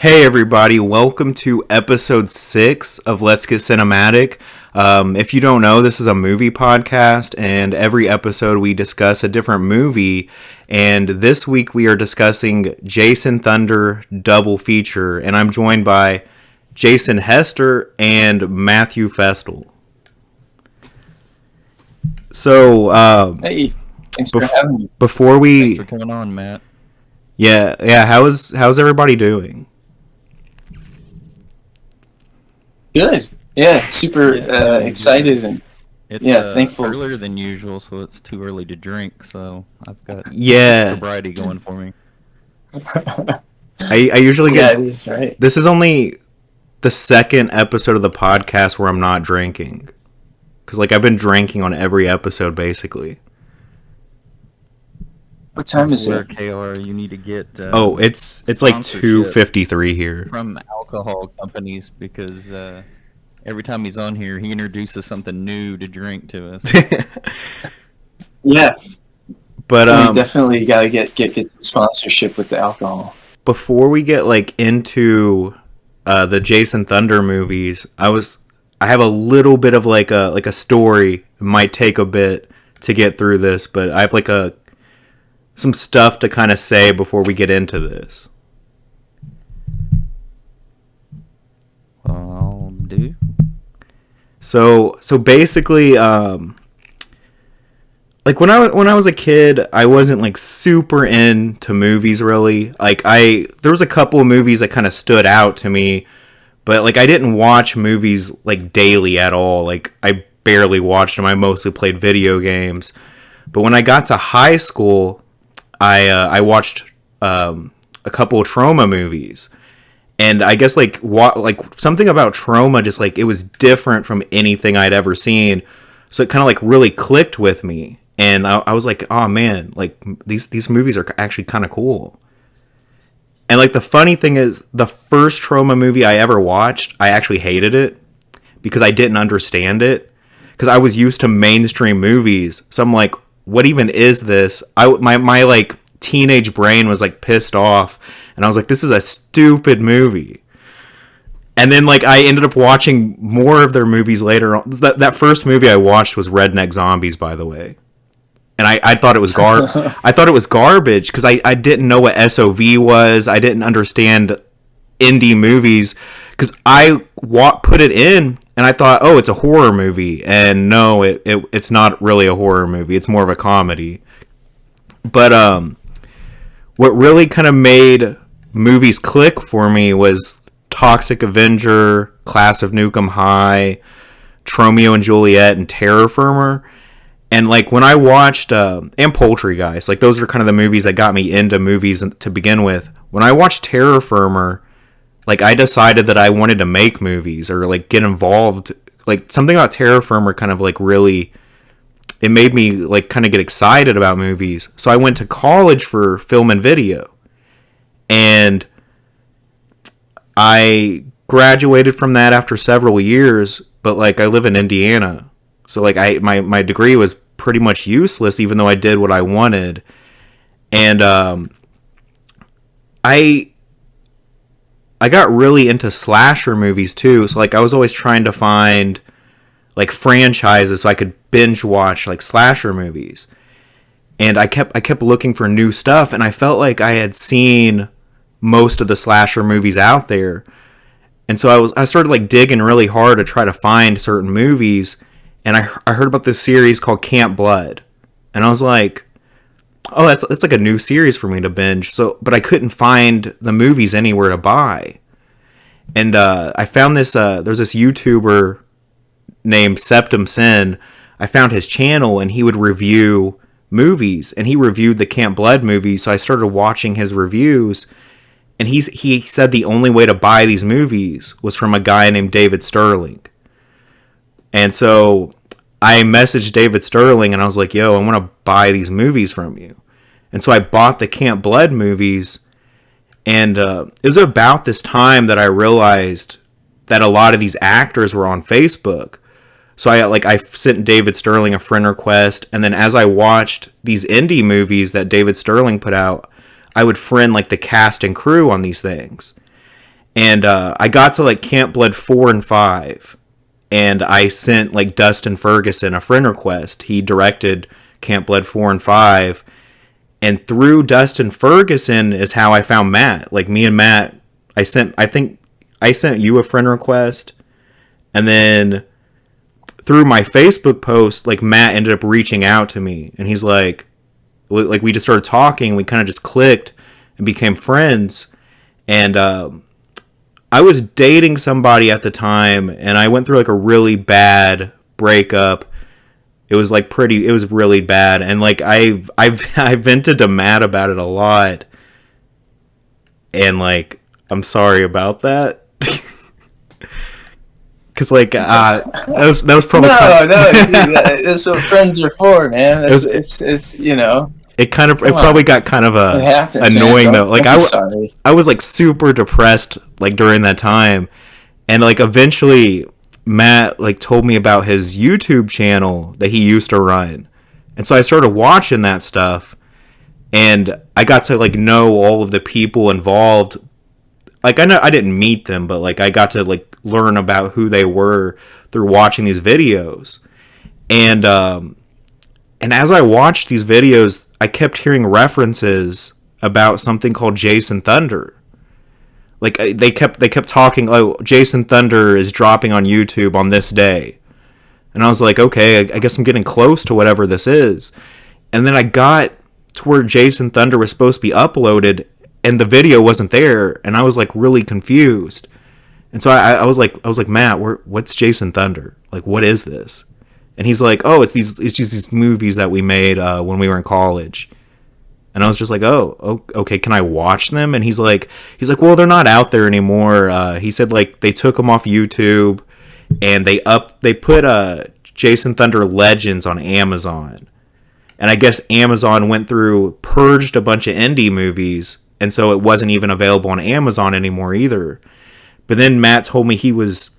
Hey everybody, welcome to episode 6 of Let's Get Cinematic. If you don't know, this is a movie podcast, and every episode we discuss a different movie, and this week we are discussing Jason Thunder Double Feature, and I'm joined by Jason Hester and Matthew Festle. So, hey, thanks for having me. Before we... Thanks for coming on, Matt. Yeah, how's everybody doing? Good. Yeah, super excited and It's thankful. earlier than usual, so it's too early to drink. So I've got sobriety going for me. I usually get. Yeah, it is, right. This is only the second episode of the podcast where I'm not drinking, because I've been drinking on every episode basically. What time is it? KR, you need to get. It's like 2:53 here. From alcohol companies, because every time he's on here, he introduces something new to drink to us. Yeah, but we definitely gotta get some sponsorship with the alcohol. Before we get into the Jason Thunder movies, I have a little bit of a story. It might take a bit to get through this, but I have some stuff to kind of say before we get into this. I'll do. So basically, when I was a kid, I wasn't super into movies really. There was a couple of movies that kind of stood out to me, but I didn't watch movies daily at all. I barely watched them. I mostly played video games. But when I got to high school, I watched a couple of trauma movies, and I guess something about trauma just it was different from anything I'd ever seen, so it kind of really clicked with me, and I was like, oh man, these movies are actually kind of cool. And the funny thing is, the first trauma movie I ever watched, I actually hated it because I didn't understand it, because I was used to mainstream movies, so I'm like, what even is this? My teenage brain was pissed off, and I was like, this is a stupid movie. And then I ended up watching more of their movies later on. That first movie I watched was Redneck Zombies, by the way, and I thought it was I thought it was garbage because I didn't know what SOV was. I didn't understand indie movies because I put it in. And I thought, oh, it's a horror movie. And no, it's not really a horror movie. It's more of a comedy. But what really kind of made movies click for me was Toxic Avenger, Class of Nukem High, Tromeo and Juliet, and Terror Firmer. And when I watched, and Poultry Guys, those are kind of the movies that got me into movies to begin with. When I watched Terror Firmer, I decided that I wanted to make movies or get involved. Something about Terror Firmer kind of really, it made me kind of get excited about movies. So I went to college for film and video, and I graduated from that after several years. But I live in Indiana, so my degree was pretty much useless, even though I did what I wanted. And I got really into slasher movies too, so I was always trying to find franchises so I could binge watch slasher movies. And I kept looking for new stuff, and I felt like I had seen most of the slasher movies out there. And so I started digging really hard to try to find certain movies, and I heard about this series called Camp Blood. And I was like, oh, that's a new series for me to binge. But I couldn't find the movies anywhere to buy. And I found this, there's this YouTuber named Septum Sin. I found his channel, and he would review movies, and he reviewed the Camp Blood movie. So I started watching his reviews, and he said the only way to buy these movies was from a guy named David Sterling. And so I messaged David Sterling, and I was like, yo, I want to buy these movies from you. And so I bought the Camp Blood movies, and it was about this time that I realized that a lot of these actors were on Facebook. So I sent David Sterling a friend request, and then as I watched these indie movies that David Sterling put out, I would friend the cast and crew on these things. And I got to like Camp Blood 4 and 5, and I sent like Dustin Ferguson a friend request. He directed Camp Blood 4 and 5, and through Dustin Ferguson is how I found Matt. Like me and Matt, I think I sent you a friend request, and then through my Facebook post, like Matt ended up reaching out to me, and he's like we just started talking. We kind of just clicked and became friends, and I was dating somebody at the time, and I went through like a really bad breakup. It was really bad, and like I've vented to Matt about it a lot, and like I'm sorry about that. Cause like that was probably that's what friends are for, man. It's you know. It probably got kind of annoying though. Like I was like super depressed like during that time, and like eventually Matt like told me about his YouTube channel that he used to run, and so I started watching that stuff, and I got to like know all of the people involved. Like I didn't meet them, but like I got to like learn about who they were through watching these videos, and as I watched these videos, I kept hearing references about something called Jason Thunder. Like they kept talking, oh, Jason Thunder is dropping on YouTube on this day. And I was like, okay, I guess I'm getting close to whatever this is. And then I got to where Jason Thunder was supposed to be uploaded, and the video wasn't there, and I was like really confused. And so I was like, Matt, what's Jason Thunder? Like, what is this? And he's like, oh, it's just these movies that we made when we were in college. And I was just like, oh, okay, can I watch them? And he's like, well, they're not out there anymore. He said like they took them off YouTube, and they put Jason Thunder Legends on Amazon. And I guess Amazon went through, purged a bunch of indie movies, and so it wasn't even available on Amazon anymore either. But then Matt told me he was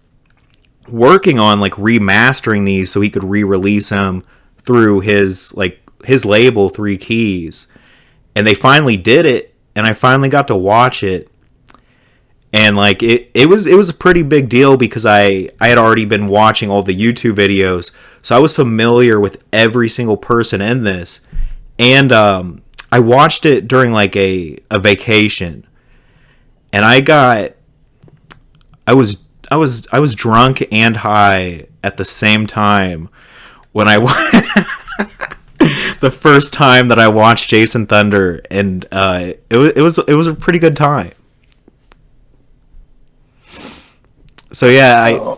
working on like remastering these so he could re-release them through his label 3 Keys, and they finally did it, and I finally got to watch it, and like it was a pretty big deal because I had already been watching all the YouTube videos, so I was familiar with every single person in this, and I watched it during like a vacation, and I was drunk and high at the same time when I the first time that I watched Jason Thunder, and it was a pretty good time. So yeah,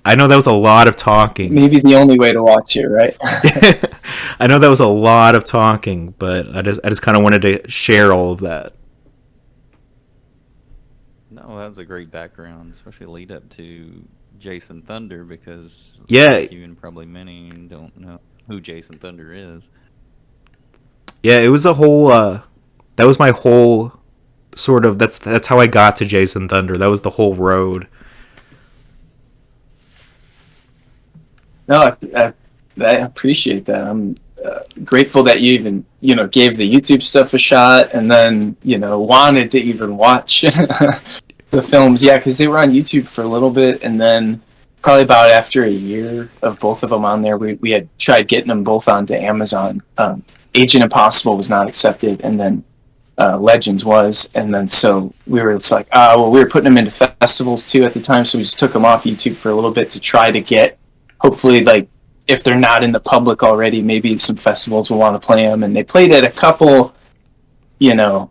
I know that was a lot of talking. Maybe the only way to watch it, right? I know that was a lot of talking, but I just kind of wanted to share all of that. No, that was a great background, especially lead up to Jason Thunder, because yeah, you and probably many don't know who Jason Thunder is. Yeah, it was a whole. That was my whole sort of. That's how I got to Jason Thunder. That was the whole road. No, I appreciate that. I'm grateful that you even gave the YouTube stuff a shot, and then wanted to even watch the films. Yeah, because they were on YouTube for a little bit, and then probably about after a year of both of them on there, we had tried getting them both onto Amazon. Agent Impossible was not accepted, and then Legends was, and then so we were just like, we were putting them into festivals too at the time, so we just took them off YouTube for a little bit to try to get, hopefully, like, if they're not in the public already, maybe some festivals will want to play them. And they played at a couple,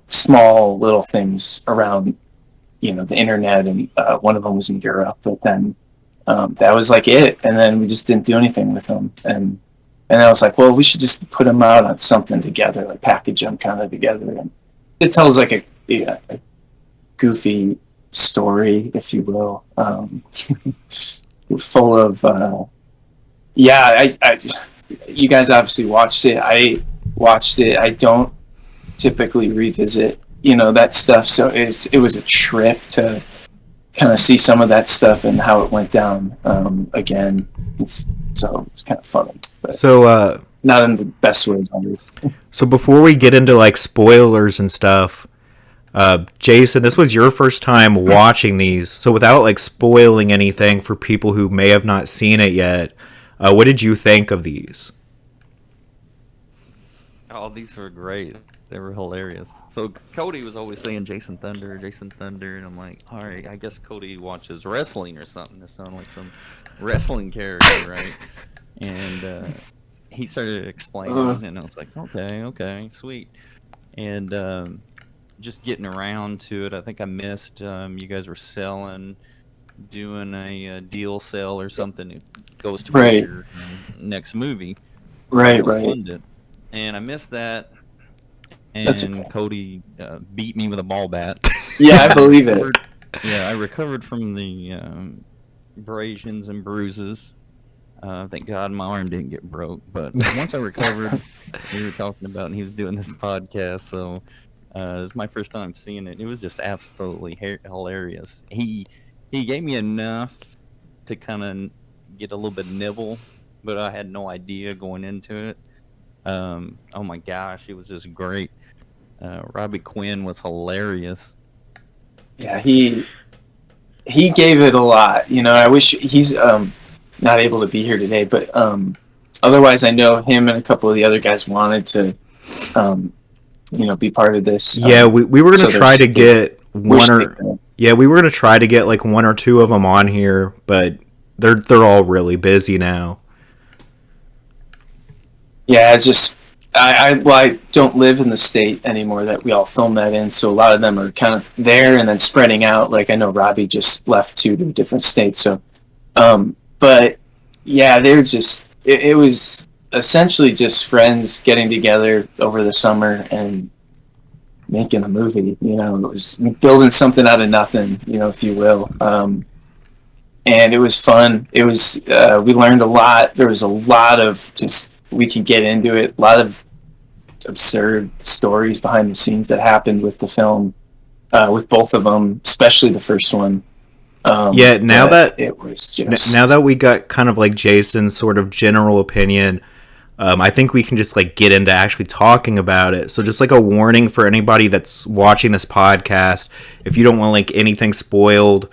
small little things around, the internet, and one of them was in Europe, but then that was like it, and then we just didn't do anything with them, and I was like, well, we should just put them out on something together, like package them kind of together, and it tells like a goofy story, if you will, full of I you guys obviously watched it. I watched it. I don't typically revisit that stuff, so it was a trip to kind of see some of that stuff and how it went down again. It's kind of funny, but so not in the best ways always. So before we get into like spoilers and stuff, Jason, this was your first time watching these, so without like spoiling anything for people who may have not seen it yet, what did you think of these? Oh, these were great. They were hilarious. So Kody was always saying Jason Thunder, and I'm like, all right, I guess Kody watches wrestling or something. This sounded like some wrestling character, right? And he started explaining, and I was like, okay, sweet. And just getting around to it, I think I missed you guys were doing a deal sale or something. It goes to Right. your next movie. Right. Fund it. And I missed that. And That's okay. Cody beat me with a ball bat. Yeah, I believe it. Yeah, I recovered from the abrasions and bruises. Thank God my arm didn't get broke. But once I recovered, we were talking about, and he was doing this podcast, so it was my first time seeing it. It was just absolutely hilarious. He gave me enough to kind of get a little bit nibble, but I had no idea going into it. Oh my gosh, it was just great. Robbie Quinn was hilarious. Yeah, he gave it a lot. You know, I wish he's not able to be here today, but otherwise, I know him and a couple of the other guys wanted to, be part of this. Yeah, we were gonna try to get one or we were gonna try to get like one or two of them on here, but they're all really busy now. Yeah, it's just I don't live in the state anymore that we all film that in, so a lot of them are kind of there and then spreading out. Like I know Robbie just left to a different state, so but yeah, they're just it was essentially just friends getting together over the summer and making a movie. You know, it was building something out of nothing, if you will. And it was fun. It was we learned a lot. There was a lot of just we could get into it. A lot of absurd stories behind the scenes that happened with the film, with both of them, especially the first one. Now that it was just now that we got kind of like Jason's sort of general opinion, I think we can just like get into actually talking about it. So just like a warning for anybody that's watching this podcast, if you don't want like anything spoiled,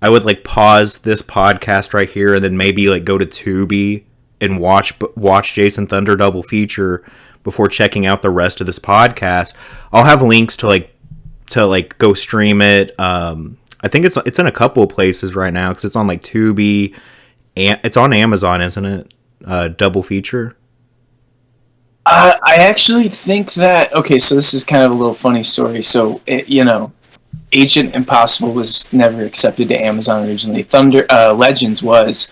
I would like pause this podcast right here and then maybe like go to Tubi and watch Jason Thunder double feature before checking out the rest of this podcast. I'll have links to go stream it. I think it's in a couple of places right now because it's on like Tubi and it's on Amazon, isn't it? Double feature. I actually think that so this is kind of a little funny story. So Agent Impossible was never accepted to Amazon originally. Thunder Legends was.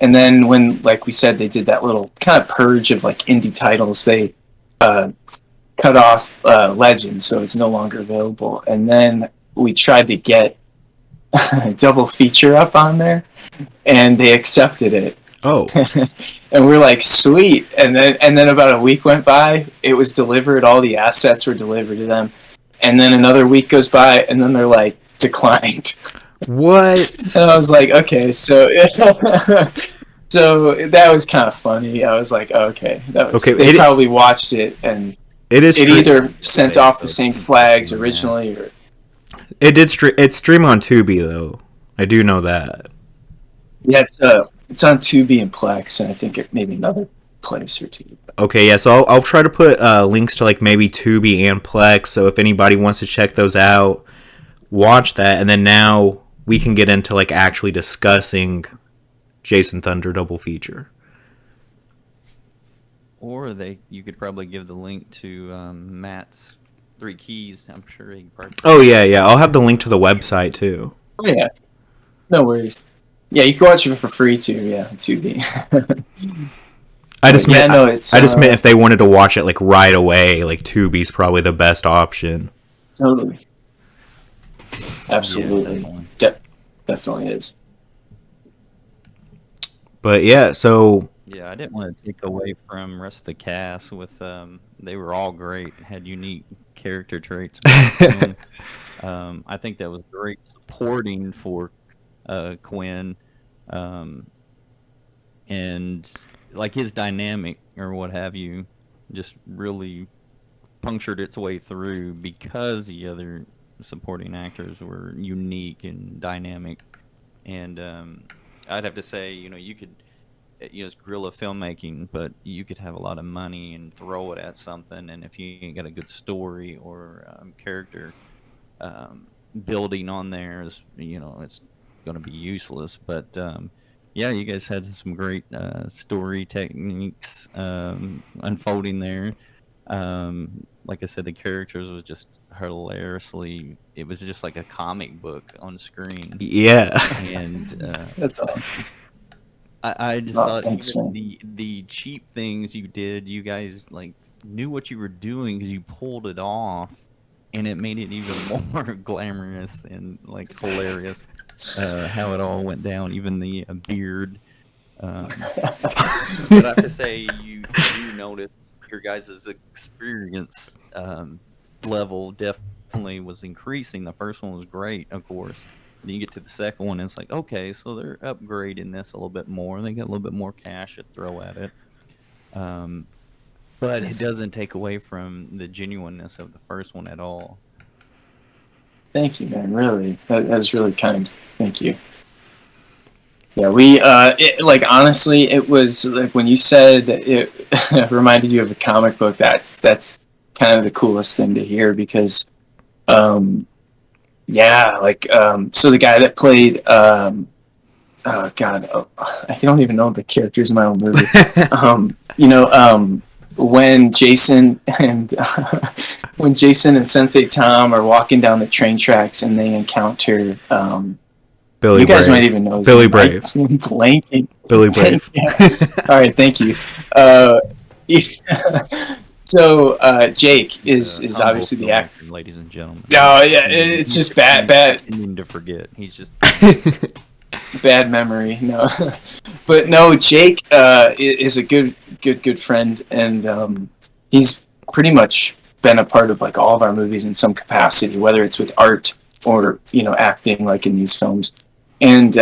And then when, like we said, they did that little kind of purge of like indie titles, they cut off Legends, so it's no longer available. And then we tried to get double feature up on there, and they accepted it. Oh. And we're like, sweet. And then about a week went by, it was delivered, all the assets were delivered to them. And then another week goes by, and then they're like, declined. What? And I was like, okay, so so that was kind of funny. I was like, okay, they probably watched it, and it either sent off the same flags originally, or it's stream on Tubi though. I do know that. Yeah, it's on Tubi and Plex, and I think it maybe another place or two. Okay, yeah, so I'll try to put links to like maybe Tubi and Plex, so if anybody wants to check those out, watch that, and then now we can get into like actually discussing Jason Thunder double feature. Or you could probably give the link to Matt's 3 Keys. I'm sure he probably. Oh yeah, I'll have the link to the website too. Oh yeah, no worries. Yeah, you can watch it for free too. Yeah, Tubi. I just meant if they wanted to watch it like right away, like Tubi's probably the best option. Totally. Absolutely. Yeah, definitely is. But yeah, so yeah, I didn't want to take away from the rest of the cast with they were all great, had unique character traits. I think that was great supporting for Quinn, and like his dynamic or what have you just really punctured its way through because the other supporting actors were unique and dynamic. And I'd have to say, you could, it's guerrilla filmmaking, but you could have a lot of money and throw it at something, and if you ain't got a good story or character building on there, it's going to be useless. But yeah, you guys had some great story techniques unfolding there. Like I said, the characters was just hilariously. It was just like a comic book on screen. Yeah. And That's awesome. I just Oh, thought thanks, even man. the cheap things you did, you guys like knew what you were doing because you pulled it off, and it made it even more glamorous and like hilarious. How it all went down, even the beard. But I have to say, you do notice your guys' experience level definitely was increasing. The first one was great, of course. Then you get to the second one, and it's like, okay, so they're upgrading this a little bit more. They got a little bit more cash to throw at it. But it doesn't take away from the genuineness of the first one at all. Thank you, man. Really, that's really kind. Thank you. Yeah, we like honestly, it was like when you said it reminded you of a comic book. That's kind of the coolest thing to hear because, yeah, like so the guy that played oh god, I don't even know the characters in my own movie. When Jason and when Jason and Sensei Tom are walking down the train tracks and they encounter Billy you guys Brave. might even know his Billy name. Brave. I'm blanking. Billy Brave. Yeah. All right, thank you. So Jake is obviously the actor. Ladies and gentlemen. Oh yeah, it's just bad. Pretending to forget. He's just Bad memory. No, but no, Jake is a good friend, and he's pretty much been a part of like all of our movies in some capacity, whether it's with art or acting, like in these films. And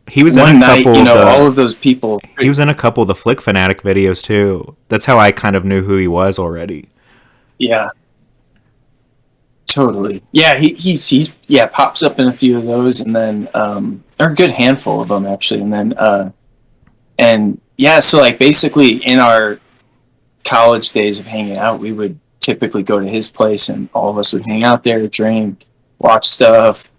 he was one in a night, couple all of those people. He was in a couple of the Flick Fanatic videos too. That's how I kind of knew who he was already. Yeah. Totally. Yeah, he's pops up in a few of those, and then or a good handful of them actually, and then and yeah, so like basically in our college days of hanging out, we would typically go to his place, and all of us would hang out there, drink, watch stuff,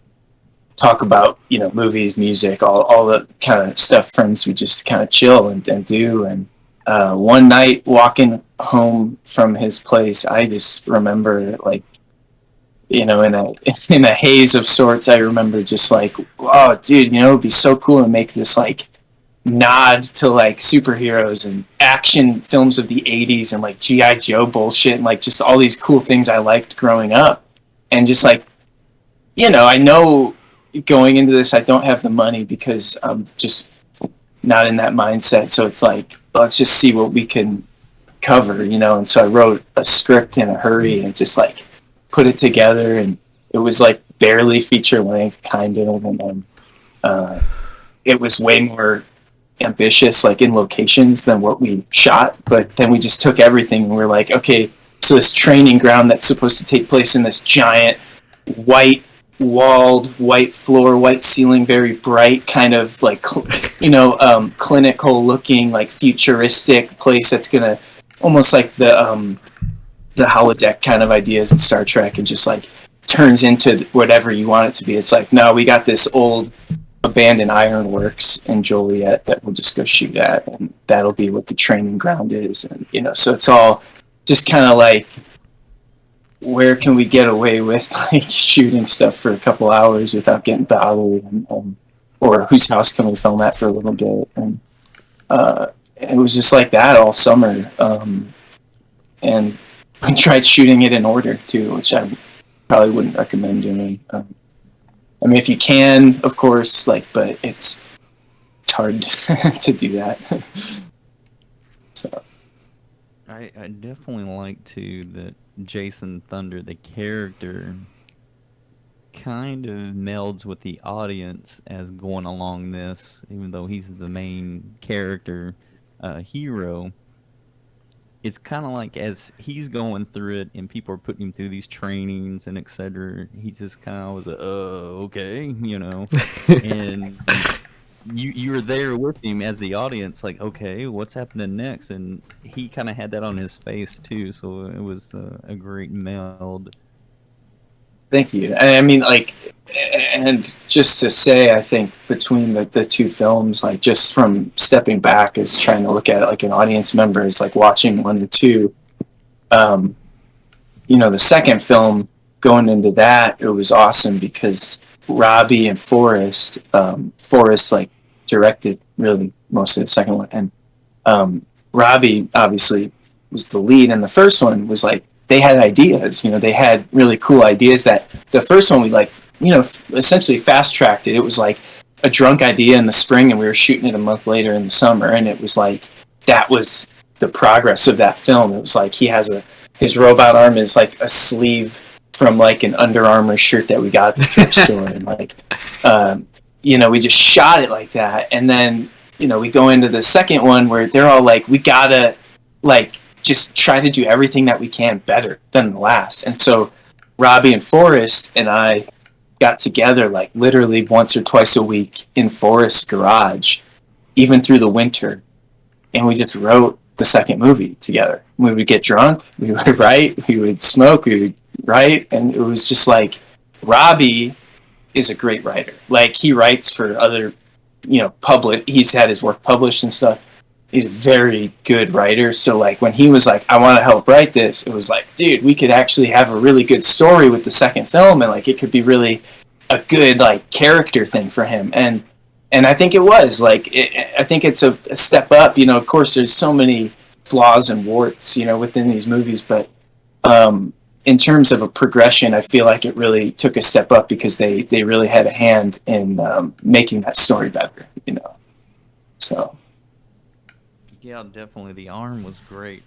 talk about movies, music, all the kind of stuff friends would just kind of chill and do. And one night walking home from his place, I just remember like in a haze of sorts, I remember just like, oh dude, it'd be so cool to make this like nod to like superheroes and action films of the 80s and like G.I. Joe bullshit and like just all these cool things I liked growing up. And just like, I know going into this I don't have the money because I'm just not in that mindset. So it's like, let's just see what we can cover, and so I wrote a script in a hurry and just like put it together, and it was like barely feature length kind of, and then it was way more ambitious like in locations than what we shot. But then we just took everything and we're like, okay, so this training ground that's supposed to take place in this giant white walled, white floor, white ceiling, very bright kind of like clinical looking like futuristic place that's gonna almost like the holodeck kind of ideas in Star Trek, and just like turns into whatever you want it to be. It's like, no, we got this old abandoned ironworks in Joliet that we'll just go shoot at, and that'll be what the training ground is. And so it's all just kind of like, where can we get away with like shooting stuff for a couple hours without getting bothered, or whose house can we film at for a little bit. And it was just like that all summer, and we tried shooting it in order too, which I probably wouldn't recommend doing. I mean, if you can, of course, but it's hard to do that. So I definitely like that Jason Thunder, the character, kind of melds with the audience as going along this, even though he's the main character hero. it's kind of like as he's going through it and people are putting him through these trainings and etc. He's just kind of was okay, and you were there with him as the audience, like, okay, what's happening next? And he kind of had that on his face too, so it was a great meld. Thank you. I mean, like, and just to say, I think between the two films, like, just from stepping back as trying to look at it like an audience member, is like watching 1 and 2. The second film, going into that, it was awesome because Robbie and Forrest, like directed really most of the second one, and Robbie obviously was the lead, and the first one was like they had ideas, they had really cool ideas. That the first one we like, essentially fast tracked it. It was like a drunk idea in the spring, and we were shooting it a month later in the summer, and it was like that was the progress of that film. It was like he has his robot arm is like a sleeve from like an Under Armour shirt that we got at the thrift store, and like we just shot it like that. And then we go into the second one where they're all like, we gotta like just try to do everything that we can better than the last. And so Robbie and Forrest and I got together like literally once or twice a week in Forrest's garage, even through the winter, and we just wrote the second movie together. We would get drunk, we would write, we would smoke, we would write, and it was just like, Robbie is a great writer. Like, he writes for other, he's had his work published and stuff. He's a very good writer. So like when he was like, I want to help write this, it was like, dude, we could actually have a really good story with the second film, and like it could be really a good like character thing for him. And I think it was like, I think it's a step up. Of course, there's so many flaws and warts, within these movies, but in terms of a progression, I feel like it really took a step up because they really had a hand in making that story better, So. Yeah, definitely. The arm was great.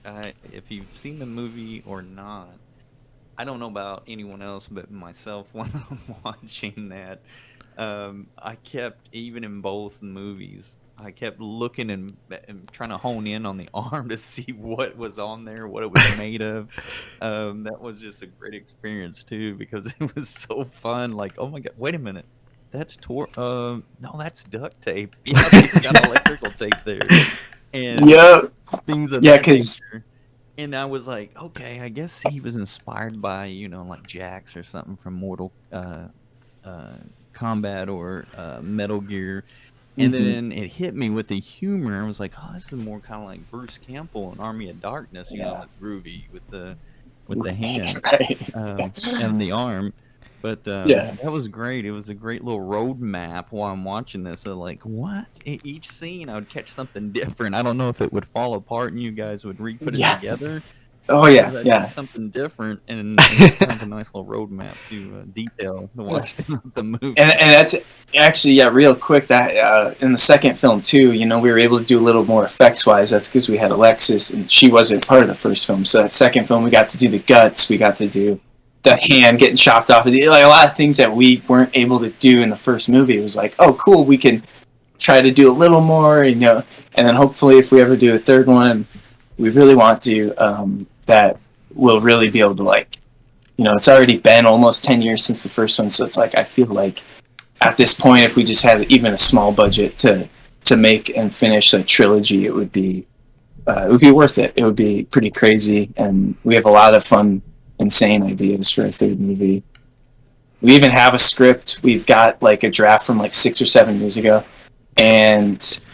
If you've seen the movie or not, I don't know about anyone else, but myself, when I'm watching that, I kept, even in both movies, I kept looking and trying to hone in on the arm to see what was on there, what it was made of. That was just a great experience too, because it was so fun. Like, oh my god, wait a minute, that's no, that's duct tape. Yeah, they got electrical tape there, and things of that nature. And I was like, okay, I guess he was inspired by like Jax or something from Mortal Kombat or Metal Gear. And then it hit me with the humor. I was like, "Oh, this is more kind of like Bruce Campbell in Army of Darkness, like groovy with the hand and the arm." But that was great. It was a great little road map while I'm watching this. So like, what? Each scene, I would catch something different. I don't know if it would fall apart and you guys would put it together. Oh yeah, something different, and it's kind of a nice little roadmap to detail to watch the movie. And that's actually real quick. That in the second film too, we were able to do a little more effects wise. That's because we had Alexis, and she wasn't part of the first film. So that second film, we got to do the guts, we got to do the hand getting chopped off. Like a lot of things that we weren't able to do in the first movie. It was like, oh cool, we can try to do a little more, and then hopefully if we ever do a third one, we really want to. That we'll really be able to like, it's already been almost 10 years since the first one, so it's like I feel like at this point, if we just had even a small budget to make and finish a trilogy, it would be worth it. It would be pretty crazy, and we have a lot of fun, insane ideas for a third movie. We even have a script. We've got like a draft from like 6 or 7 years ago, and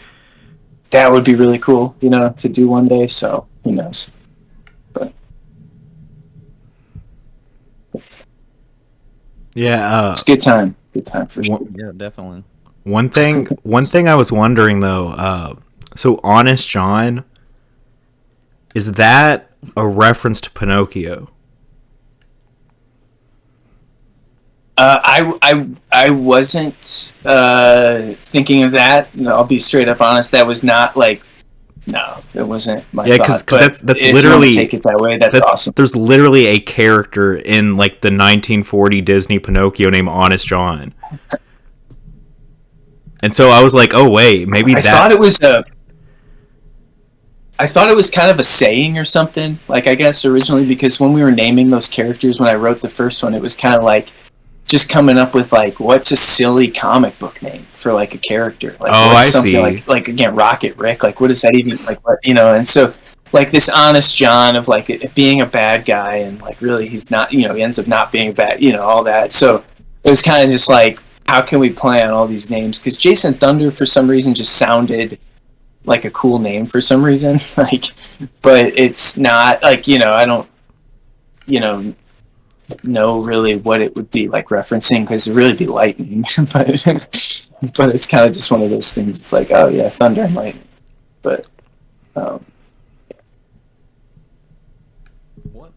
that would be really cool, to do one day. So who knows? Yeah, it's a good time. Good time for sure. Yeah, definitely. One thing I was wondering though, so Honest John, is that a reference to Pinocchio? I wasn't thinking of that. I'll be straight up honest. That was not like. No, it wasn't my thought. Yeah, because that's literally, take it that way. That's awesome. There's literally a character in like the 1940 Disney Pinocchio named Honest John, and so I was like, oh wait, maybe I thought it was I thought it was kind of a saying or something, like, I guess originally, because when we were naming those characters, when I wrote the first one, it was kind of like just coming up with like, what's a silly comic book name for like a character? Like, Oh, what's I something see. like again, Rocket Rick? Like, what does that even like? What, you know? And so like this Honest John of like it being a bad guy, and like really he's not. You know, he ends up not being a bad. You know, all that. So it was kind of just like, how can we play on all these names? Because Jason Thunder for some reason just sounded like a cool name for some reason. Like, but it's not like, you know, I don't, you know really what it would be like referencing, because it really be lightning. But it's kind of just one of those things. It's like, oh yeah, thunder and lightning. But um, What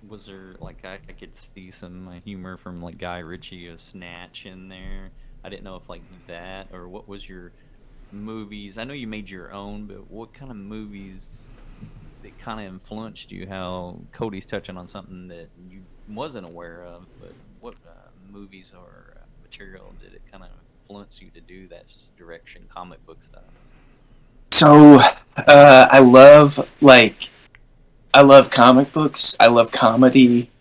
was there like? I could see some humor from like Guy Ritchie, a Snatch in there. I didn't know if like that, or what was your movies? I know you made your own, but what kind of movies that kind of influenced you? How Cody's touching on something that you wasn't aware of, but what movies or material did it kind of influence you to do that direction, comic book stuff? so I love comic books. I love comedy.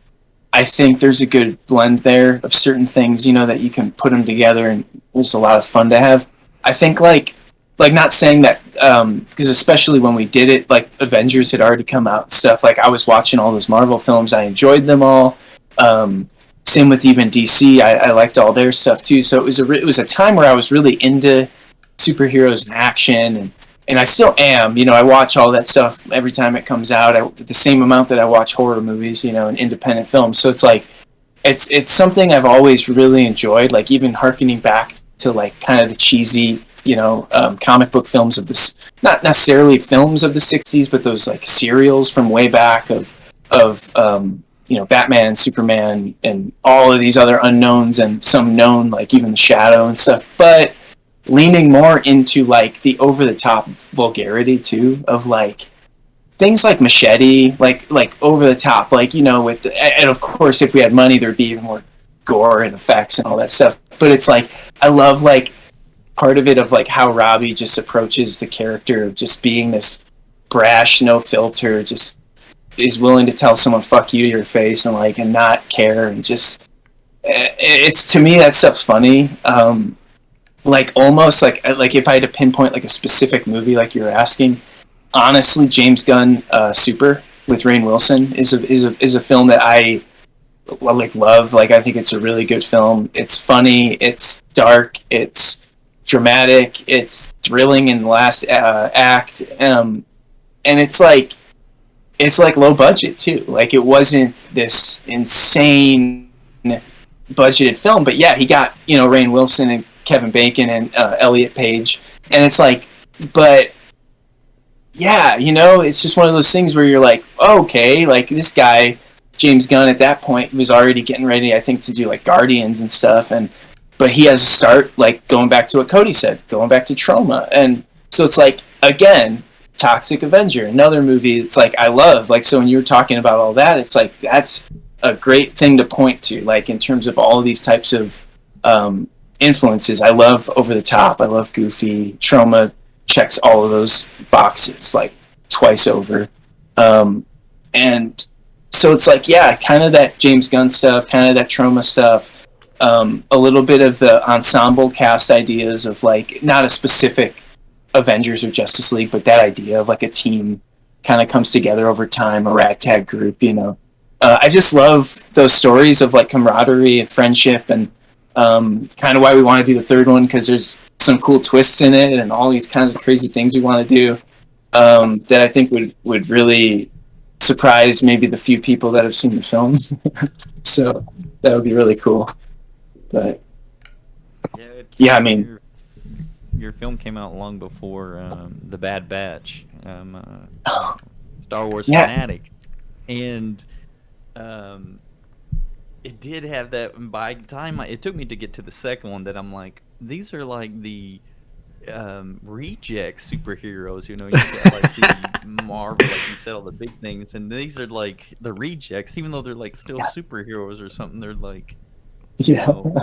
I think there's a good blend there of certain things, you know, that you can put them together, and there's a lot of fun to have. I think like not saying that because especially when we did it, like Avengers had already come out and stuff. Like I was watching all those Marvel films, I enjoyed them all. Same with even DC, I liked all their stuff too. So it was a time where I was really into superheroes and action, and I still am. You know, I watch all that stuff every time it comes out. The same amount that I watch horror movies, you know, and independent films. So it's like it's something I've always really enjoyed. Like even harkening back to like kind of the cheesy, you know, comic book films of this, not necessarily films of the '60s, but those like serials from way back of you know, Batman and Superman and all of these other unknowns, and some known, like even the Shadow and stuff. But leaning more into like the over the top vulgarity too, of like things like Machete, like over the top, like, you know, with and of course if we had money there'd be even more gore and effects and all that stuff. But it's like I love like part of it of like how Robbie just approaches the character of just being this brash, no filter, just is willing to tell someone fuck you to your face, and like and not care, and just it's, to me that stuff's funny. Like almost like if I had to pinpoint like a specific movie like you were asking, honestly James Gunn Super with Rainn Wilson is a film that I like love. Like I think it's a really good film. It's funny, it's dark, it's dramatic, it's thrilling in the last act, and it's like low budget too. Like it wasn't this insane budgeted film, but yeah, he got, you know, Rainn Wilson and Kevin Bacon and Elliot Page, and it's like, but yeah, you know, it's just one of those things where you're like, oh, okay, like this guy James Gunn at that point was already getting ready, I think, to do like Guardians and stuff, and but he has to start like going back to what Kody said, going back to Trauma, and so it's like again, Toxic Avenger, another movie. It's like I love, like, so when you were talking about all that, it's like that's a great thing to point to, like in terms of all of these types of influences. I love over the top. I love goofy. Trauma checks all of those boxes like twice over, and so it's like, yeah, kind of that James Gunn stuff, kind of that Trauma stuff, a little bit of the ensemble cast ideas of like not a specific Avengers or Justice League, but that idea of like a team kind of comes together over time, a ragtag group, you know. I just love those stories of like camaraderie and friendship, and kind of why we want to do the third one, because there's some cool twists in it and all these kinds of crazy things we want to do, that I think would really surprise maybe the few people that have seen the film. So that would be really cool. But yeah, I mean, your film came out long before The Bad Batch, Star Wars fanatic, and it did have that. By the time it took me to get to the second one, that I'm like, these are like the reject superheroes. You know, you got like the Marvel, like you said, all the big things, and these are like the rejects, even though they're like still superheroes or something. They're like, you know,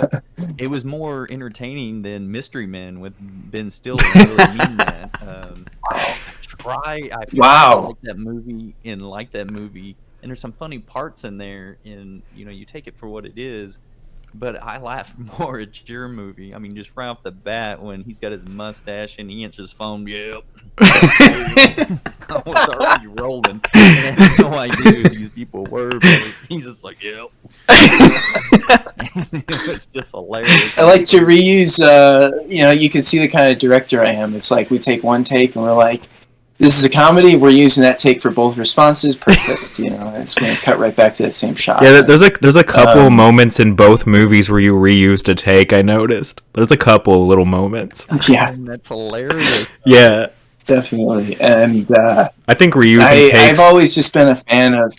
it was more entertaining than Mystery Men with Ben Stiller. I really mean that. I Wow. like that movie, and there's some funny parts in there, and you take it for what it is. But I laugh more at your movie. I mean, just right off the bat when he's got his mustache and he answers his phone. Yep. I was already rolling. And I had no idea who these people were, but he's just like, yep. It was just hilarious. I like to reuse, you can see the kind of director I am. It's like we take one take and we're like, this is a comedy. We're using that take for both responses. Perfect. It's going to cut right back to that same shot. Yeah, there's a couple moments in both movies where you reused a take. I noticed there's a couple little moments. Yeah, that's hilarious. Yeah, definitely. And I think reusing takes. I've always just been a fan of.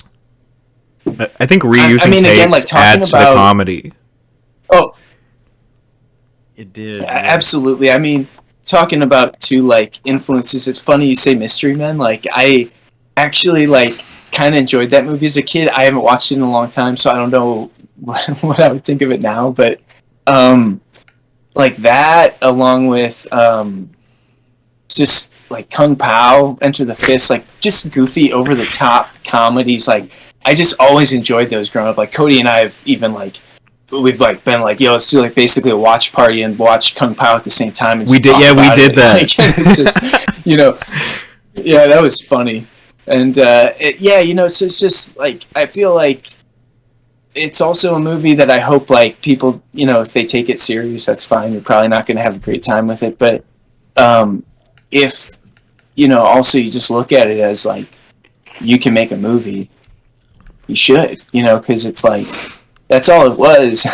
I think reusing takes again, like, adds to the comedy. Oh, it did. Yeah, absolutely. I mean, talking about two like influences, it's funny you say Mystery Men. Like, I actually kind of enjoyed that movie as a kid. I haven't watched it in a long time, so I don't know what I would think of it now. But like that, along with just like Kung Pao, Enter the Fist, like just goofy, over the top comedies. Like, I just always enjoyed those growing up. Like, Kody and I have even we've been like, yo, let's do basically a watch party and watch Kung Pao at the same time. And we did that. It's just, yeah, that was funny. And so it's just I feel like it's also a movie that I hope people, if they take it serious, that's fine. You're probably not going to have a great time with it, but if also you just look at it as you can make a movie, you should, because it's that's all it was.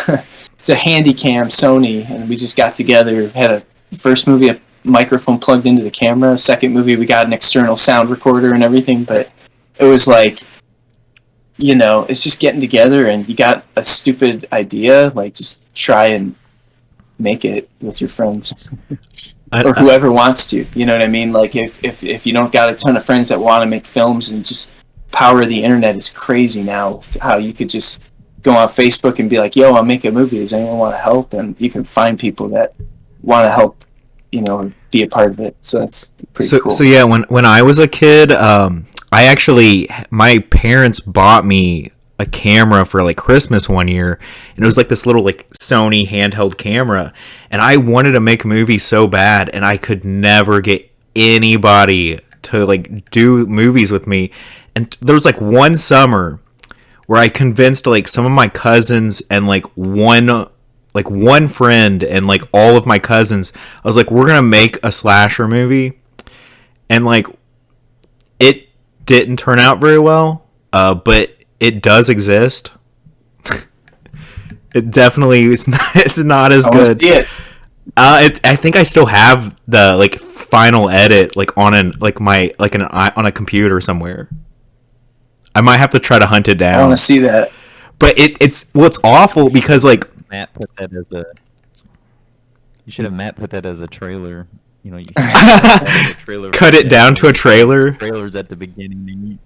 It's a Handycam Sony, and we just got together, had a first movie, a microphone plugged into the camera. Second movie, we got an external sound recorder and everything, but it was it's just getting together, and you got a stupid idea, just try and make it with your friends. Or whoever wants to, you know what I mean? If you don't got a ton of friends that want to make films, and just power of the internet is crazy now, how you could just go on Facebook and be like, yo, I'll make a movie. Does anyone want to help? And you can find people that want to help, be a part of it. So that's pretty cool. So yeah, when I was a kid, my parents bought me a camera for Christmas one year, and it was this little Sony handheld camera, and I wanted to make a movie so bad, and I could never get anybody to do movies with me. And there was one summer where I convinced some of my cousins and one friend and all of my cousins. I was we're gonna make a slasher movie, and it didn't turn out very well, but it does exist. It definitely is not, it's not as good. I think I still have the final edit on on a computer somewhere. I might have to try to hunt it down. I want to see that. But it's awful because Matt put that as a. You should have Matt put that as a trailer. You trailer. Cut it down to a trailer. Trailers at the beginning.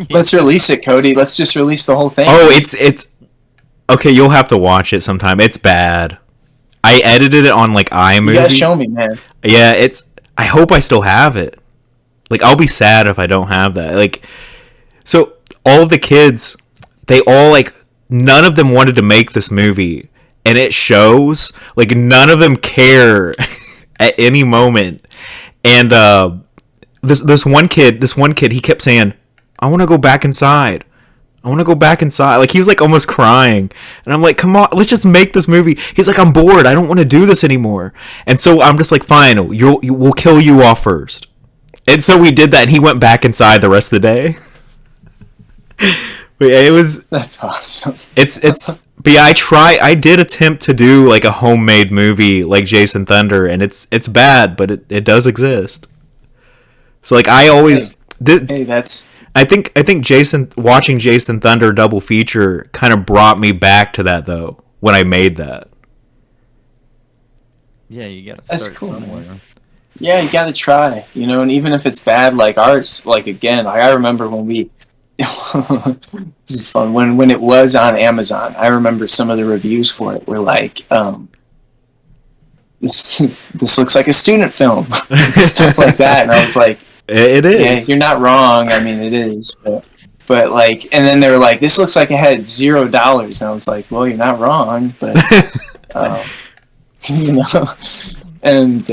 Let's release it, Kody. Let's just release the whole thing. Oh, it's okay. You'll have to watch it sometime. It's bad. I edited it on iMovie. You gotta show me, man. Yeah, I hope I still have it. I'll be sad if I don't have that. So all of the kids, they all none of them wanted to make this movie, and it shows. None of them care at any moment. And this one kid, he kept saying, "I want to go back inside. I want to go back inside." He was almost crying, and I'm like, "Come on, let's just make this movie." He's like, "I'm bored. I don't want to do this anymore." And so I'm just "Fine, we'll kill you off first." And so we did that, and he went back inside the rest of the day. But yeah, that's awesome. But yeah, I did attempt to do a homemade movie like Jason Thunder, and it's bad, but it does exist. So I always Hey, that's. I think watching Jason Thunder double feature kind of brought me back to that though when I made that. Yeah, you gotta start somewhere. Man. Yeah, you gotta try, and even if it's bad, ours, again, I remember when we. This is fun. When it was on Amazon, I remember some of the reviews for it were this looks like a student film, stuff like that, and I was like, It Yeah, is. you're not wrong. I mean, it is, but like, and then they were like, "This looks like it had $0," and I was like, "Well, you're not wrong," but you know, and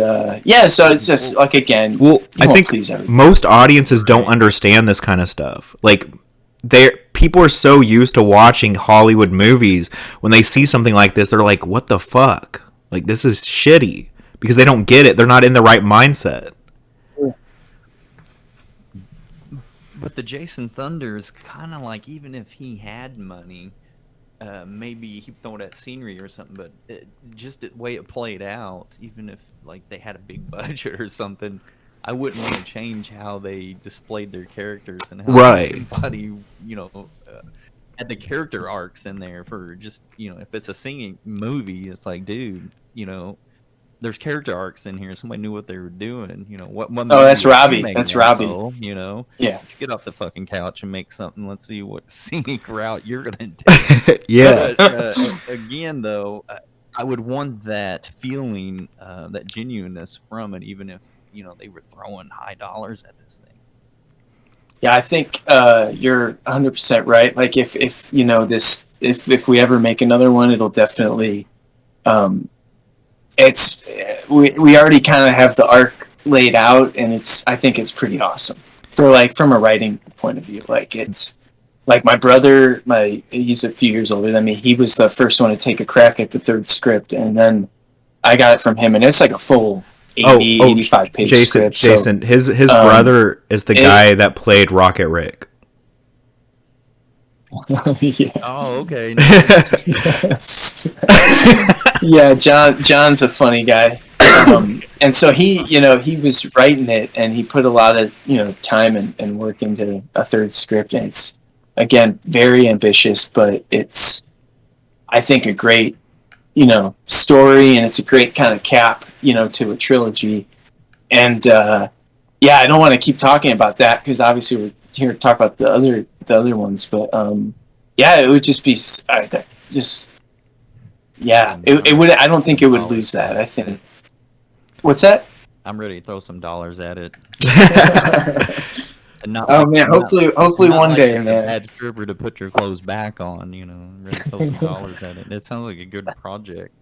yeah, so it's just like again, Well, I think please everybody. most audiences don't understand this kind of stuff. Like, people are so used to watching Hollywood movies. When they see something like this, they're like, "What the fuck? Like, this is shitty," because they don't get it. They're not in the right mindset. But the Jason Thunder is kind of like, even if he had money, maybe he'd throw that scenery or something. But just the way it played out, even if like they had a big budget or something, I wouldn't want to change how they displayed their characters and how everybody, had the character arcs in there for just, if it's a singing movie, it's like, dude, there's character arcs in here. Somebody knew what they were doing. What Oh, that's Robbie. That's Robbie. Yeah. Get off the fucking couch and make something. Let's see what scenic route you're gonna take. Yeah. But, again, though, I would want that feeling, that genuineness from it, even if they were throwing high dollars at this thing. Yeah, I think you're 100% right. Like if if we ever make another one, it'll definitely. We already kind of have the arc laid out, and I think it's pretty awesome from a writing point of view. Like it's like my brother, he's a few years older than me. He was the first one to take a crack at the third script, and then I got it from him, and it's like a full 85 page script. Jason, his brother is the guy that played Rocket Rick. Yeah. Oh, okay. Yeah, John's a funny guy, and so he was writing it, and he put a lot of time and work into a third script, and it's again very ambitious, but it's I think a great story, and it's a great kind of cap to a trilogy, and I don't want to keep talking about that because obviously we're here to talk about the other ones, but it would just be it would. I don't think it would lose that. I think. What's that? I'm ready to throw some dollars at it. Man, hopefully one day, man. Bad stripper to put your clothes back on. Ready to throw some dollars at it. It sounds like a good project.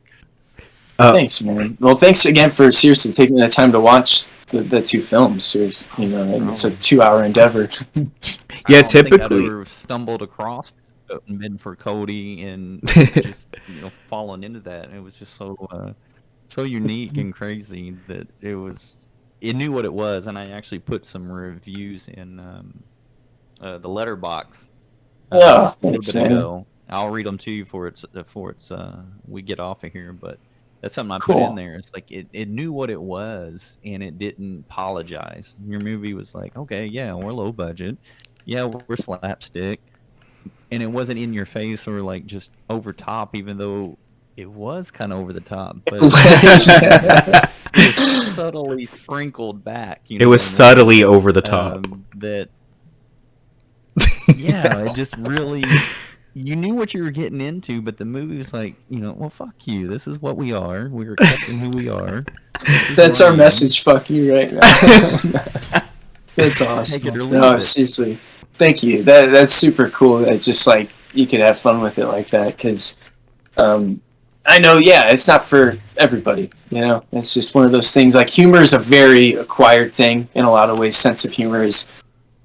Thanks, man. Well, thanks again for seriously taking the time to watch the two films. It's a 2-hour endeavor. Yeah, typically I'd stumbled across mid for Kody and just falling into that. And it was just so unique and crazy that it knew what it was. And I actually put some reviews in the letterbox a little bit ago. I'll read them to you before we get off of here, but that's something I put in there. It's like it knew what it was, and it didn't apologize. Your movie was like, okay, yeah, we're low budget, yeah, we're slapstick, and it wasn't in your face or like just over top, even though it was kind of over the top, but it was subtly sprinkled back. It was subtly over the top. It just really. You knew what you were getting into, but the movie was like, well, fuck you. This is what we are. We're accepting who we are. That's our message. Fuck you right now. That's awesome. Take it or leave No, it. seriously. Thank you. That's super cool. That just like you could have fun with it like that. Because I know, it's not for everybody. It's just one of those things. Like humor is a very acquired thing in a lot of ways. Sense of humor is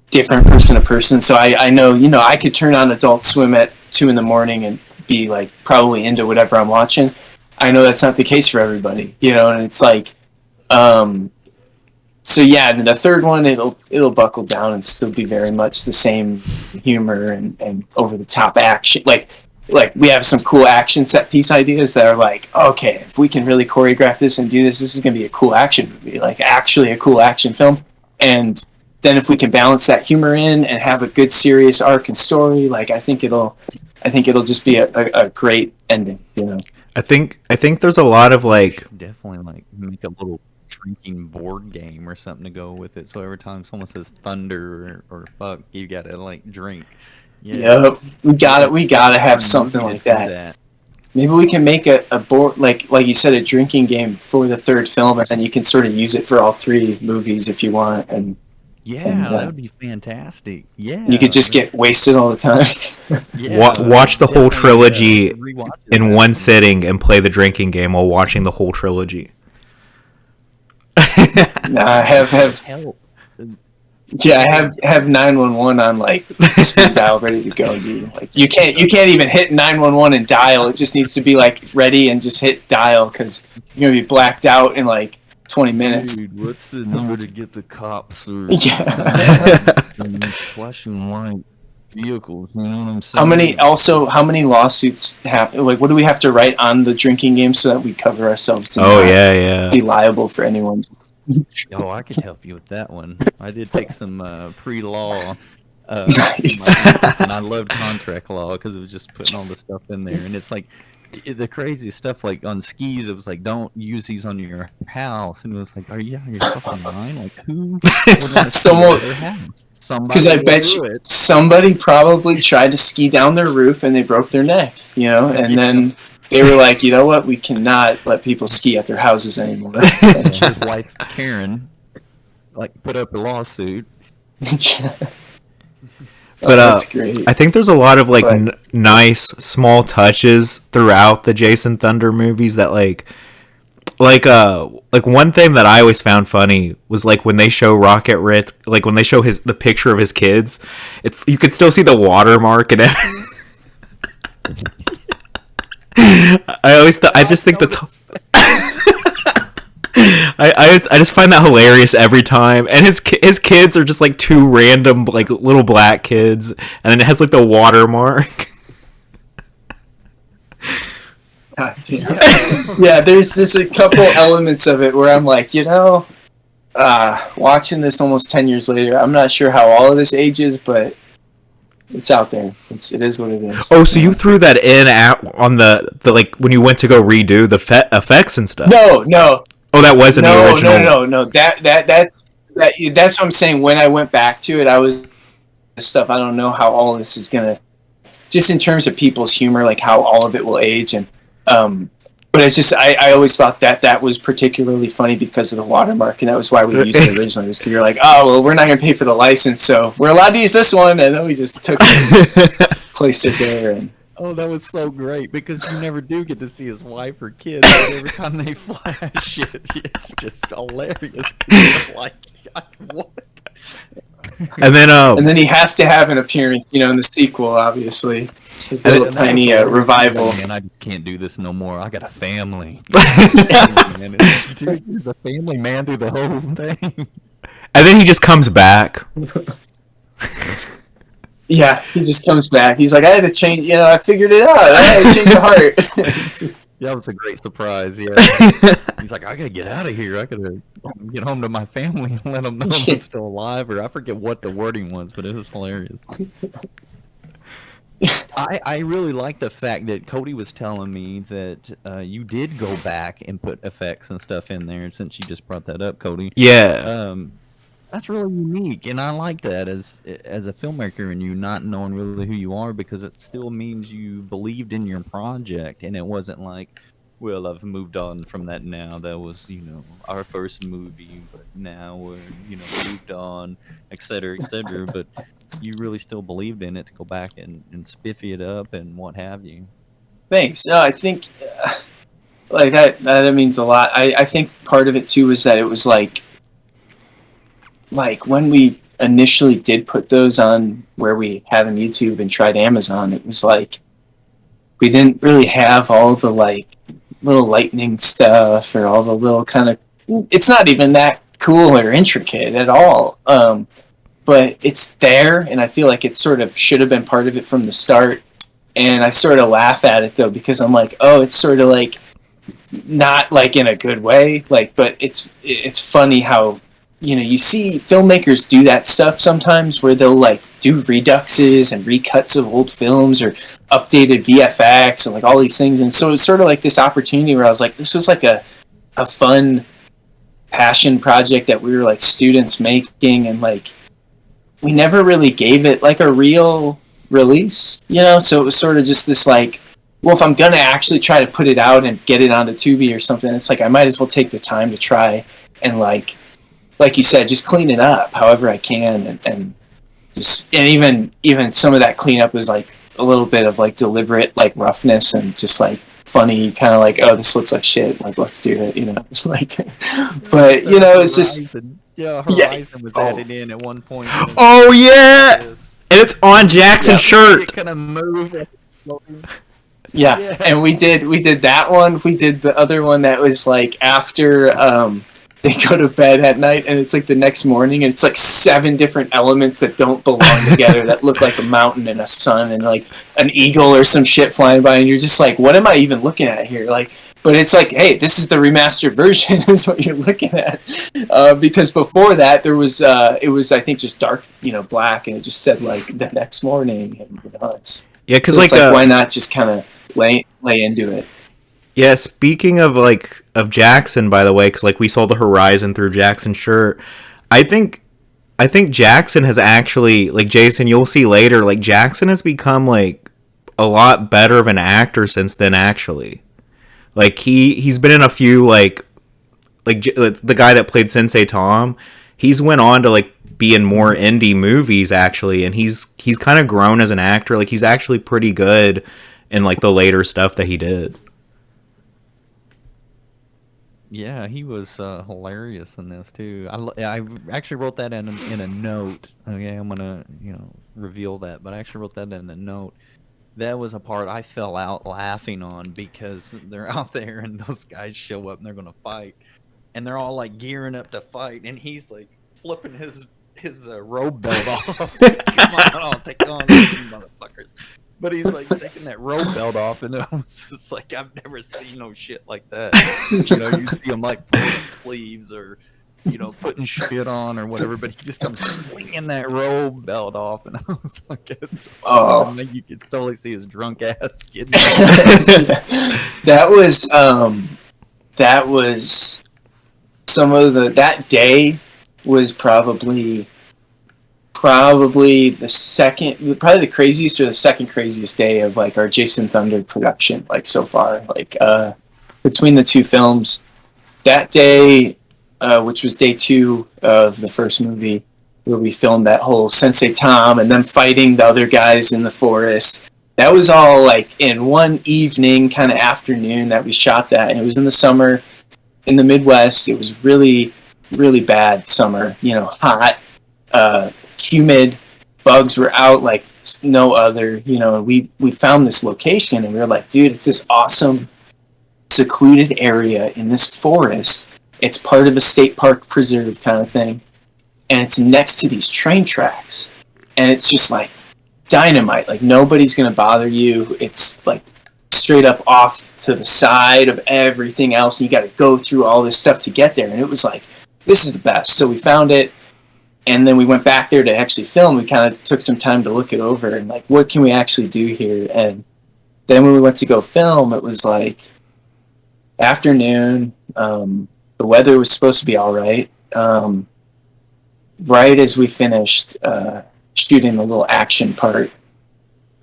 different person to person, so I know I could turn on Adult Swim at 2 a.m. and be like probably into whatever I'm watching. I know that's not the case for everybody, and it's like and the third one it'll buckle down and still be very much the same humor and over the top action. Like we have some cool action set piece ideas that are like, okay, if we can really choreograph this and do this is going to be a cool action movie, like actually a cool action film. And then if we can balance that humor in and have a good serious arc and story, like I think it'll just be a great ending. I think there's a lot of definitely like make a little drinking board game or something to go with it. So every time someone says thunder or fuck, you gotta like drink. Yep, we gotta have something like that. Maybe we can make a board like you said, a drinking game for the third film, and then you can sort of use it for all three movies if you want. And Yeah, And, that would be fantastic. Yeah. you could just get wasted all the time. Yeah, Watch the whole definitely, trilogy rewatch it in that one one. sitting and play the drinking game while watching the whole trilogy. I have Help. yeah, I have 911 on like speed dial ready to go, dude. Like you can't even hit 911 and dial. It just needs to be like ready and just hit dial because you're gonna be blacked out in like 20 minutes. Dude, what's the number to get the cops through? Yeah. Flashing light vehicles, you know what I'm saying? How many lawsuits happen? Like, what do we have to write on the drinking game so that we cover ourselves to Oh not yeah. be liable for anyone? Oh, I could help you with that one. I did take some pre-law. Nice. And I loved contract law because it was just putting all the stuff in there. And it's like the craziest stuff, like on skis, it was like, don't use these on your house. And it was like, are you out of your fucking mind? Like, who? Someone. Somebody. Because I bet you somebody probably tried to ski down their roof and they broke their neck, you know, and then they were like, you know what, we cannot let people ski at their houses anymore. His wife Karen, like, put up a lawsuit. But that's great. I think there's a lot of like nice small touches throughout the Jason Thunder movies that like one thing that I always found funny was like when they show Rocket Rich, like when they show the picture of his kids, you could still see the watermark and I just think I just find that hilarious every time, and his kids are just like two random like little black kids, and then it has like the watermark. Yeah, there's just a couple elements of it where I'm like, you know, watching this almost 10 years later, I'm not sure how all of this ages, but it's out there. It is what it is. Oh, so you threw that in on the like when you went to go redo the effects and stuff? No. Oh, that wasn't the original. No. That's what I'm saying. When I went back to it, I was stuff. I don't know how all of this is gonna, just in terms of people's humor, like how all of it will age, and but it's just I always thought that was particularly funny because of the watermark, and that was why we used it originally. Was because you're like, oh well, we're not gonna pay for the license, so we're allowed to use this one, and then we just took it, placed it there, and. Oh, that was so great because you never do get to see his wife or kids. But every time they flash it, it's just hilarious. Like, what? And then he has to have an appearance, you know, in the sequel, obviously. His little tiny revival. Man, I just can't do this no more. I got a family. Dude, he's a family man through the whole thing. And then he just comes back. Yeah, he just comes back. He's like, I had to change, you know, I figured it out. I had to change the heart. Yeah, that was a great surprise, yeah. He's like, I gotta get out of here. I gotta get home to my family and let them know I'm still alive. Or I forget what the wording was, but it was hilarious. I really like the fact that Kody was telling me that you did go back and put effects and stuff in there, since you just brought that up, Kody. Yeah. That's really unique, and I like that as a filmmaker, and you not knowing really who you are, because it still means you believed in your project, and it wasn't like, well, I've moved on from that now. That was, you know, our first movie, but now we're, you know, moved on, et cetera, but you really still believed in it to go back and spiffy it up and what have you. Thanks. No, I think like that means a lot. I think part of it too was that it was like when we initially did put those on where we had on YouTube and tried Amazon, it was like we didn't really have all the like little lightning stuff or all the little kind of, it's not even that cool or intricate at all, but it's there, and I feel like it sort of should have been part of it from the start. And I sort of laugh at it though, because I'm like, oh, it's sort of like not like in a good way, like, but it's funny how, you know, you see filmmakers do that stuff sometimes where they'll like do reduxes and recuts of old films or updated VFX and like all these things. And so it's sort of like this opportunity where I was like, this was like a fun passion project that we were like students making, and like we never really gave it like a real release, you know? So it was sort of just this like, well, if I'm going to actually try to put it out and get it onto Tubi or something, it's like I might as well take the time to try and like like you said, just clean it up however I can, and even some of that cleanup was like a little bit of like deliberate like roughness and just like funny, kind of like, oh, this looks like shit, like let's do it, like. But it's just Horizon was added in at one point. Oh yeah, and it's on Jackson's shirt. Kind of move. Yeah, and we did that one. We did the other one that was like after they go to bed at night, and it's like the next morning, and it's like 7 different elements that don't belong together that look like a mountain and a sun and like an eagle or some shit flying by, and you're just like, what am I even looking at here? Like, but it's like, hey, this is the remastered version is what you're looking at, because before that there was it was, I think, just dark, black, and it just said like the next morning, and it's because so why not just kind of lay into it. Yeah, speaking of Jackson, by the way, because like we saw the horizon through Jackson's shirt, I think Jackson has actually, like, Jason, you'll see later, like Jackson has become like a lot better of an actor since then. Actually, like he's been in a few like the guy that played Sensei Tom, he's went on to like be in more indie movies actually, and he's kind of grown as an actor. Like he's actually pretty good in like the later stuff that he did. Yeah, he was hilarious in this too. I actually wrote that in a note. Okay, I'm gonna reveal that, but I actually wrote that in the note. That was a part I fell out laughing on because they're out there and those guys show up and they're gonna fight, and they're all like gearing up to fight, and he's like flipping his robe belt off. Come on, I'll take on these motherfuckers. But he's like taking that robe belt off, and it was just like, I've never seen no shit like that. You see him like pulling sleeves or, putting shit on or whatever, but he just comes flinging that robe belt off, and I was like, it's awesome. You could totally see his drunk ass getting That was some of that day was probably the craziest or the second craziest day of like our Jason Thunder production, like so far, like between the two films. That day, which was day 2 of the first movie, where we filmed that whole Sensei Tom and them fighting the other guys in the forest, that was all like in one evening, kind of afternoon that we shot that, and it was in the summer in the Midwest. It was really, really bad summer, hot, humid, bugs were out like no other. We found this location, and we were like, dude, it's this awesome secluded area in this forest. It's part of a state park preserve kind of thing, and it's next to these train tracks, and it's just like dynamite. Like nobody's gonna bother you. It's like straight up off to the side of everything else, and you got to go through all this stuff to get there. And it was like, this is the best. So we found it. And then we went back there to actually film. We kind of took some time to look it over and like, what can we actually do here? And then when we went to go film, it was like afternoon. The weather was supposed to be all right. Right as we finished shooting the little action part,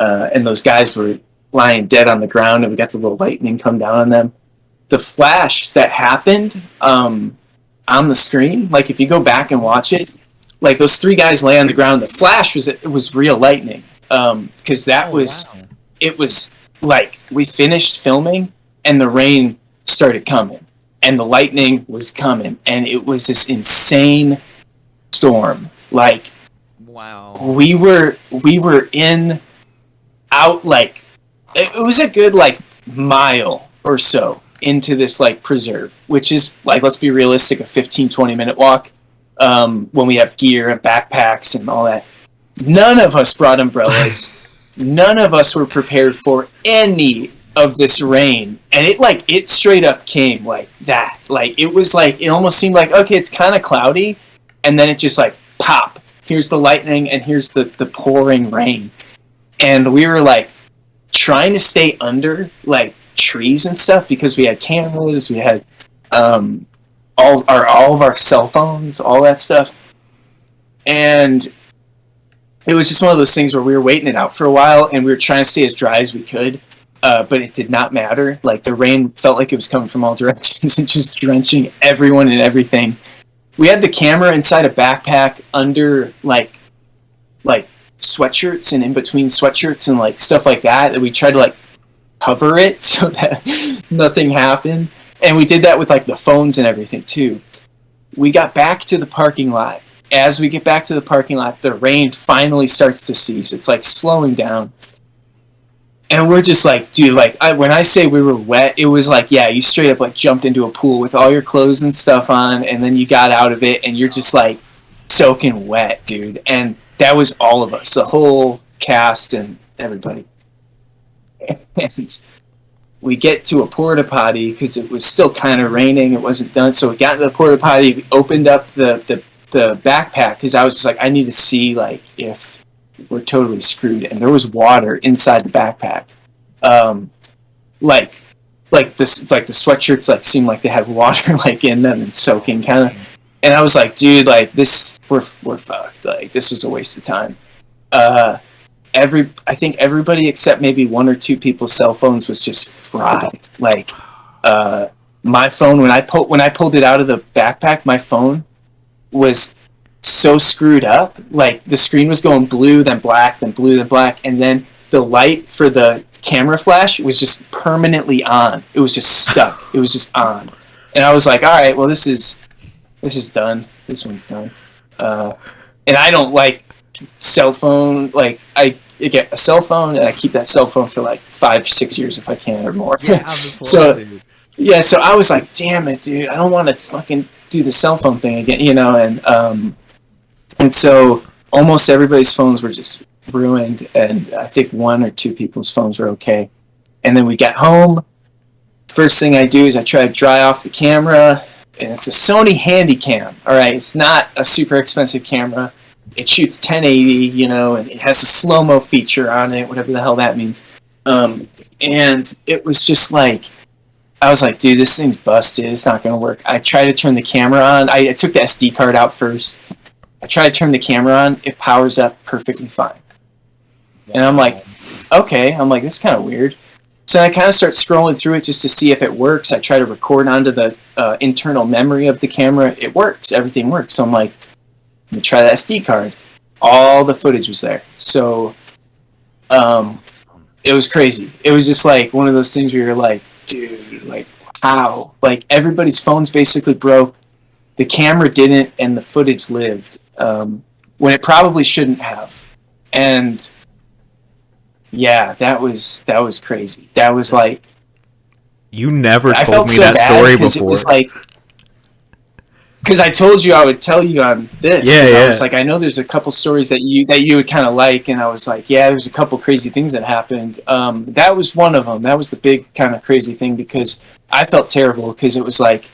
and those guys were lying dead on the ground, and we got the little lightning come down on them. The flash that happened on the screen, like if you go back and watch it, like those 3 guys lay on the ground. The flash was real lightning, because it was like we finished filming and the rain started coming and the lightning was coming, and it was this insane storm. Like, wow, we were out like it was a good like mile or so into this like preserve, which is like, let's be realistic, a 15-20 minute walk. When we have gear and backpacks and all that. None of us brought umbrellas. None of us were prepared for any of this rain. And it straight up came like that. Like, it was like, it almost seemed like, okay, it's kind of cloudy. And then it just like, pop. Here's the lightning and here's the pouring rain. And we were like trying to stay under like trees and stuff because we had cameras, we had, all of our cell phones, all that stuff. And it was just one of those things where we were waiting it out for a while, and we were trying to stay as dry as we could, but it did not matter. Like, the rain felt like it was coming from all directions and just drenching everyone and everything. we had the camera inside a backpack under like sweatshirts and in between sweatshirts and like stuff like that we tried to like cover it so that nothing happened. And we did that with like the phones and everything too. We got back to the parking lot. As we get back to the parking lot, the rain finally starts to cease. It's like slowing down. And we're just like, dude, like when I say we were wet, it was like, yeah, you straight up like jumped into a pool with all your clothes and stuff on, and then you got out of it and you're just like soaking wet, dude. And that was all of us, the whole cast and everybody. And we get to a porta potty because it was still kind of raining. It wasn't done. So we got to the porta potty, we opened up the backpack because I was just like, I need to see like if we're totally screwed. And there was water inside the backpack. Like the sweatshirts like seemed like they had water like in them and soaking kind of. And I was like, dude, like this, we're fucked. Like this was a waste of time. I think everybody except maybe one or two people's cell phones was just fried. Like my phone, when I pulled it out of the backpack, my phone was so screwed up. Like the screen was going blue, then black, then blue, then black, and then the light for the camera flash was just permanently on. It was just stuck. It was just on. And I was like, all right, well this is done. This one's done. And I don't like cell phone. Like I get a cell phone and I keep that cell phone for like 5-6 years if I can or more. Yeah, so I was like, damn it, dude, I don't want to fucking do the cell phone thing again, you know. And so almost everybody's phones were just ruined, and I think one or two people's phones were okay. And then we got home. First thing I do is I try to dry off the camera, and it's a Sony Handycam. All right, it's not a super expensive camera. It shoots 1080, you know, and it has a slow-mo feature on it, whatever the hell that means. And it was just like, I was like, dude, this thing's busted. It's not going to work. I tried to turn the camera on. I took the SD card out first. I tried to turn the camera on. It powers up perfectly fine. And I'm like, okay. I'm like, this is kind of weird. So I kind of start scrolling through it just to see if it works. I try to record onto the internal memory of the camera. It works. Everything works. So I'm like, let me try the SD card. All the footage was there. So it was crazy. It was just like one of those things where you're like, dude, like, how? Like, everybody's phones basically broke. The camera didn't, and the footage lived when it probably shouldn't have. And yeah, that was crazy. That was like, you never I told felt me so that bad story because before. it was like, because I told you I would tell you on this. Yeah. I was like, I know there's a couple stories that you would kind of like, and I was like, yeah, there's a couple crazy things that happened. That was one of them. That was the big kind of crazy thing because I felt terrible because it was like,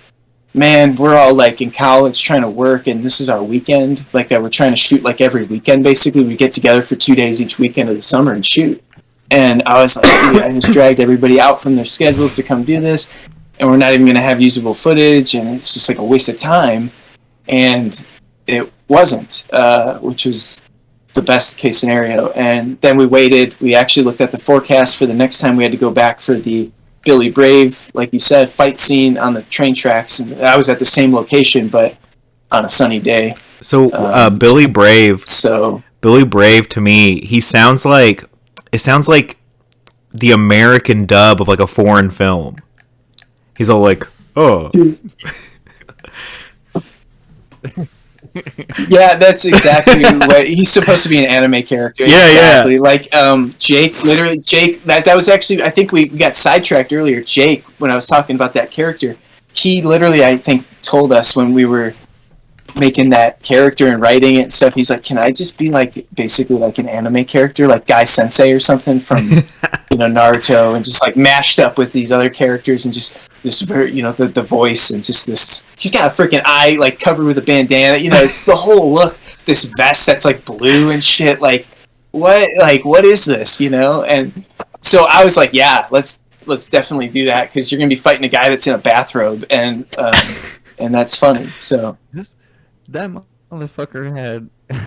man, we're all like in college trying to work, and this is our weekend. Like that, we're trying to shoot like every weekend. Basically, we get together for 2 days each weekend of the summer and shoot. And I was like, dude, I just dragged everybody out from their schedules to come do this, and we're not even going to have usable footage, and it's just like a waste of time. And it wasn't, which was the best case scenario. And then we waited. We actually looked at the forecast for the next time we had to go back for the Billy Brave, like you said, fight scene on the train tracks. And I was at the same location, but on a sunny day. So Billy Brave. So Billy Brave, to me, it sounds like the American dub of like a foreign film. He's all like, oh. Yeah, that's exactly what he's supposed to be, an anime character. Yeah, exactly. yeah. Like Jake, that was actually, I think we got sidetracked earlier. Jake, when I was talking about that character, he literally, I think, told us when we were making that character and writing it and stuff, he's like, can I just be like basically like an anime character, like Guy Sensei or something from Naruto, and just like mashed up with these other characters, and just this very, the voice, and just this, he's got a freaking eye like covered with a bandana, it's the whole look, this vest that's like blue and shit, like what is this, and so I was like, yeah, let's definitely do that, because you're gonna be fighting a guy that's in a bathrobe, and that's funny. So that motherfucker had a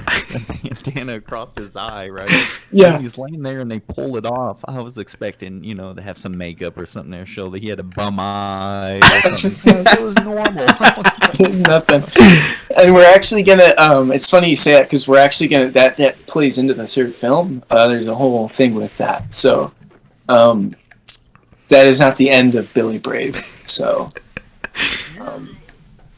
bandana across his eye, right? Yeah. And he's laying there and they pull it off. I was expecting, to have some makeup or something there, show that he had a bum eye or something. It was normal. Nothing. And we're actually gonna. It's funny you say that because we're actually gonna. That plays into the third film. There's a whole thing with that. So, that is not the end of Billy Brave. So,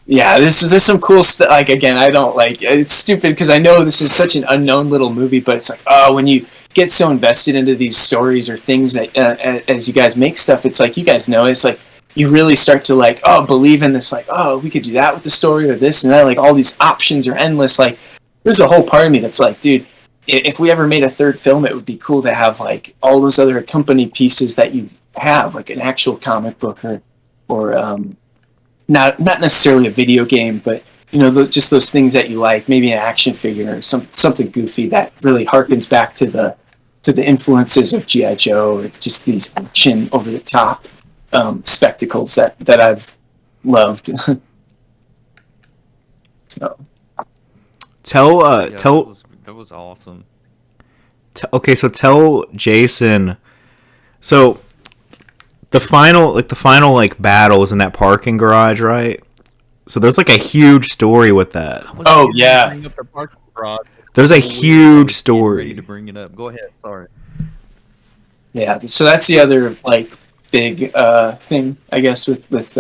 yeah, there's some cool stuff. Like again, I don't like. It's stupid because I know this is such an unknown little movie, but it's like, when you get so invested into these stories or things that as you guys make stuff, it's like you guys know it's like. You really start to like, believe in this, like, we could do that with the story or this and that. Like, all these options are endless. Like, there's a whole part of me that's like, dude, if we ever made a third film, it would be cool to have like all those other accompanying pieces that you have, like an actual comic book or not necessarily a video game, but you know, just those things that you like, maybe an action figure or something goofy that really harkens back to the influences of G.I. Joe or just these action over the top. Spectacles that I've loved. So that was awesome. Okay, so tell Jason. So the final battles in that parking garage, right? So there's like a huge story with that. Oh yeah. There's a huge story. Ready to bring it up. Go ahead. Sorry. Yeah. So that's the other like. Big thing, I guess, with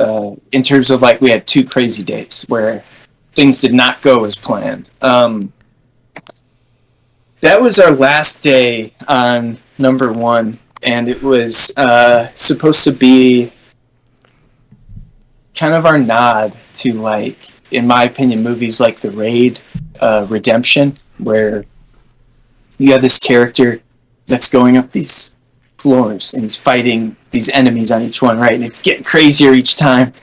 in terms of like we had 2 crazy dates where things did not go as planned. That was our last day on number 1, and it was supposed to be kind of our nod to, like, in my opinion, movies like The Raid, Redemption, where you have this character that's going up these floors and he's fighting these enemies on each one, right? And it's getting crazier each time.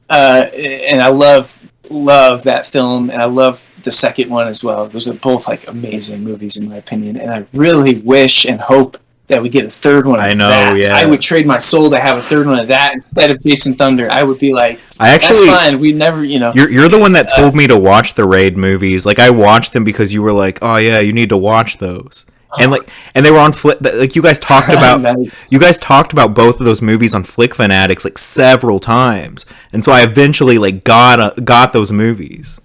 And I love that film, and I love the second one as well. Those are both like amazing movies in my opinion, and I really wish and hope that we get a third one. I know, that. Yeah. I would trade my soul to have a third one of that instead of Jason Thunder. I would be like, that's fine. We never, you know. You're the one that told me to watch the Raid movies. Like I watched them because you were like, oh yeah, you need to watch those. And they were on like you guys talked about nice. You guys talked about both of those movies on Flick Fanatics like several times, and so I eventually like got those movies.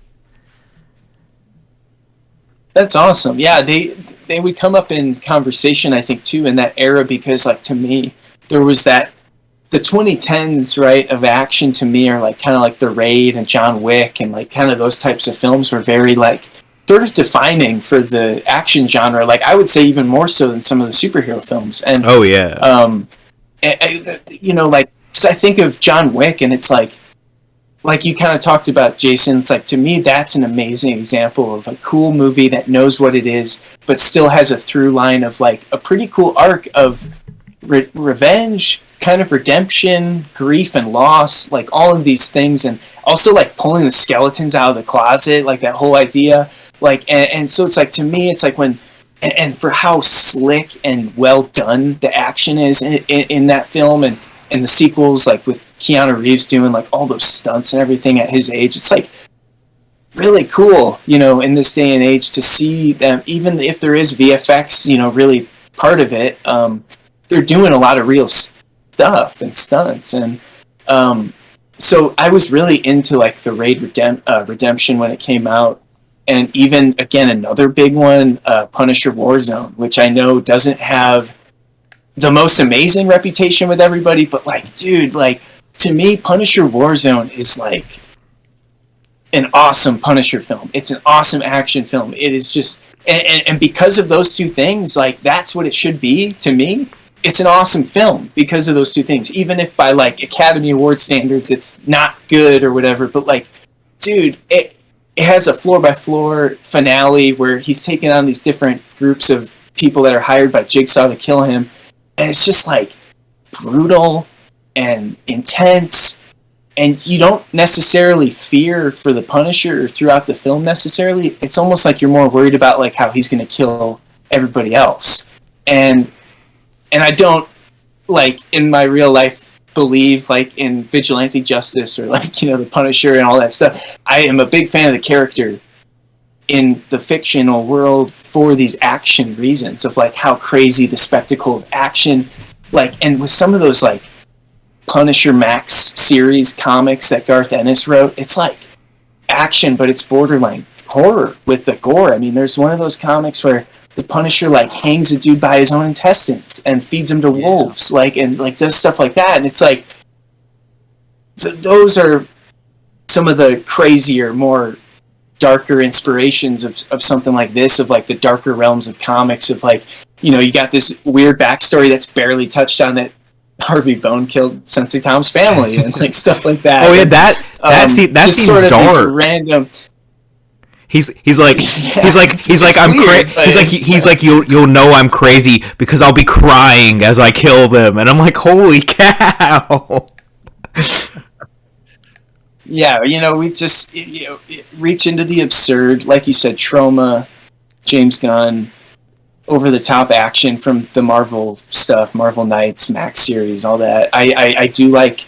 That's awesome. Yeah, they would come up in conversation, I think, too, in that era because, like, to me, there was that the 2010s, right, of action to me are like kind of like The Raid and John Wick and like kind of those types of films were very like. Sort of defining for the action genre, like I would say even more so than some of the superhero films. And you know, like cause I think of John Wick, and it's like you kind of talked about, Jason. It's like to me that's an amazing example of a cool movie that knows what it is, but still has a through line of like a pretty cool arc of revenge, kind of redemption, grief and loss, like all of these things, and also like pulling the skeletons out of the closet, like that whole idea. Like and so it's like to me it's like when and for how slick and well done the action is in that film and the sequels, like with Keanu Reeves doing like all those stunts and everything at his age, it's like really cool, you know, in this day and age to see them, even if there is VFX, you know, really part of it, they're doing a lot of real stuff and stunts. And so I was really into like the Raid Redemption when it came out. And even, again, another big one, Punisher Warzone, which I know doesn't have the most amazing reputation with everybody, but, like, dude, like, to me, Punisher Warzone is, like, an awesome Punisher film. It's an awesome action film. It is just... And because of those 2 things, like, that's what it should be, to me. It's an awesome film because of those 2 things. Even if by, like, Academy Award standards it's not good or whatever, but, like, dude, it has a floor-by-floor finale where he's taking on these different groups of people that are hired by Jigsaw to kill him. And it's just, like, brutal and intense. And you don't necessarily fear for the Punisher throughout the film necessarily. It's almost like you're more worried about, like, how he's going to kill everybody else. And I don't, like, in my real life, believe like in vigilante justice or like, you know, the Punisher and all that stuff. I am a big fan of the character in the fictional world for these action reasons of like how crazy the spectacle of action, like, and with some of those like Punisher Max series comics that Garth Ennis wrote, it's like action, but it's borderline horror with the gore. I mean, there's one of those comics where the Punisher like hangs a dude by his own intestines and feeds him to wolves, like, and like does stuff like that. And it's like those are some of the crazier, more darker inspirations of something like this, of like the darker realms of comics, of like, you know, you got this weird backstory that's barely touched on, that Harvey Bone killed Sensei Tom's family and like stuff like that. Oh yeah, that seems sort of dark. Random. He's like I'm crazy. He's like you'll know I'm crazy because I'll be crying as I kill them, and I'm like, holy cow. Yeah, you know, we just reach into the absurd, like you said, Trauma, James Gunn, over the top action from the Marvel stuff, Marvel Knights, Max series, all that. I do like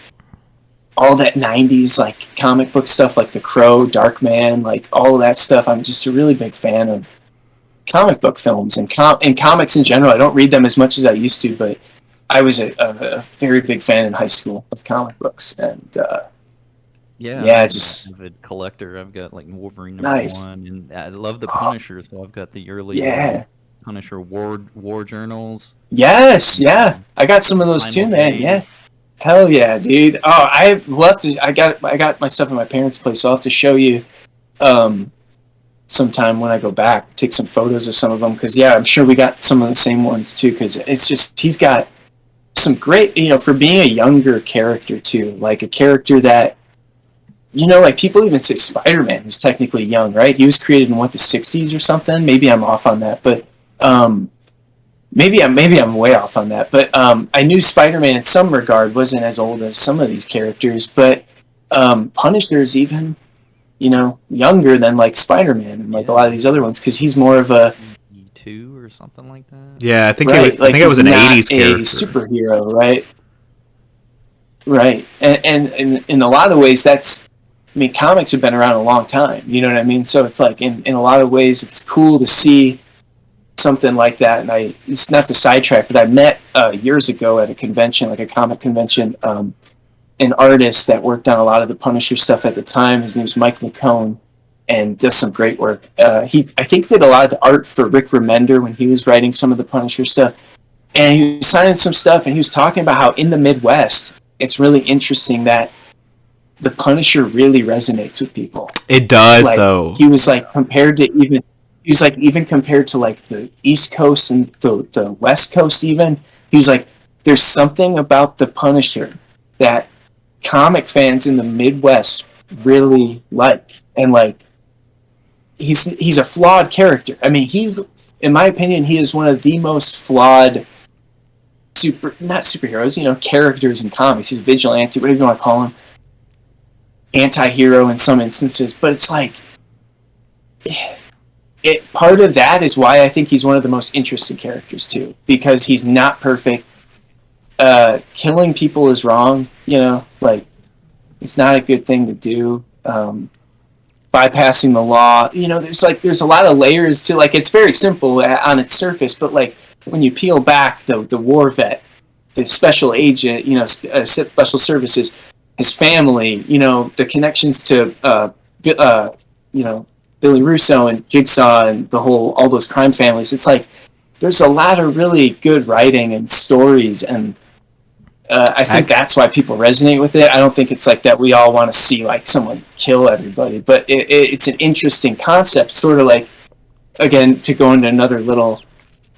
all that 90s like comic book stuff, like The Crow, Darkman, like all of that stuff. I'm just a really big fan of comic book films and comics in general. I don't read them as much as I used to, but I was a very big fan in high school of comic books, and I'm just an avid collector. I've got like Wolverine Nice. #1, and I love the Punisher, so I've got the early Punisher war journals. Yes, yeah. I got some of those too, Final man. Page. Yeah. Hell yeah, dude. Oh, I've love to. I got my stuff in my parents' place, so I'll have to show you sometime when I go back. Take some photos of some of them, because yeah, I'm sure we got some of the same ones too. Because it's just, he's got some great, you know, for being a younger character too, like a character that, you know, like people even say Spider-Man was technically young, right? He was created in what, the 60s or something. Maybe I'm off on that, but maybe I'm way off on that. But I knew Spider-Man in some regard wasn't as old as some of these characters, but Punisher's even, you know, younger than like Spider-Man and like a lot of these other ones, because he's more of a E2 or something like that. Yeah, I think right, it was an not 80s character. a superhero, right? Right, and in a lot of ways, that's, I mean, comics have been around a long time. You know what I mean? So it's like, in a lot of ways, it's cool to see something like that. And it's not to sidetrack, but I met years ago at a convention, like a comic convention, an artist that worked on a lot of the Punisher stuff at the time. His name's Mike McCone, and does some great work. He, I think, did a lot of the art for Rick Remender when he was writing some of the Punisher stuff. And he was signing some stuff, and he was talking about how in the Midwest, it's really interesting that the Punisher really resonates with people. It does, like, though. He was like compared to even compared to like the East Coast and the West Coast even. He was like, there's something about the Punisher that comic fans in the Midwest really like, and like he's a flawed character. I mean, in my opinion, he is one of the most flawed not superheroes, you know, characters in comics. He's a vigilante, whatever you want to call him. Anti-hero in some instances, but it's like part of that is why I think he's one of the most interesting characters too, because he's not perfect. Killing people is wrong, you know, like it's not a good thing to do. Bypassing the law, you know, there's a lot of layers to, like, it's very simple on its surface, but like when you peel back the war vet, the special agent, you know, special services, his family, you know, the connections to, you know, Billy Russo and Jigsaw and all those crime families. It's like, there's a lot of really good writing and stories, and I think that's why people resonate with it. I don't think it's like that we all want to see like someone kill everybody, but it's an interesting concept, sort of like, again, to go into another little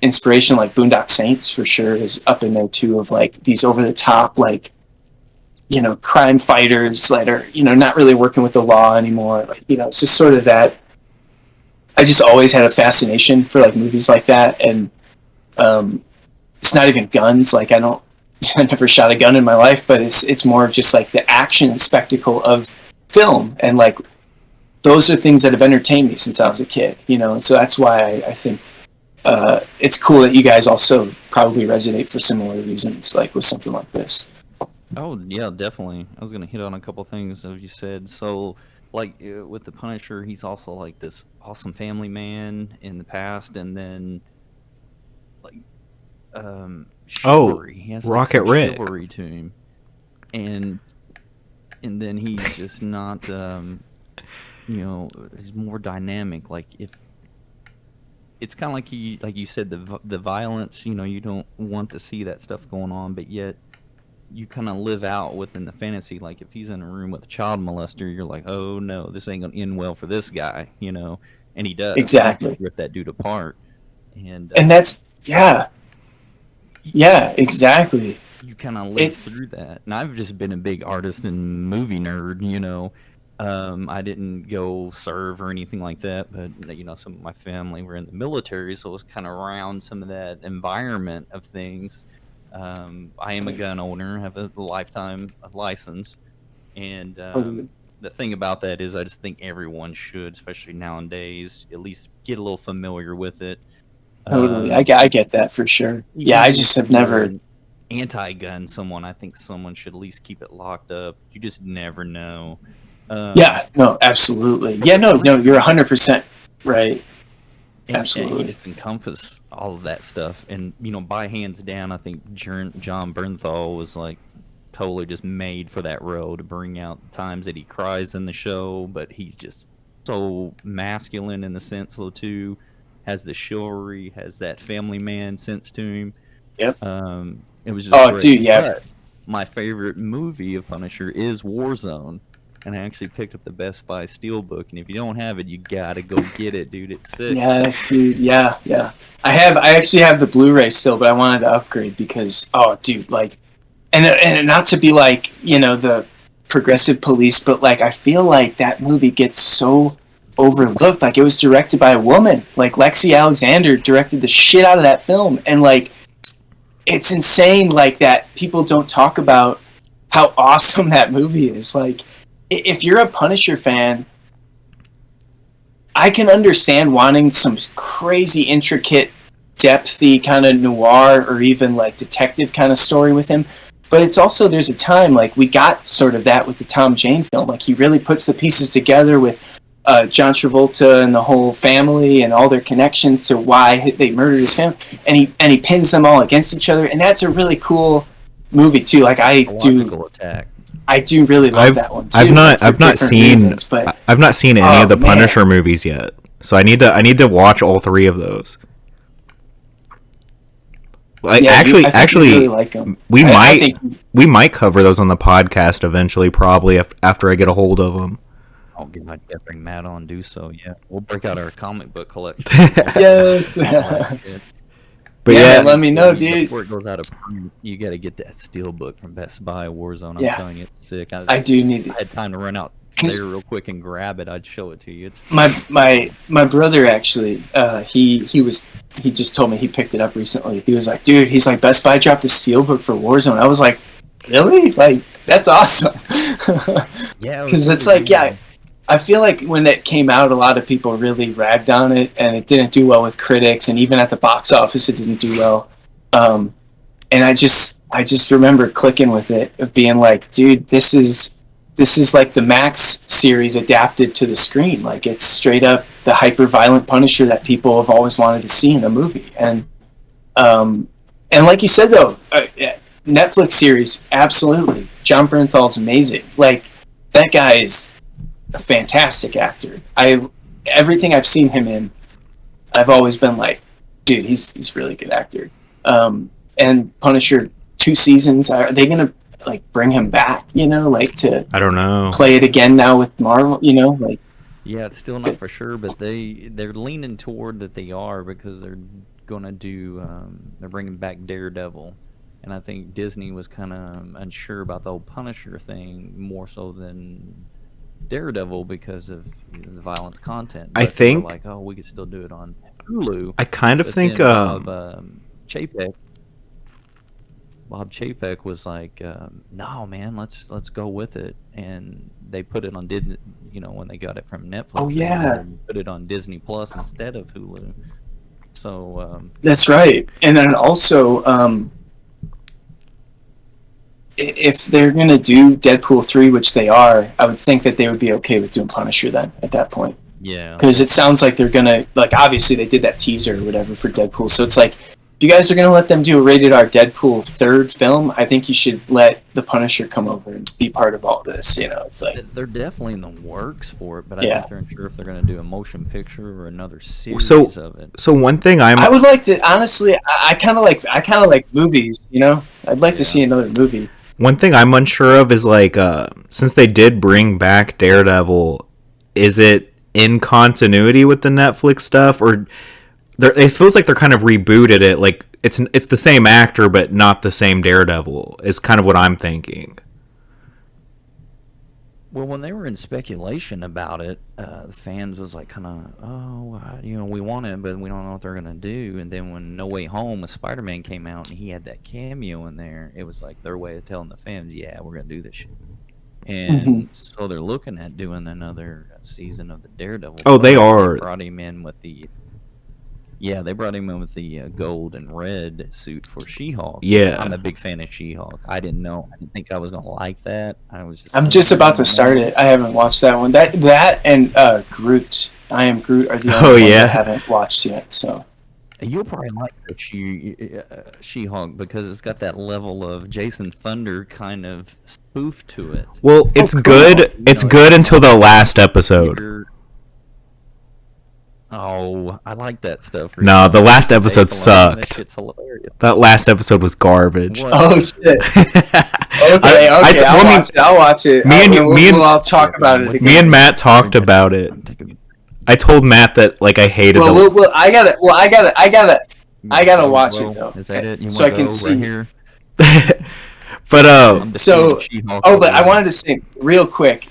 inspiration, like Boondock Saints for sure is up in there too, of like these over the top, like, you know, crime fighters that are, you know, not really working with the law anymore. Like, you know, it's just sort of that. I just always had a fascination for like movies like that, and it's not even guns. Like, I never shot a gun in my life, but it's more of just like the action and spectacle of film, and like those are things that have entertained me since I was a kid, you know. And so that's why I think it's cool that you guys also probably resonate for similar reasons, like with something like this. Oh yeah, definitely. I was gonna hit on a couple things that you said. So, like with the Punisher, he's also like this awesome family man in the past, and then like chivalry. He has like Rocket some Rick. chivalry to him, and then he's just not is more dynamic. Like if it's kind of like you said, the violence. You don't want to see that stuff going on, but yet you kind of live out within the fantasy. Like if he's in a room with a child molester, you're like, oh no, this ain't gonna end well for this guy. And he does Exactly. rip that dude apart. And that's exactly. You kind of live through that. And I've just been a big artist and movie nerd. I didn't go serve or anything like that, but some of my family were in the military, so it was kind of around some of that environment of things. I am a gun owner, have a lifetime license, and the thing about that is I just think everyone should, especially nowadays, at least get a little familiar with it. Totally, I get that for sure. Yeah, I just have never anti-gun someone. I think someone should at least keep it locked up. You just never know. Yeah, no, absolutely. Yeah, no, you're 100% right. Absolutely. And he just encompass all of that stuff. And, by hands down, I think John Bernthal was like totally just made for that role, to bring out the times that he cries in the show, but he's just so masculine in the sense, though, too. Has the chivalry, has that family man sense to him. Yep. It was just great. Dude, yeah. But my favorite movie of Punisher is Warzone. And I actually picked up the Best Buy Steelbook, and if you don't have it, you gotta go get it, dude. It's sick. Yes, dude. Yeah. I actually have the Blu-ray still, but I wanted to upgrade because, and not to be like, the progressive police, but like I feel like that movie gets so overlooked. Like it was directed by a woman. Like Lexi Alexander directed the shit out of that film, and like it's insane. Like that people don't talk about how awesome that movie is. Like, if you're a Punisher fan, I can understand wanting some crazy, intricate, depthy kind of noir or even like detective kind of story with him. But it's also, there's a time, like we got sort of that with the Tom Jane film. Like he really puts the pieces together with John Travolta and the whole family and all their connections to why they murdered his family. And he pins them all against each other. And that's a really cool movie too. Like I do really love that one too. I've not seen any of the Punisher movies yet, so I need to watch all three of those. Actually, really like them. we might cover those on the podcast eventually, probably after I get a hold of them. Oh God, yeah, bring Matt on, do so. Yeah, we'll break out our comic book collection. Yes. But yeah, let me know, dude. Before it goes out of print, you got to get that Steelbook from Best Buy Warzone. I'm telling you, it's sick. I do need it. I had time to run out there real quick and grab it. I'd show it to you. It's my brother actually. He just told me he picked it up recently. He was like, dude, he's like, Best Buy dropped a Steelbook for Warzone. I was like, really? Like that's awesome. Yeah, because it's like, yeah. I feel like when it came out, a lot of people really ragged on it, and it didn't do well with critics, and even at the box office, it didn't do well. And I just remember clicking with it, of being like, dude, this is like the Max series adapted to the screen. Like it's straight up the hyper-violent Punisher that people have always wanted to see in a movie. And like you said though, Netflix series, absolutely. John Bernthal's amazing. Like that guy is a fantastic actor. Everything I've seen him in, I've always been like, dude, he's a really good actor. And Punisher 2 seasons, are they gonna like bring him back? To I don't know, play it again now with Marvel. Like yeah, it's still not for sure, but they're leaning toward that they are, because they're gonna do they're bringing back Daredevil. And I think Disney was kind of unsure about the whole Punisher thing more so than Daredevil because of the violence content. But I think like, oh, we could still do it on Hulu. I kind of think Bob Chapek was like, no, man, let's go with it, and they put it on Disney. When they got it from Netflix. Oh yeah, they put it on Disney Plus instead of Hulu. So that's right, and then also. If they're going to do Deadpool 3, which they are, I would think that they would be okay with doing Punisher then, at that point. Yeah. Because it sounds like they're going to, like, obviously they did that teaser or whatever for Deadpool, so it's like, if you guys are going to let them do a rated R Deadpool third film, I think you should let the Punisher come over and be part of all this. You know, it's like They're definitely in the works for it, but I Yeah. think they're unsure if they're going to do a motion picture or another series So of it. so one thing I would like to honestly. I kind of like movies. You know, I'd like to see another movie. One thing I'm unsure of is like since they did bring back Daredevil, is it in continuity with the Netflix stuff, or it feels like they're kind of rebooted it? Like it's the same actor but not the same Daredevil is kind of what I'm thinking. Well, when they were in speculation about it, the fans was like kind of, we want it, but we don't know what they're gonna do. And then when No Way Home with Spider-Man came out and he had that cameo in there, it was like their way of telling the fans, yeah, we're gonna do this shit. And so they're looking at doing another season of the Daredevil. Oh, they but are. brought him in with the gold and red suit for She-Hulk. Yeah. I'm a big fan of She-Hulk. I didn't think I was gonna like that. I'm just about to start it. I haven't watched that one. That and Groot. I Am Groot are the only ones I haven't watched yet. So you'll probably like the She-Hulk because it's got that level of Jason Thunder kind of spoof to it. Well, it's good. It's good until the last episode. Oh, I like that stuff. No, the last episode sucked. That shit's hilarious. That last episode was garbage. What? oh shit. Okay, I'll watch it. I'll talk about it again. Me and Matt talked about it. I told Matt that like I hated Well, I gotta watch it though. Is that it? So I can see. Right here? But but I wanted to say real quick,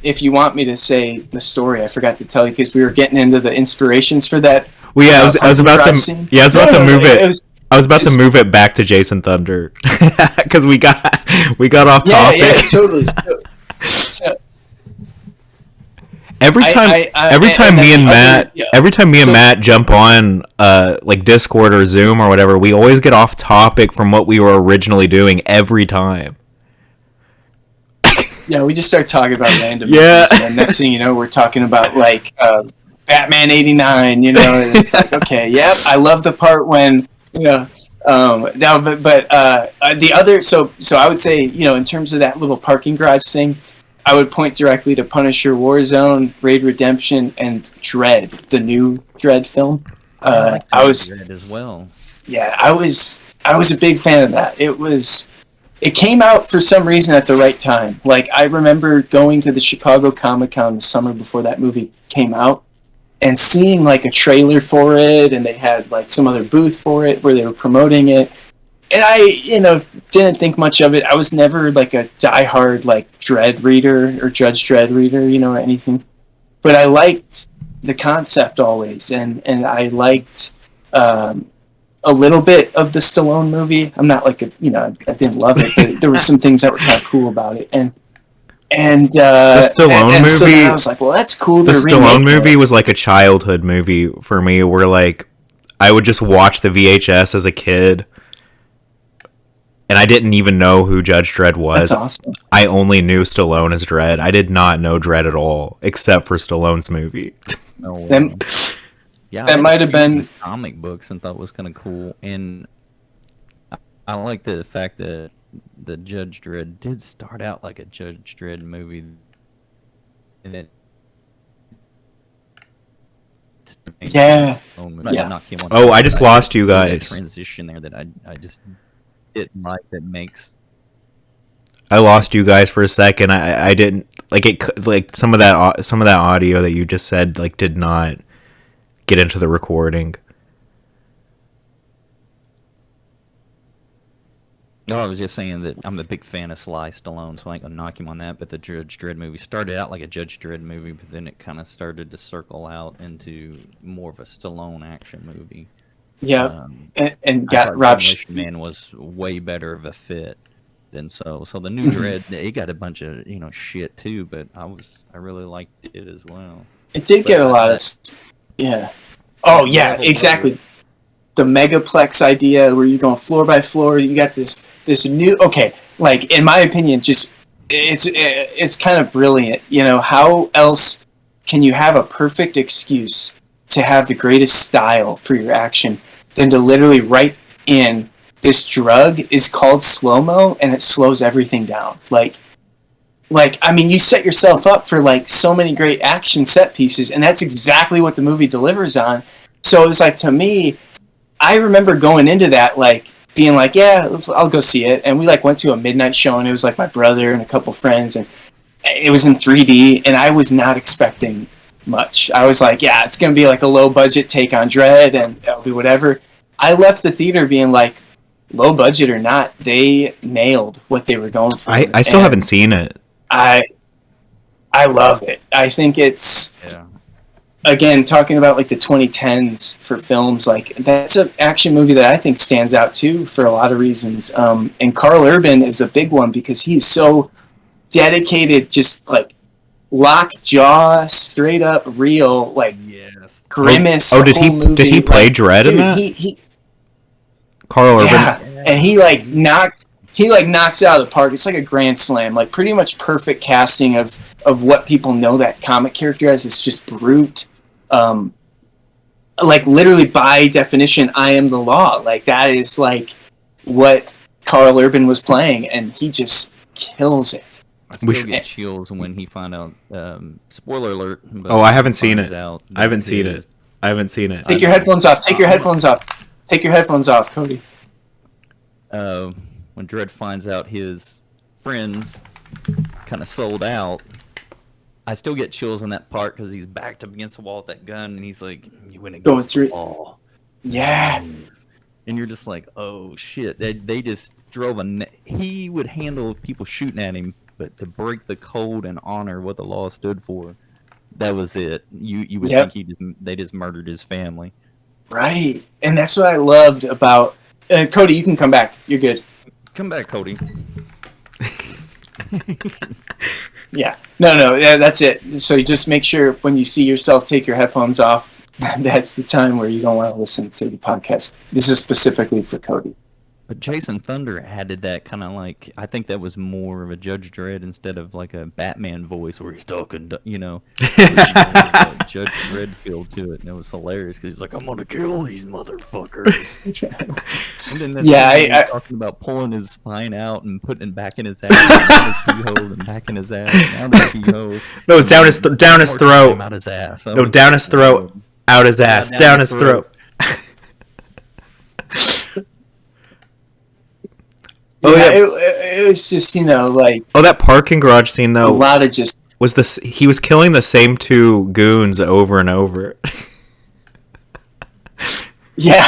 if you want me to say the story, I forgot to tell you because we were getting into the inspirations for that. Well, yeah, I was about to move it. I was about to move it back to Jason Thunder because we got off topic. Yeah, totally. So, every time me and Matt jump on like Discord or Zoom or whatever, we always get off topic from what we were originally doing every time. Yeah, we just start talking about random movies, and next thing you know, we're talking about like Batman '89. You know, and it's like, okay, yep, I love the part when the other. So I would say, in terms of that little parking garage thing, I would point directly to Punisher, Warzone, Raid Redemption, and Dredd, the new Dredd film. I was Dredd as well. Yeah, I was a big fan of that. It came out for some reason at the right time. Like, I remember going to the Chicago Comic-Con the summer before that movie came out and seeing, like, a trailer for it, and they had, like, some other booth for it where they were promoting it. And I, didn't think much of it. I was never, like, a diehard, like, Dredd reader or Judge Dredd reader, or anything. But I liked the concept always, and I liked... a little bit of the Stallone movie. I'm not like I didn't love it, but there were some things that were kind of cool about it. And the Stallone movie, so I was like, well, that's cool. The Stallone movie was like a childhood movie for me, where like I would just watch the VHS as a kid, and I didn't even know who Judge Dredd was. That's awesome. I only knew Stallone as Dredd. I did not know Dredd at all, except for Stallone's movie. No way. Yeah, that might have been comic books and thought it was kind of cool, and I like the fact that the Judge Dredd did start out like a Judge Dredd movie, and it I just lost you guys. Transition there that I just didn't like. That makes I lost you guys for a second. I didn't like it. Like some of that audio that you just said like did not get into the recording. No, I was just saying that I'm a big fan of Sly Stallone, so I ain't gonna knock him on that. But the Judge Dredd movie started out like a Judge Dredd movie, but then it kind of started to circle out into more of a Stallone action movie. Yeah, and got Rob. Man was way better of a fit than so. So the new Dredd, it got a bunch of shit too, but I really liked it as well. It did get a lot of. Yeah. Oh, yeah, exactly. The megaplex idea where you're going floor by floor. You got this new... Okay, like, in my opinion, just... It's kind of brilliant. How else can you have a perfect excuse to have the greatest style for your action than to literally write in this drug is called slow-mo, and it slows everything down. Like, I mean, you set yourself up for, like, so many great action set pieces, and that's exactly what the movie delivers on. So it was like, to me, I remember going into that, like, being like, yeah, I'll go see it. And we, like, went to a midnight show, and it was, like, my brother and a couple friends, and it was in 3D, and I was not expecting much. I was like, yeah, it's going to be, like, a low-budget take on Dredd, and it'll be whatever. I left the theater being like, low budget or not, they nailed what they were going for. I still haven't seen it. I love it. I think it's, again, talking about like the 2010s for films, like that's an action movie that I think stands out too for a lot of reasons. And Karl Urban is a big one because he's so dedicated, just like lockjaw, straight up real, like grimace. Oh, did he play Dredd in that? He Karl Urban. Yeah, and he knocks it out of the park. It's like a grand slam, like pretty much perfect casting of what people know that comic character as. It's just brute. Like literally by definition, I am the law. Like that is like what Karl Urban was playing, and he just kills it. I still get chills when he found out. Spoiler alert! Oh, I haven't seen it. I haven't seen it. Take your headphones off. Take your headphones off. Take your headphones off, Kody. When Dredd finds out his friends kind of sold out, I still get chills on that part because he's backed up against the wall with that gun, and he's like, "You went against the wall." Yeah. And you're just like, "Oh shit!" They just drove he would handle people shooting at him, but to break the code and honor what the law stood for, that was it. You would think they just murdered his family. Right, and that's what I loved about Kody. You can come back. You're good. Come back, Kody. Yeah. No. Yeah, that's it. So you just make sure when you see yourself take your headphones off. That's the time where you don't want to listen to the podcast. This is specifically for Kody. But Jason Thunder added that kind of like, I think that was more of a Judge Dredd instead of like a Batman voice where he's talking, you know. Judge Dredd feel to it, and it was hilarious because he's like, "I'm gonna kill these motherfuckers." And then that's talking about pulling his spine out and putting it back in his ass, down his pee hole and back in his ass, down his pee hole. No, it's down his throat. Out his ass. No, down his throat, out his ass, down his throat. Oh yeah, it was just, you know, like, that parking garage scene though. A lot of just was he was killing the same two goons over and over. Yeah.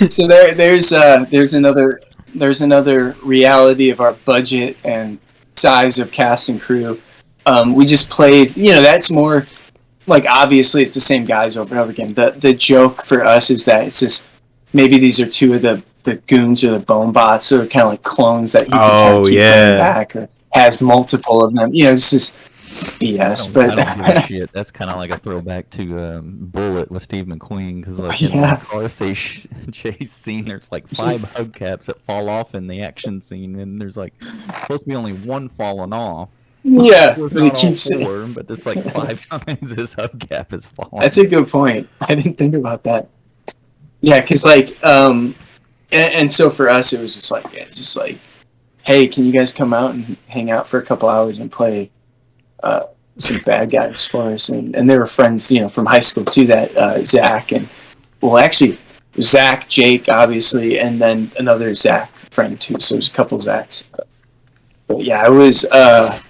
So there's another reality of our budget and size of cast and crew. We just played, you know, that's more like, obviously it's the same guys over and over again. The joke for us is that it's just maybe these are two of the goons or the bone bots, so they're kind of like clones that you can kind of keep coming back, or has multiple of them. You know, it's just BS. I don't give a shit. That's kind of like a throwback to Bullet with Steve McQueen, because like in the car chase scene, there's like 5 hubcaps that fall off in the action scene, and there's like supposed to be only one falling off. Yeah, but he keeps it. But it's like 5 times his hubcap is falling. That's a good point. I didn't think about that. Yeah, because like and so for us, it was just like, hey, can you guys come out and hang out for a couple hours and play some bad guys for us? And they were friends, you know, from high school too. That Zach and actually Zach, Jake, obviously, and then another Zach friend too. So there's a couple Zachs. But yeah, it was that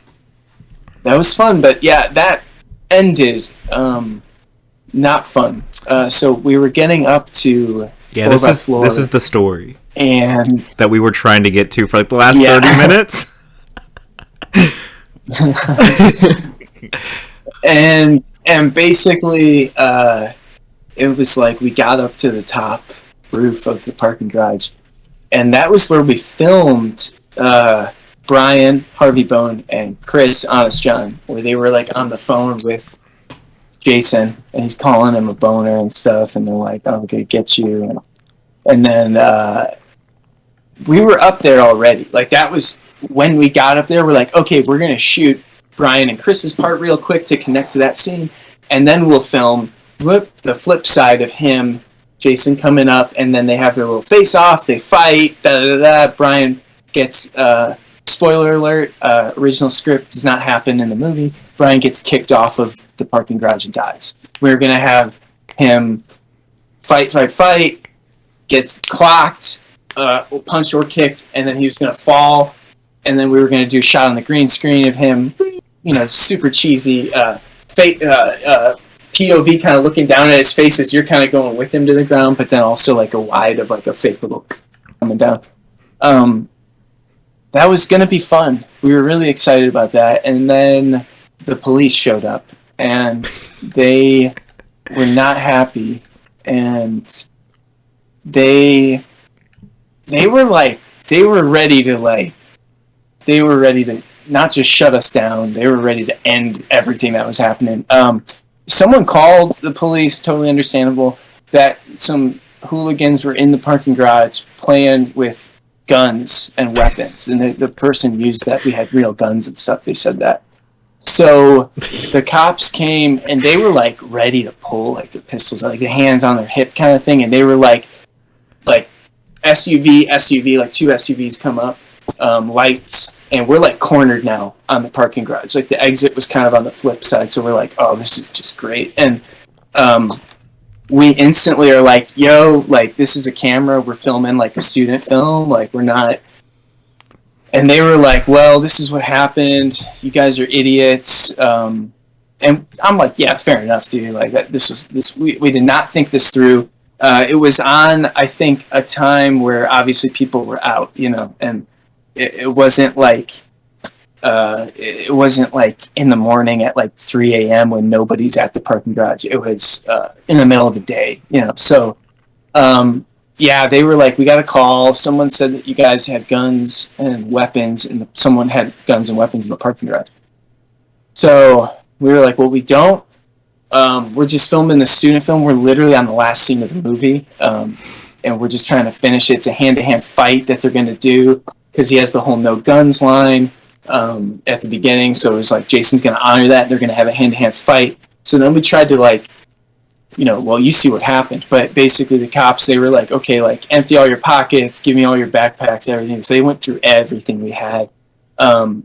was fun. But yeah, that ended not fun. So we were getting up to. Yeah, this is the story, and that we were trying to get to for like the last 30 minutes. and basically, it was like we got up to the top roof of the parking garage, and that was where we filmed Brian, Harvey Bone, and Chris, Honest John, where they were like on the phone with Jason, and he's calling him a boner and stuff, and they're like, "Oh, we're gonna get you," and then we were up there already. Like, that was when we got up there. We're like, okay, we're gonna shoot Brian and Chris's part real quick to connect to that scene, and then we'll film the flip side of him, Jason coming up, and then they have their little face off. They fight. Da da da. Brian gets spoiler alert. Original script does not happen in the movie. Brian gets kicked off of the parking garage and dies. We're gonna have him fight, gets clocked, punched or kicked, and then he was gonna fall. And then we were gonna do a shot on the green screen of him, super cheesy, fake POV, kind of looking down at his face as you're kind of going with him to the ground, but then also like a wide of like a fake little coming down. That was gonna be fun. We were really excited about that, and then the police showed up, and they were not happy, and they were ready to not just shut us down. They were ready to end everything that was happening. Someone called the police, totally understandable, that some hooligans were in the parking garage playing with guns and weapons, and the person used that we had real guns and stuff. They said that. So the cops came, and they were like ready to pull like the pistols, like the hands on their hip kind of thing, and they were like SUV, like two SUVs come up, lights, and we're like cornered now on the parking garage. Like the exit was kind of on the flip side, so we're like, oh, this is just great. And we instantly are like, yo, like this is a camera, we're filming like a student film, like we're not. And they were like, well, this is what happened, you guys are idiots. And I'm like, yeah, fair enough, dude. Like we did not think this through. It was on, I think, a time where obviously people were out, and it wasn't like in the morning at like 3 a.m. when nobody's at the parking garage. It was in the middle of the day, So, yeah, they were like, we got a call. Someone said that you guys had guns and weapons, and someone had guns and weapons in the parking garage. So we were like, well, we don't. We're just filming the student film. We're literally on the last scene of the movie, and we're just trying to finish it. It's a hand-to-hand fight that they're going to do, because he has the whole no guns line at the beginning. So it was like Jason's going to honor that. They're going to have a hand-to-hand fight. So then we tried to well, you see what happened. But basically the cops, they were like, okay, like empty all your pockets, give me all your backpacks, everything. So they went through everything we had, and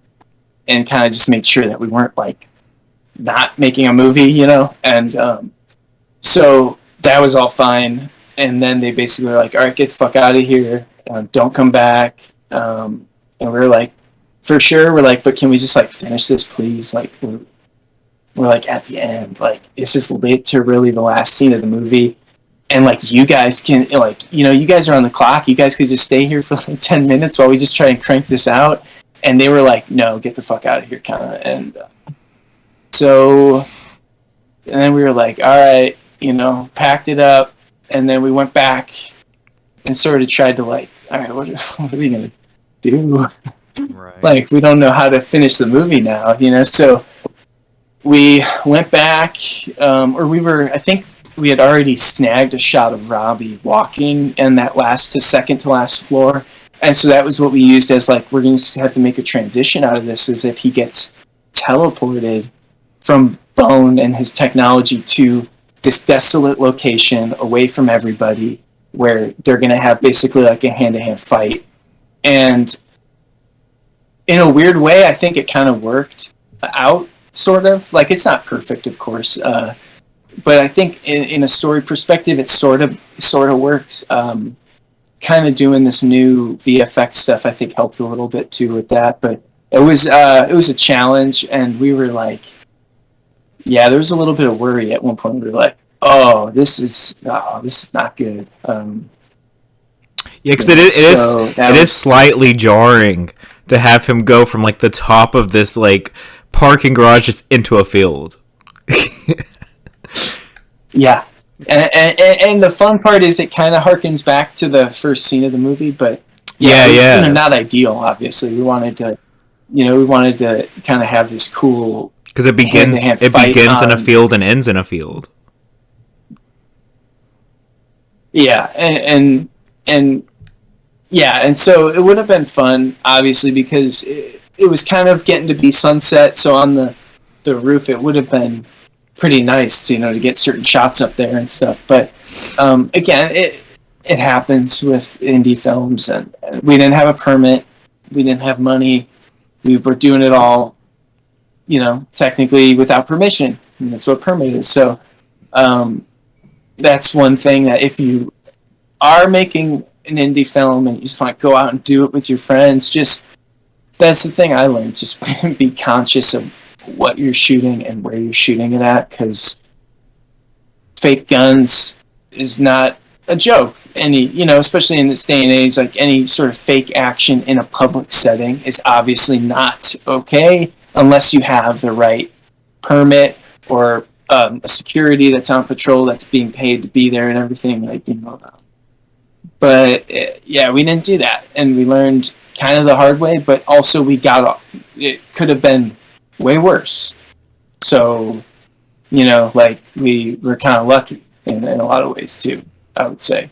kind of just made sure that we weren't like not making a movie, And so that was all fine. And then they basically were like, all right, get the fuck out of here. Don't come back. And we were like, for sure. We're like, but can we just like finish this, please? Like we're like at the end, like it's just literally the last scene of the movie, and like you guys can you guys are on the clock. You guys could just stay here for like 10 minutes while we just try and crank this out. And they were like, no, get the fuck out of here, kind of. And and then we were like, all right, packed it up, and then we went back and sort of tried to like, all right, what are we gonna do? Right. Like, we don't know how to finish the movie now, So we went back, I think we had already snagged a shot of Robbie walking in that second to last floor. And so that was what we used as like, we're going to have to make a transition out of this, as if he gets teleported from Bone and his technology to this desolate location away from everybody, where they're going to have basically like a hand-to-hand fight. And in a weird way, I think it kind of worked out, sort of. Like, it's not perfect, of course, but I think in a story perspective, it sort of works. Kind of doing this new VFX stuff, I think, helped a little bit too with that. But it was a challenge, and we were like, yeah, there was a little bit of worry at one point. We were like, oh, this is not good. Yeah, because it is slightly jarring to have him go from like the top of this like parking garage just into a field. Yeah, and the fun part is it kind of harkens back to the first scene of the movie, but yeah, not ideal. Obviously, we wanted to kind of have this cool, because it begins in a field and ends in a field. Yeah, and so it would have been fun, obviously, because it was kind of getting to be sunset. So on the roof, it would have been pretty nice, to get certain shots up there and stuff. But again, it happens with indie films, and we didn't have a permit, we didn't have money, we were doing it all, technically without permission. And that's what permit is. So that's one thing, that if you are making an indie film and you just want to go out and do it with your friends, that's the thing I learned. Just be conscious of what you're shooting and where you're shooting it at, because fake guns is not a joke. Especially in this day and age, like any sort of fake action in a public setting is obviously not okay unless you have the right permit or a security that's on patrol that's being paid to be there and everything, But we didn't do that, and we learned kind of the hard way. But also, it could have been way worse. So, we were kind of lucky in a lot of ways too, I would say,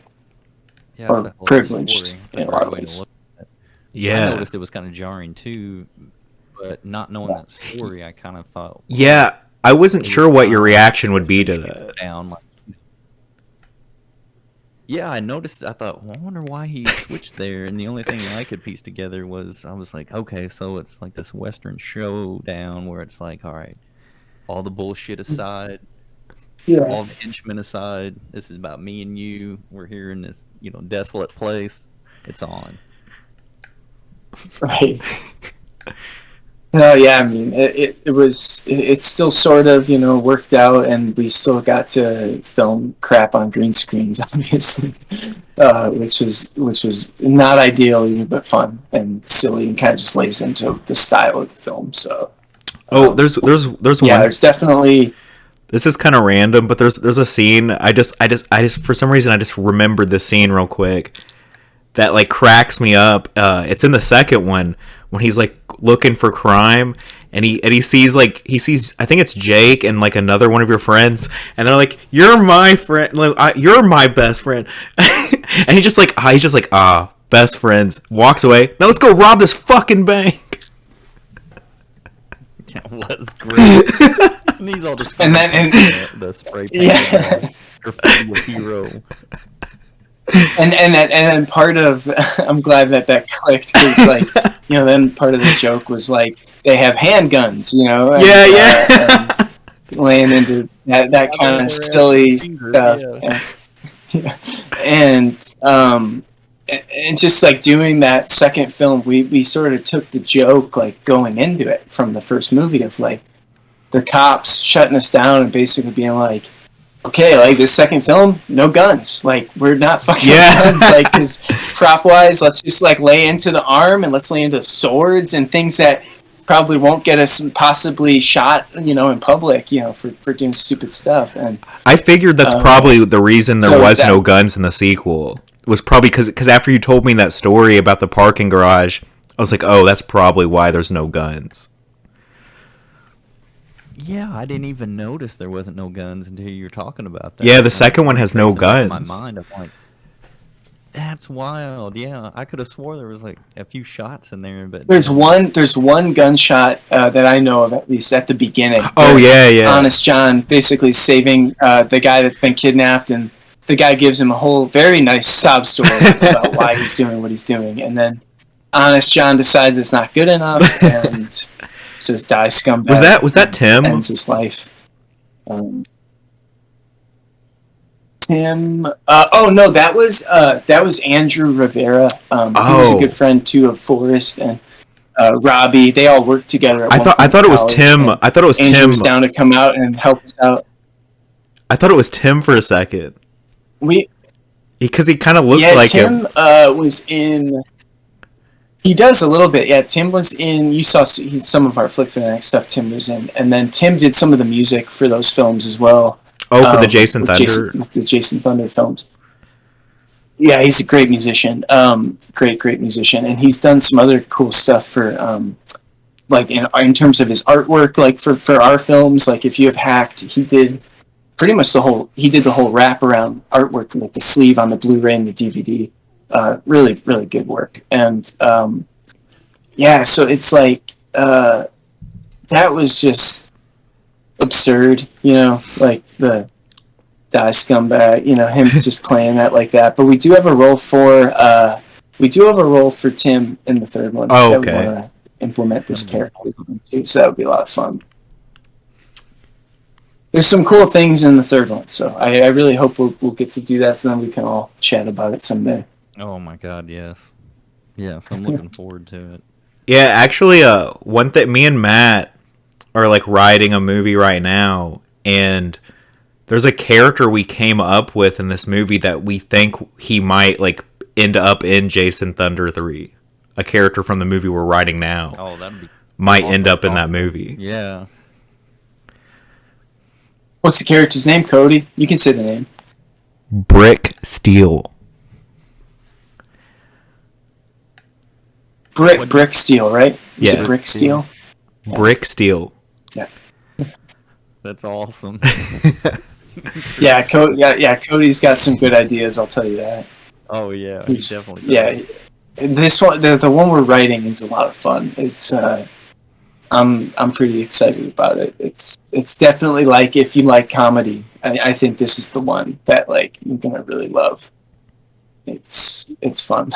or privileged in a lot of ways. Yeah, I noticed it was kind of jarring too, but not knowing that story, I kind of thought. Yeah, I wasn't sure what your reaction would be to that. Yeah, I noticed. I thought, I wonder why he switched there. And the only thing I could piece together was, I was like, okay, so it's like this Western showdown where it's like, all right, all the bullshit aside, all the henchmen aside, this is about me and you. We're here in this, desolate place. It's on. Right. No, yeah, I mean, it's still sort of, worked out, and we still got to film crap on green screens, obviously, which was not ideal, but fun and silly, and kind of just lays into the style of the film. So, there's one. There's definitely. This is kind of random, but there's a scene. I just for some reason I just remembered this scene real quick that like cracks me up. It's in the second one when he's like looking for crime, and he sees I think it's Jake and like another one of your friends, and they're like, "You're my friend, you're my best friend," and he's just like best friends. Walks away. Now let's go rob this fucking bank. That was great. And he's all just the spray paint. Yeah. Graffiti hero. And then part of I'm glad that clicked, because then part of the joke was like they have handguns, and laying into that kind of silly stuff, and just like doing that second film, we sort of took the joke like going into it from the first movie of like the cops shutting us down and basically being like, okay, like this second film, no guns. Like we're not fucking guns. Like, because prop wise, let's just like lay into the arm and let's lay into swords and things that probably won't get us possibly shot, in public, for doing stupid stuff. And I figured that's probably the reason there was no guns in the sequel. It was probably because after you told me that story about the parking garage, I was like, oh, that's probably why there's no guns. Yeah, I didn't even notice there wasn't no guns until you were talking about that. Yeah, the second one has no guns. In my mind, I'm like, that's wild. Yeah, I could have swore there was like a few shots in there, but there's one gunshot that I know of, at least at the beginning. Oh yeah. Honest John basically saving the guy that's been kidnapped, and the guy gives him a whole very nice sob story about why he's doing what he's doing, and then Honest John decides it's not good enough and says, "Die, scumbag." Was that Tim? Ends his life. Tim. No, that was Andrew Rivera. He was a good friend too of Forrest and Robbie. They all worked together. I thought it was Tim. I thought it was Andrew Tim. was down to come out and help us out. I thought it was Tim for a second. Because he kind of looks like Tim, him. Was in. He does a little bit. Yeah, Tim was in. You saw some of our Flick Fanatic stuff. Tim was in, and then Tim did some of the music for those films as well. Oh, for the Jason Thunder, the Jason Thunder films. Yeah, he's a great musician. Great musician, and he's done some other cool stuff for, like in terms of his artwork, like for our films. Like if you have Hacked, he did pretty much the whole wraparound artwork, like the sleeve on the Blu-ray and the DVD. Really good work. And so it's like that was just absurd, like the die scumbag, him just playing that like that. But we do have a role for Tim in the third one. Oh, that we okay. want to implement this character into, so that would be a lot of fun. There's some cool things in the third one, so I really hope we'll get to do that, so then we can all chat about it someday. Oh my God, yes. Yes, I'm looking forward to it. Yeah, actually, one thing, me and Matt are like writing a movie right now, and there's a character we came up with in this movie that we think he might like end up in Jason Thunder 3. A character from the movie we're writing now. Oh, that'd be might end up in that movie. Yeah. What's the character's name, Kody? You can say the name. Brick Steel. Brick Steel, right? Yeah. Is it Brick Steel? Brick Steel. Yeah. That's awesome. Yeah, Cody's got some good ideas, I'll tell you that. Oh yeah, he definitely does. Yeah. This one, the one we're writing, is a lot of fun. It's I'm pretty excited about it. It's definitely like, if you like comedy, I think this is the one that like you're gonna really love. It's fun.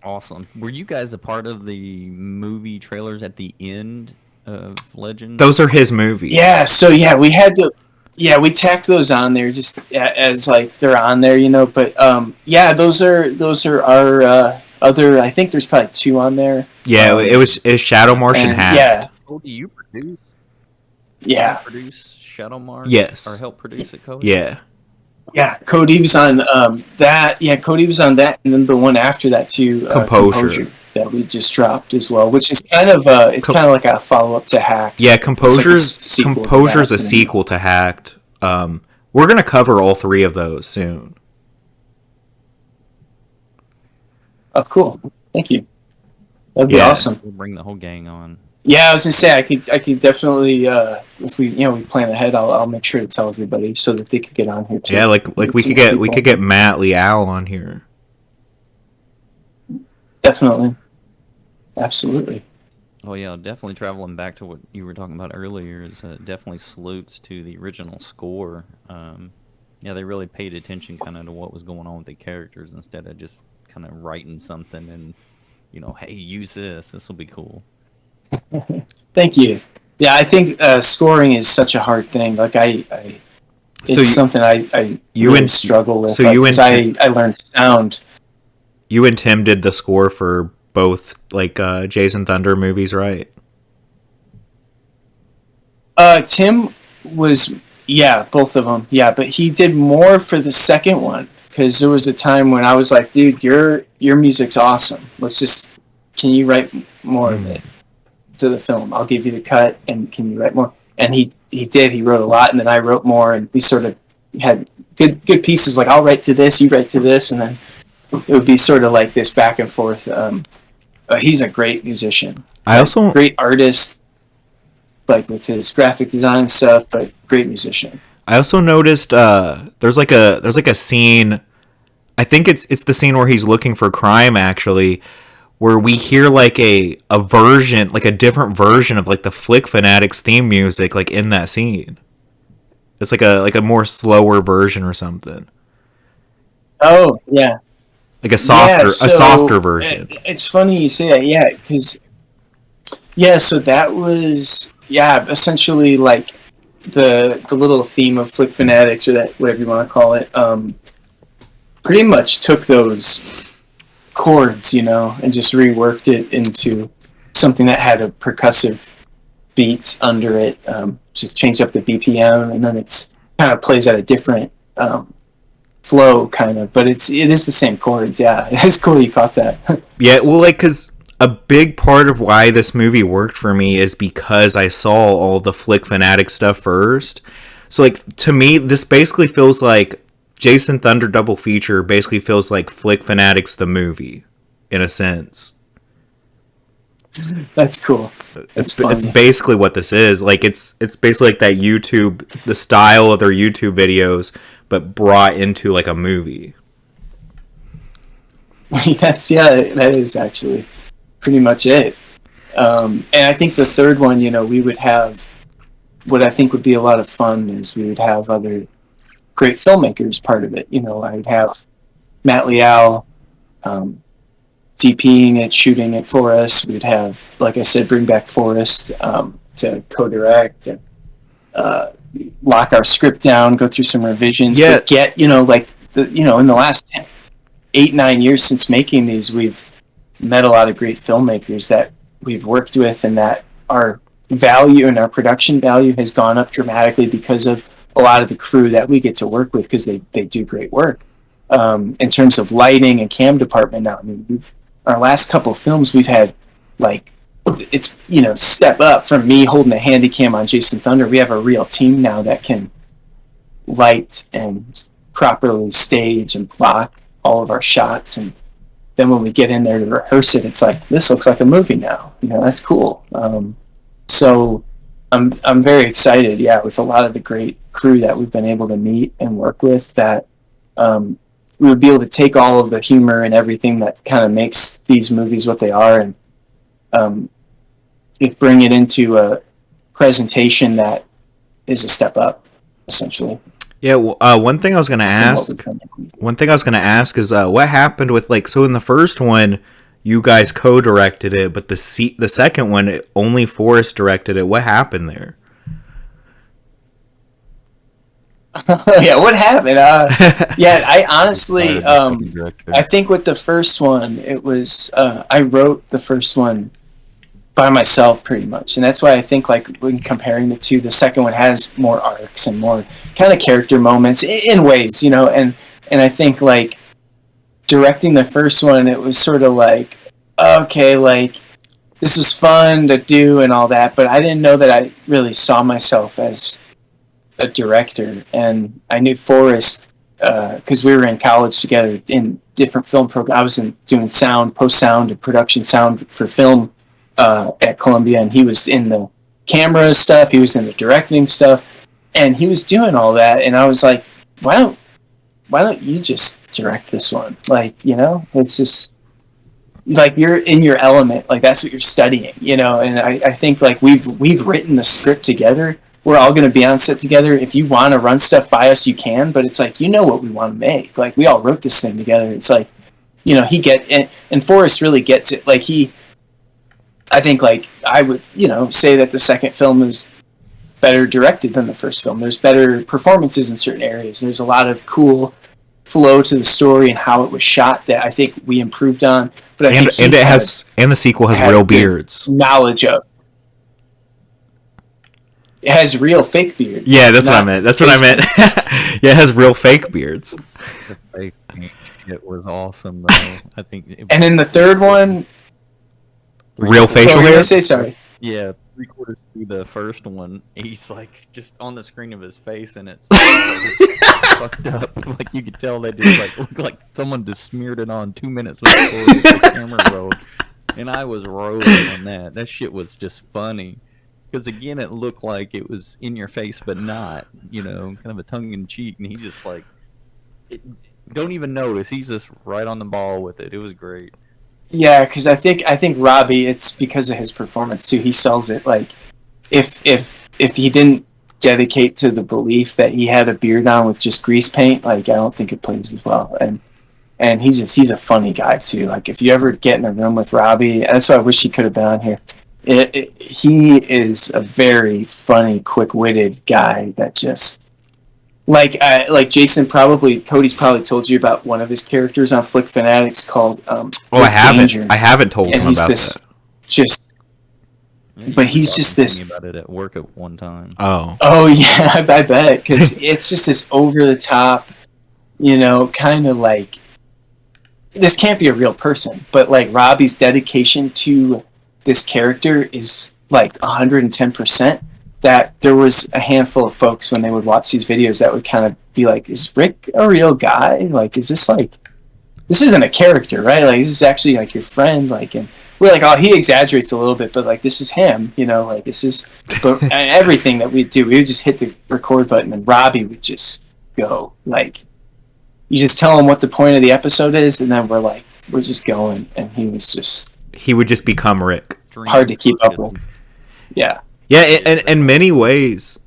Awesome. Were you guys a part of the movie trailers at the end of Legend? Those are his movies. Yeah. So we had to. Yeah, we tacked those on there just as like they're on there, But those are our other. I think there's probably 2 on there. Yeah, it was Shadow Marsh and Hat. Yeah. Cody, you produce? Yeah. You produce Shadow Marsh? Yes. Or help produce it, Cody? Yeah. Yeah, Kody was on that. Yeah, Kody was on that, and then the one after that too, Composure, that we just dropped as well, which is kind of kind of like a follow up to Hack. Yeah, Composure's a sequel to Hacked. We're gonna cover all 3 of those soon. Oh, cool! Thank you. That'd be awesome. We'll bring the whole gang on. Yeah, I was gonna say I could definitely if we plan ahead, I'll make sure to tell everybody so that they could get on here too. Yeah, like we could get Matt Liao on here. Definitely, absolutely. Oh yeah, definitely traveling back to what you were talking about earlier is definitely salutes to the original score. Yeah, they really paid attention kind of to what was going on with the characters instead of just kind of writing something and hey, use this. This will be cool. Thank you. Yeah, I think scoring is such a hard thing. Like something I really struggle with. So I learned sound. You and Tim did the score for both like Jason Thunder movies, right? Tim was both of them. Yeah, but he did more for the second one because there was a time when I was like, dude, your music's awesome. Can you write more of it to the film? I'll give you the cut, and can you write more? And he did. He wrote a lot, and then I wrote more, and we sort of had good pieces. Like, I'll write to this, you write to this, and then it would be sort of like this back and forth. He's a great musician. Great artist, like with his graphic design stuff, but great musician. I also noticed there's like a scene. I think it's the scene where he's looking for crime, actually, where we hear like a version, like a different version of like the Flick Fanatics theme music, like in that scene. It's like a more slower version or something. Oh yeah, like a softer version. It's funny you say that, yeah, because so that was essentially like the little theme of Flick Fanatics, or that whatever you want to call it. Pretty much took those chords, and just reworked it into something that had a percussive beat under it. Just changed up the BPM, and then it's kind of plays at a different flow, kind of. But it is the same chords. Yeah, it's cool you caught that. Yeah, well, like, because a big part of why this movie worked for me is because I saw all the Flick Fanatic stuff first. So, like, to me, this basically feels like Jason Thunder double feature basically feels like Flick Fanatics the movie, in a sense. That's cool. It's basically what this is. Like, it's basically like that YouTube, the style of their YouTube videos, but brought into like a movie. That is actually pretty much it. And I think the third one, we would have what I think would be a lot of fun is we would have other great filmmakers part of it. You know, I'd have Matt Leal DPing it, shooting it for us. We'd have, like I said, bring back Forrest to co-direct and lock our script down, go through some revisions, but get, in the last 8-9 years since making these, we've met a lot of great filmmakers that we've worked with, and that our value and our production value has gone up dramatically because of a lot of the crew that we get to work with, because they do great work. In terms of lighting and cam department now, I mean, our last couple films, we've had, like, it's, step up from me holding a handy cam on Jason Thunder. We have a real team now that can light and properly stage and block all of our shots, and then when we get in there to rehearse it, it's like, this looks like a movie now. That's cool. So I'm very excited, with a lot of the great crew that we've been able to meet and work with, that we would be able to take all of the humor and everything that kind of makes these movies what they are, and if bring it into a presentation that is a step up, essentially. Yeah, one thing I was gonna ask is what happened with, like, so in the first one you guys co-directed it, but the second one only Forrest directed it. What happened there? Yeah, what happened? I honestly, I think with the first one, it was I wrote the first one by myself pretty much, and that's why I think, like, when comparing the two, the second one has more arcs and more kind of character moments in ways, and I think, like, directing the first one, it was sort of like, okay, like, this was fun to do and all that, but I didn't know that I really saw myself as a director. And I knew Forrest because we were in college together in different film programs. I was doing sound, post sound, and production sound for film at Columbia, and he was in the camera stuff, he was in the directing stuff, and he was doing all that, and I was like, why don't you just direct this one? Like, it's just like, you're in your element, like, that's what you're studying, and I think, like, we've written the script together. We're all going to be on set together. If you want to run stuff by us, you can, but it's like, what we want to make. Like, we all wrote this thing together. It's like, he and Forrest really gets it. Like, I think, like, I would, say that the second film is better directed than the first film. There's better performances in certain areas. There's a lot of cool flow to the story and how it was shot that I think we improved on. But the sequel has real beards. Knowledge of. It has real fake beards. Yeah, that's what I meant. Yeah, it has real fake beards. The fake shit was awesome, though. I think. And in the third one, real facial hair. Say sorry. Yeah, 3/4 through the first one, he's like just on the screen of his face, and it's fucked up. Like, you could tell they just like looked like someone just smeared it on 2 minutes before the camera rolled. And I was rolling on that. That shit was just funny. Because, again, it looked like it was in your face, but not, kind of a tongue-in-cheek. And he just, like, don't even notice. He's just right on the ball with it. It was great. Yeah, because I think Robbie, it's because of his performance, too. He sells it. Like, if he didn't dedicate to the belief that he had a beard on with just grease paint, like, I don't think it plays as well. And he's a funny guy, too. Like, if you ever get in a room with Robbie, that's why I wish he could have been on here. He is a very funny, quick-witted guy that just, like Jason Cody's probably told you about one of his characters on Flick Fanatics called I haven't told him about that. But he's just this. About it at work at one time. Oh yeah, I bet, because it's just this over the top, kind of like, this can't be a real person, but like Robbie's dedication to this character is like 110%. That there was a handful of folks when they would watch these videos that would kind of be like, is Rick a real guy? Like, is this like, this isn't a character, right? Like, this is actually like your friend. Like, and we're like, oh, he exaggerates a little bit, but like, this is him, like, this is, but and everything that we do, we would just hit the record button and Robbie would just go. Like, you just tell him what the point of the episode is, and then we're just going, and he would just become Rick. Hard to keep up with. Yeah. Yeah, in many ways,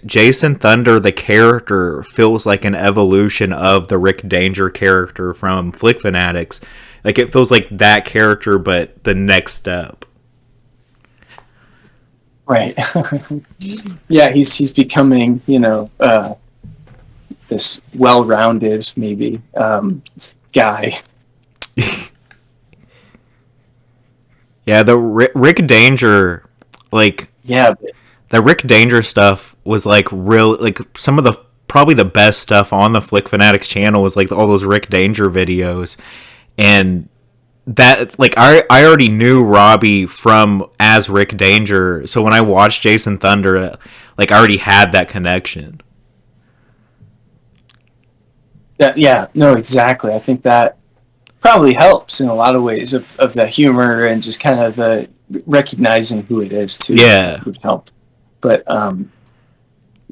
Jason Thunder, the character, feels like an evolution of the Rick Danger character from Flick Fanatics. Like, it feels like that character, but the next step. Right. Yeah, he's becoming, this well-rounded, maybe, guy. Yeah, the Rick Danger, like, yeah, the Rick Danger stuff was like real, like some of the probably the best stuff on the Flick Fanatics channel was like all those Rick Danger videos, and that like I already knew Robbie from as Rick Danger, so when I watched Jason Thunder, like I already had that connection. Yeah, no, exactly. I think that probably helps in a lot of ways of the humor and just kind of the recognizing who it is too. Yeah, would help. But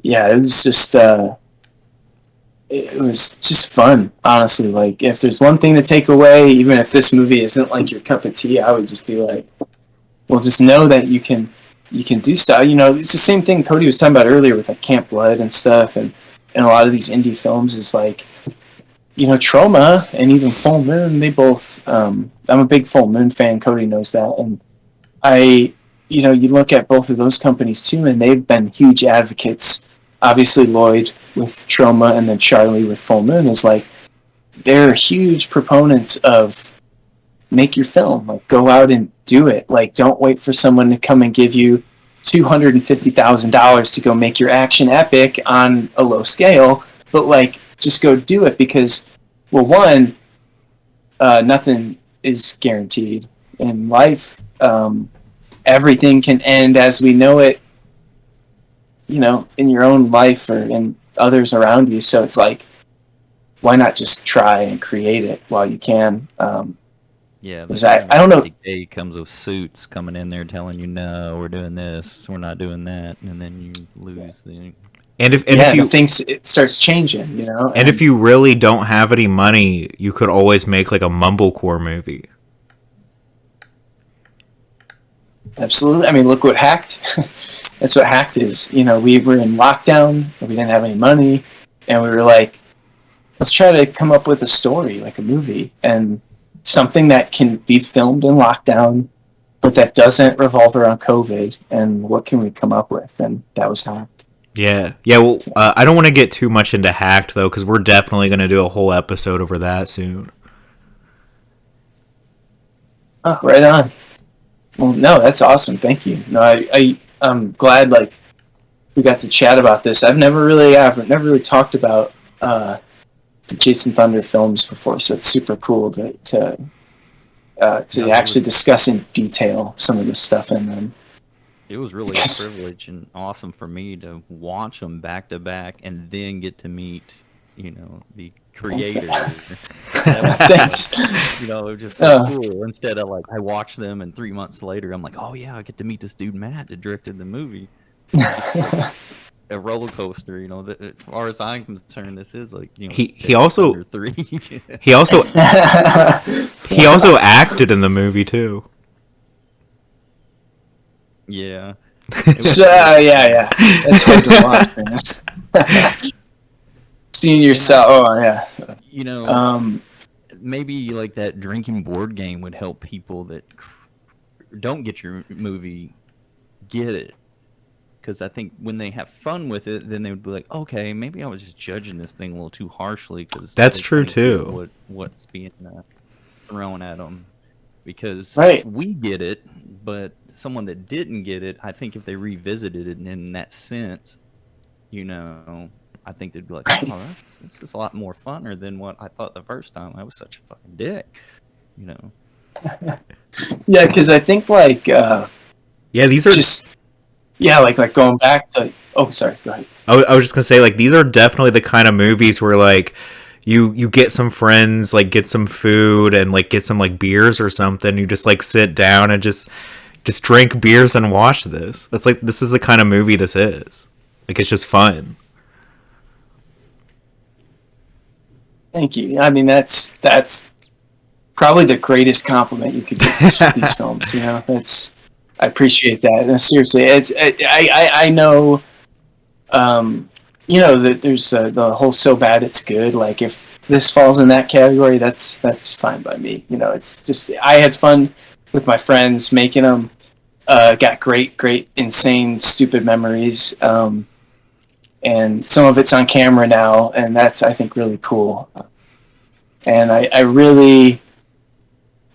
yeah, it was just fun, honestly. Like, if there's one thing to take away, even if this movie isn't like your cup of tea, I would just be like, well, just know that you can do stuff. It's the same thing Kody was talking about earlier with like Camp Blood and stuff, and a lot of these indie films is like, Trauma and even Full Moon, they both, I'm a big Full Moon fan, Kody knows that, and you look at both of those companies too, and they've been huge advocates. Obviously Lloyd with Trauma, and then Charlie with Full Moon is like, they're huge proponents of make your film, like go out and do it. Like, don't wait for someone to come and give you $250,000 to go make your action epic on a low scale, but like, just go do it, because, well, one, nothing is guaranteed in life. Everything can end as we know it, in your own life or in others around you. So it's like, why not just try and create it while you can? Yeah, I don't know. The day comes with suits coming in there telling you, no, we're doing this, we're not doing that, and then you lose the. And if you things, it starts changing, And if you really don't have any money, you could always make like a mumblecore movie. Absolutely. I mean, look what Hacked. That's what Hacked is. We were in lockdown, and we didn't have any money, and we were like, let's try to come up with a story, like a movie, and something that can be filmed in lockdown, but that doesn't revolve around COVID. And what can we come up with? And that was Hacked. Yeah. Well, I don't want to get too much into Hacked though, because we're definitely going to do a whole episode over that soon. Oh, right on. Well, no, that's awesome. Thank you. No, I'm glad like we got to chat about this. I've never really talked about the Jason Thunder films before, so it's super cool to actually discuss in detail some of the stuff in them. It was really a privilege and awesome for me to watch them back to back and then get to meet, the creator. Thanks. It was just so cool. Instead of like, I watched them and 3 months later, I'm like, oh yeah, I get to meet this dude Matt that directed the movie. A roller coaster, as far as I'm concerned, this is like, he also three. he also acted in the movie too. Yeah. Yeah. That's hard to watch, man. Seeing yourself. Oh, yeah. Maybe like that drinking board game would help people that don't get your movie get it. Because I think when they have fun with it, then they would be like, okay, maybe I was just judging this thing a little too harshly. Cause that's true too. What's being thrown at them. Because right. We get it, but someone that didn't get it, I think if they revisited it in that sense, I think they'd be like, oh, this is a lot more funner than what I thought the first time. I was such a fucking dick, Yeah, because I think like these are just like going back to. Oh, sorry. Go ahead. I was just gonna say, like, these are definitely the kind of movies where like you get some friends, like get some food and like get some like beers or something. You just like sit down and just drink beers and watch this. That's like, this is the kind of movie this is. Like, it's just fun. Thank you. I mean, that's probably the greatest compliment you could get for these films. That's I appreciate that. No, seriously, I know, that there's the whole so bad it's good. Like if this falls in that category, that's fine by me. It's just I had fun with my friends making them. Got great, insane, stupid memories. And some of it's on camera now, and that's, I think, really cool. And I really,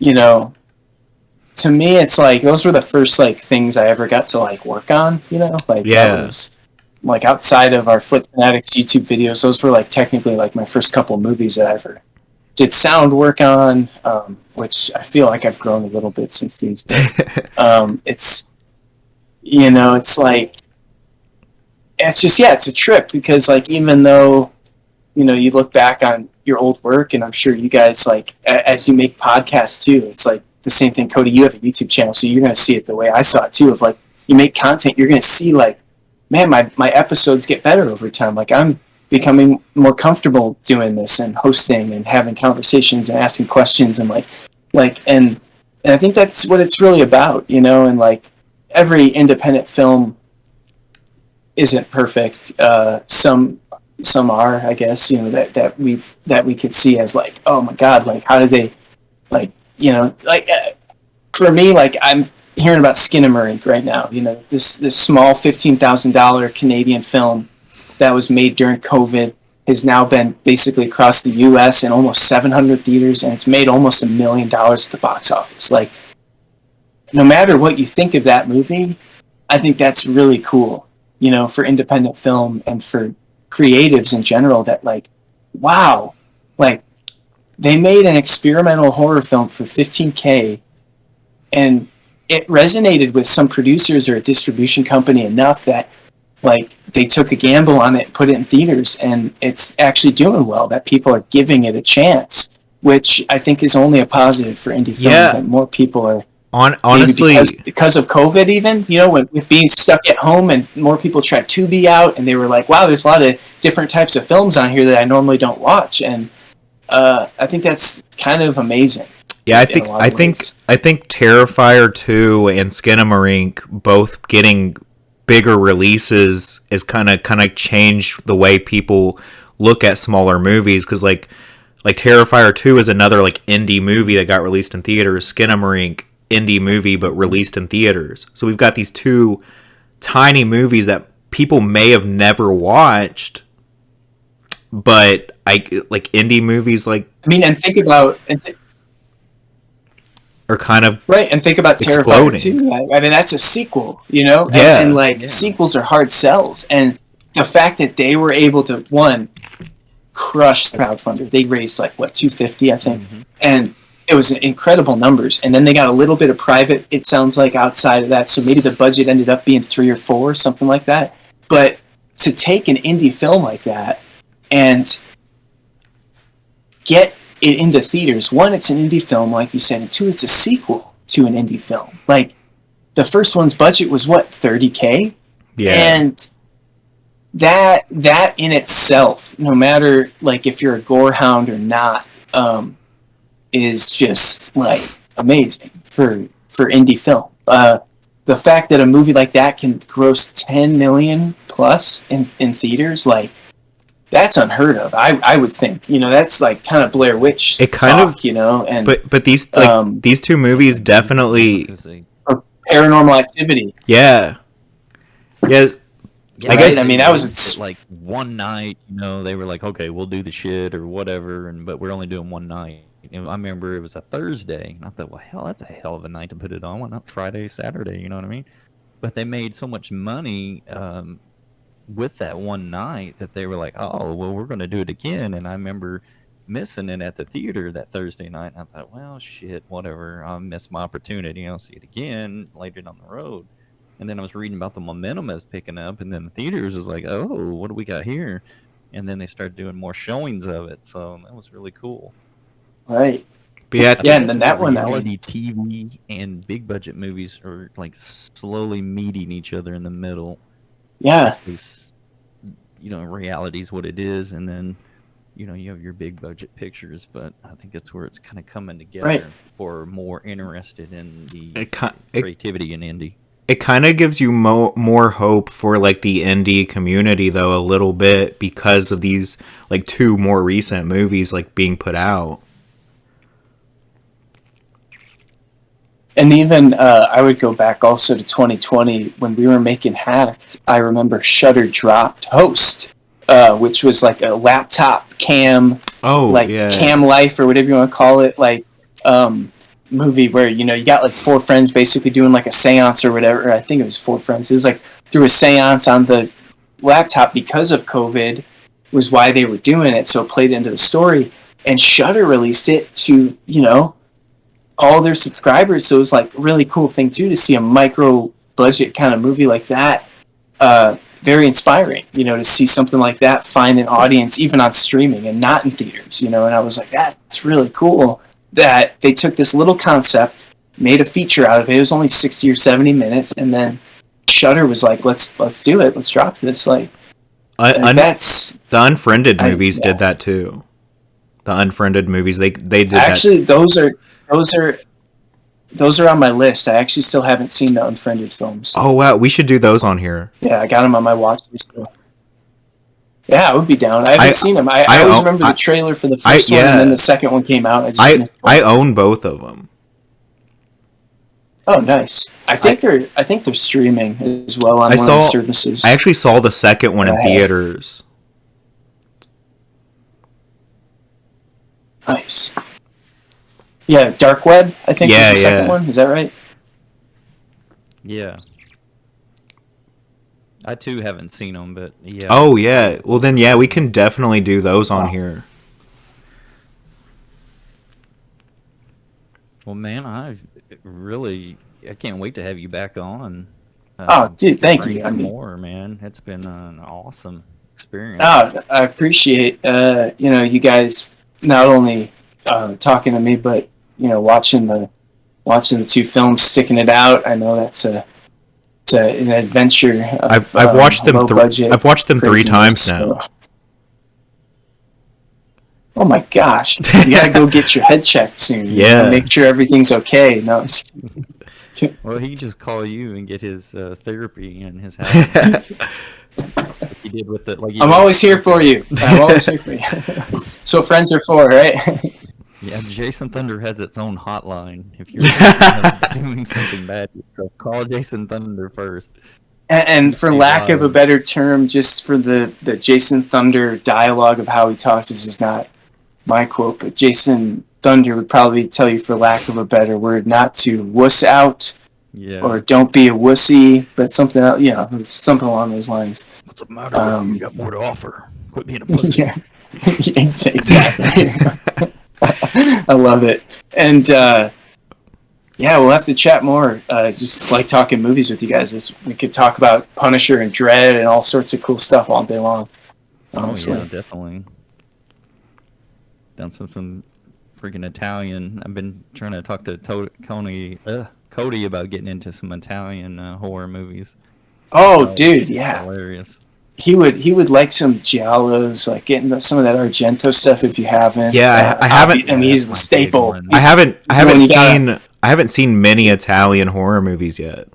to me, it's like those were the first like things I ever got to like work on. Like that was like outside of our Flip Fanatics YouTube videos. Those were like technically like my first couple movies that I ever did sound work on, which I feel like I've grown a little bit since these. But, it's it's like it's just it's a trip because like even though you look back on your old work, and I'm sure you guys like as you make podcasts too, it's like the same thing. Kody, you have a YouTube channel, so you're going to see it the way I saw it too, of like you make content, you're going to see like, man, my episodes get better over time. Like I'm becoming more comfortable doing this and hosting and having conversations and asking questions and and I think that's what it's really about, and like every independent film isn't perfect. Some are, I guess, that we could see as like, oh my God, like how did they like, for me, like I'm hearing about Skinamarink right now, this small $15,000 Canadian film that was made during COVID has now been basically across the US in almost 700 theaters, and it's made almost $1 million at the box office. Like, no matter what you think of that movie, I think that's really cool, for independent film and for creatives in general, that like, wow, like they made an experimental horror film for $15K, and it resonated with some producers or a distribution company enough that like they took a gamble on it, put it in theaters, and it's actually doing well, that people are giving it a chance, which I think is only a positive for indie films. And more people are honestly because of COVID, even with being stuck at home, and more people tried Tubi out, and they were like, wow, there's a lot of different types of films on here that I normally don't watch, and I think that's kind of amazing. Yeah, I think Terrifier 2 and Skinamarink both getting bigger releases is kind of changed the way people look at smaller movies, because like Terrifier 2 is another like indie movie that got released in theaters. Skinamarink, indie movie but released in theaters. So we've got these two tiny movies that people may have never watched, but like indie movies, like and think about are kind of right, and think about Terrifier 2. I mean, that's a sequel, and sequels are hard sells, and the fact that they were able to crush the crowdfunder. They raised like $250, I think, and it was incredible numbers. And then they got a little bit of private, it sounds like, outside of that, so maybe the budget ended up being 3 or 4, something like that. But to take an indie film like that and get it into theaters, one, it's an indie film, like you said, and two, it's a sequel to an indie film. Like, the first one's budget was $30K? Yeah. And that in itself, no matter like if you're a gore hound or not, is just like amazing for indie film. The fact that a movie like that can gross 10 million plus in theaters, like, that's unheard of. I would think, that's like kind of Blair Witch talk, and but these these two movies definitely Paranormal Activity. Yeah. Yes. Yeah, I guess, I mean, that was like one night, they were like, okay, we'll do the shit or whatever, but we're only doing one night. And I remember it was a Thursday, and I thought, well, hell, that's a hell of a night to put it on. Why not Friday, Saturday? You know what I mean? But they made so much money with that one night that they were like, oh, well, we're going to do it again. And I remember missing it at the theater that Thursday night. And I thought, well, shit, whatever. I'll miss my opportunity. I'll see it again later down the road. And then I was reading about the momentum I was picking up, and then the theaters was like, oh, what do we got here? And then they started doing more showings of it. So that was really cool. Right. But yeah, and then that one, reality TV and big budget movies are like slowly meeting each other in the middle. Yeah. Reality is what it is, and then you have your big budget pictures, but I think that's where it's kind of coming together Right. for more interested in the It creativity in indie. it kind of gives you more hope for like the indie community though, a little bit, because of these like two more recent movies like being put out. And even I would go back also to 2020 when we were making Hacked. I remember Shudder dropped Host, which was like a laptop cam, cam life or whatever you want to call it, like movie where you got like four friends basically doing like a seance or whatever. I think it was four friends. It was like through a seance on the laptop because of COVID was why they were doing it. So it played into the story, and Shudder released it to all their subscribers. So it was like a really cool thing too to see a micro budget kind of movie like that. Very inspiring, to see something like that find an audience even on streaming and not in theaters, and I was like, that's really cool that they took this little concept, made a feature out of it. It was only 60 or 70 minutes, and then Shudder was like, let's do it. Let's drop this. That's the Unfriended movies did that too. The Unfriended movies, they did actually that. Those are on my list. I actually still haven't seen the Unfriended films. Oh wow, we should do those on here. Yeah, I got them on my watch list. Yeah, I would be down. I haven't seen them. I always remember the trailer for the first one, and then the second one came out. I own both of them. Oh, nice. I think they're streaming as well on one of the services. I actually saw the second one in theaters. Nice. Yeah, Dark Web, I think, is the second one. Is that right? Yeah. I, too, haven't seen them, but yeah. Oh, yeah. Well, then, yeah, we can definitely do those on here. Well, man, I can't wait to have you back on. Dude, thank you. More, man. It's been an awesome experience. Oh, I appreciate, you guys not only talking to me, but watching the two films, sticking it out. I know that's an adventure. I've watched them. I've watched them 3 times now. Oh my gosh! You gotta go get your head checked soon. Yeah, make sure everything's okay. No. Well, he can just call you and get his therapy in his house. Like he did with it. I'm always here for you. I'm always here for you. That's what friends are for, right? Yeah, Jason Thunder has its own hotline. If you're doing something bad, so call Jason Thunder first. And for lack of a better term, just for the Jason Thunder dialogue of how he talks, this is not my quote, but Jason Thunder would probably tell you, for lack of a better word, not to wuss out, or don't be a wussy, but something else, something along those lines. What's the matter? You got more to offer. Quit being a pussy. Yeah, exactly. I love it. And we'll have to chat more. It's just like talking movies with you guys. We could talk about Punisher and Dredd and all sorts of cool stuff all day long. Honestly. Oh, yeah, definitely. Done some freaking Italian. I've been trying to talk to Kody about getting into some Italian horror movies. Oh, dude, yeah. Hilarious. He would like some giallos, like getting some of that Argento stuff if you haven't. Yeah, I haven't. I mean, he's the staple. I haven't seen many Italian horror movies yet.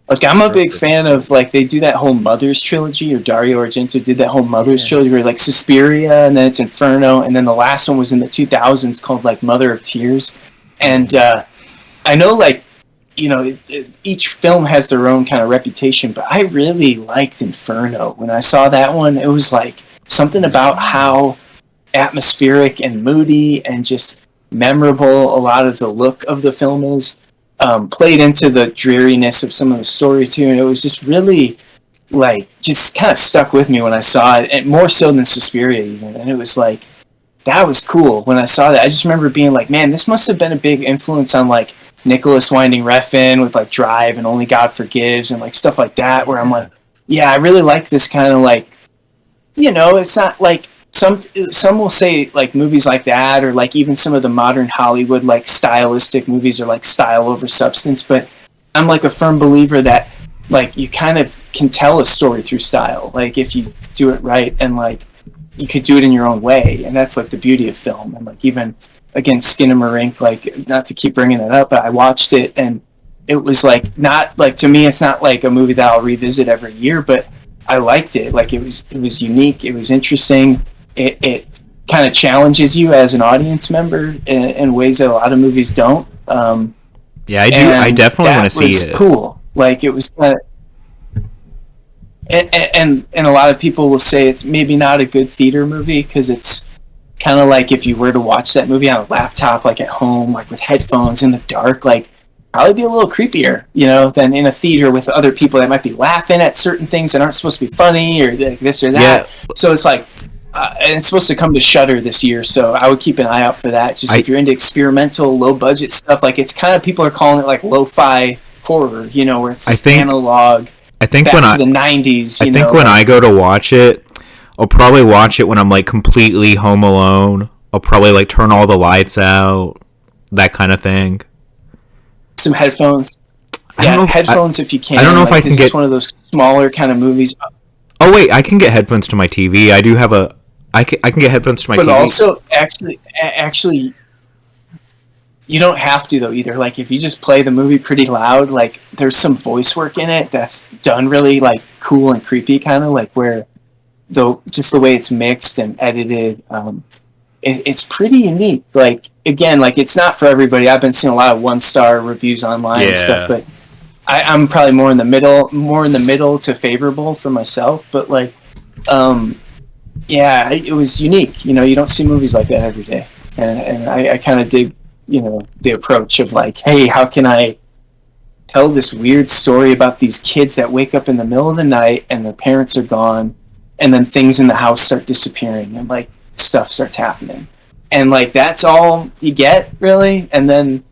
Like, I'm a big fan of, like, they do that whole Mothers trilogy, or Dario Argento did that whole Mothers trilogy, where, like, Suspiria, and then it's Inferno, and then the last one was in the 2000s called, like, Mother of Tears. And I know, like, each film has their own kind of reputation, but I really liked Inferno. When I saw that one, it was, like, something about how atmospheric and moody and just memorable a lot of the look of the film is. Played into the dreariness of some of the story too, and it was just really, like, just kind of stuck with me when I saw it, and more so than Suspiria even. And it was like, that was cool when I saw that. I just remember being like, man, this must have been a big influence on, like, Nicholas Winding Refn with, like, Drive and Only God Forgives and, like, stuff like that, where I'm like, yeah, I really like this kind of, like, it's not like some will say, like, movies like that, or, like, even some of the modern Hollywood, like, stylistic movies are, like, style over substance, but I'm, like, a firm believer that like you kind of can tell a story through style, like if you do it right, and like you could do it in your own way, and that's like the beauty of film. And like even again, Skinamarink, like not to keep bringing it up, but I watched it and it was like not like, to me it's not like a movie that I'll revisit every year, but I liked it. Like it was unique, it was interesting, it kind of challenges you as an audience member in ways that a lot of movies don't. Yeah, I do. I definitely want to see it. Cool. Like it was kind of, and a lot of people will say it's maybe not a good theater movie because it's kind of like if you were to watch that movie on a laptop, like at home, like with headphones in the dark, like probably be a little creepier, you know, than in a theater with other people that might be laughing at certain things that aren't supposed to be funny or like this or that. Yeah. So it's like, and it's supposed to come to Shudder this year, so I would keep an eye out for that. Just if you're into experimental, low budget stuff, like it's kind of, people are calling it like lo-fi horror, you know, where it's this analog. I think back to the 90s. I think when I go to watch it, I'll probably watch it when I'm like completely home alone. I'll probably like turn all the lights out, that kind of thing. Some headphones. Yeah, headphones if you can. I don't know if I can get. It's one of those smaller kind of movies. Oh wait, I can get headphones to my TV. I do have a. I can get headphones to my TV. But also, actually, you don't have to though either. Like if you just play the movie pretty loud, like there's some voice work in it that's done really like cool and creepy, kind of like where, though, just the way it's mixed and edited, it's pretty unique. Like again, like it's not for everybody. I've been seeing a lot of 1-star reviews online and stuff, but I'm probably more in the middle to favorable for myself. But like, yeah, it was unique. You know, you don't see movies like that every day, and I kind of dig, you know, the approach of like, hey, how can I tell this weird story about these kids that wake up in the middle of the night and their parents are gone, and then things in the house start disappearing and like stuff starts happening, and like that's all you get really, and then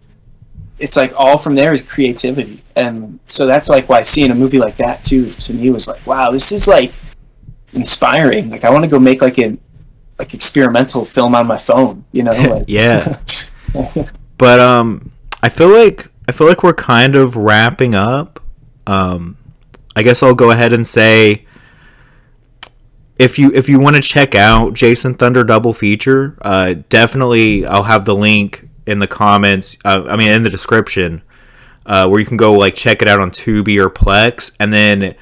it's like all from there is creativity. And so that's like why seeing a movie like that too, to me, was like, wow, this is like inspiring. Like I want to go make like an experimental film on my phone, you know? Like, yeah. But I feel like we're kind of wrapping up. I guess I'll go ahead and say, if you want to check out Jason Thunder Double Feature, definitely I'll have the link in the comments. In the description, where you can go like check it out on Tubi or Plex, and then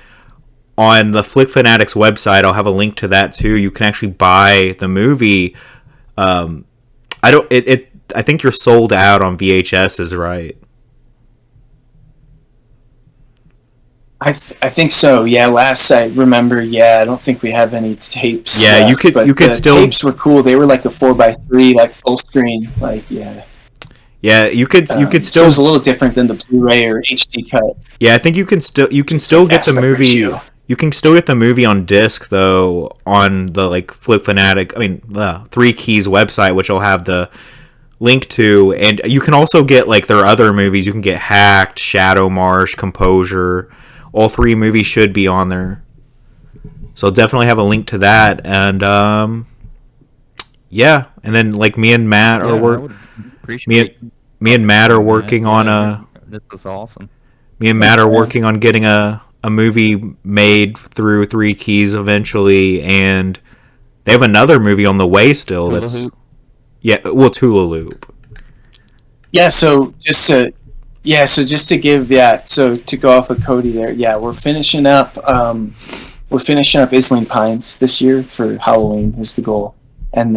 on the Flick Fanatics website, I'll have a link to that too. You can actually buy the movie. I think you're sold out on VHSs, right? I think so. Yeah, last I remember, I don't think we have any tapes. Yeah, left, you could still. Tapes were cool. They were like a 4x3, like full screen. Like Yeah, you could still. So it was a little different than the Blu-ray or HD cut. Yeah, I think you can still get the movie. Ratio. You can still get the movie on disc though on the like Flip Fanatic. The 3 Keys website, which I'll have the link to, and you can also get like their other movies. You can get Hacked, Shadow Marsh, Composure. All 3 movies should be on there, so I'll definitely have a link to that. And and then like me and Matt are me and Matt are working on a. This is awesome. Me and Matt are working on getting a movie made through 3 Keys eventually, and they have another movie on the way still. Tula Loop. Yeah, so just to go off of Kody there, we're finishing up Isling Pines this year for Halloween is the goal, and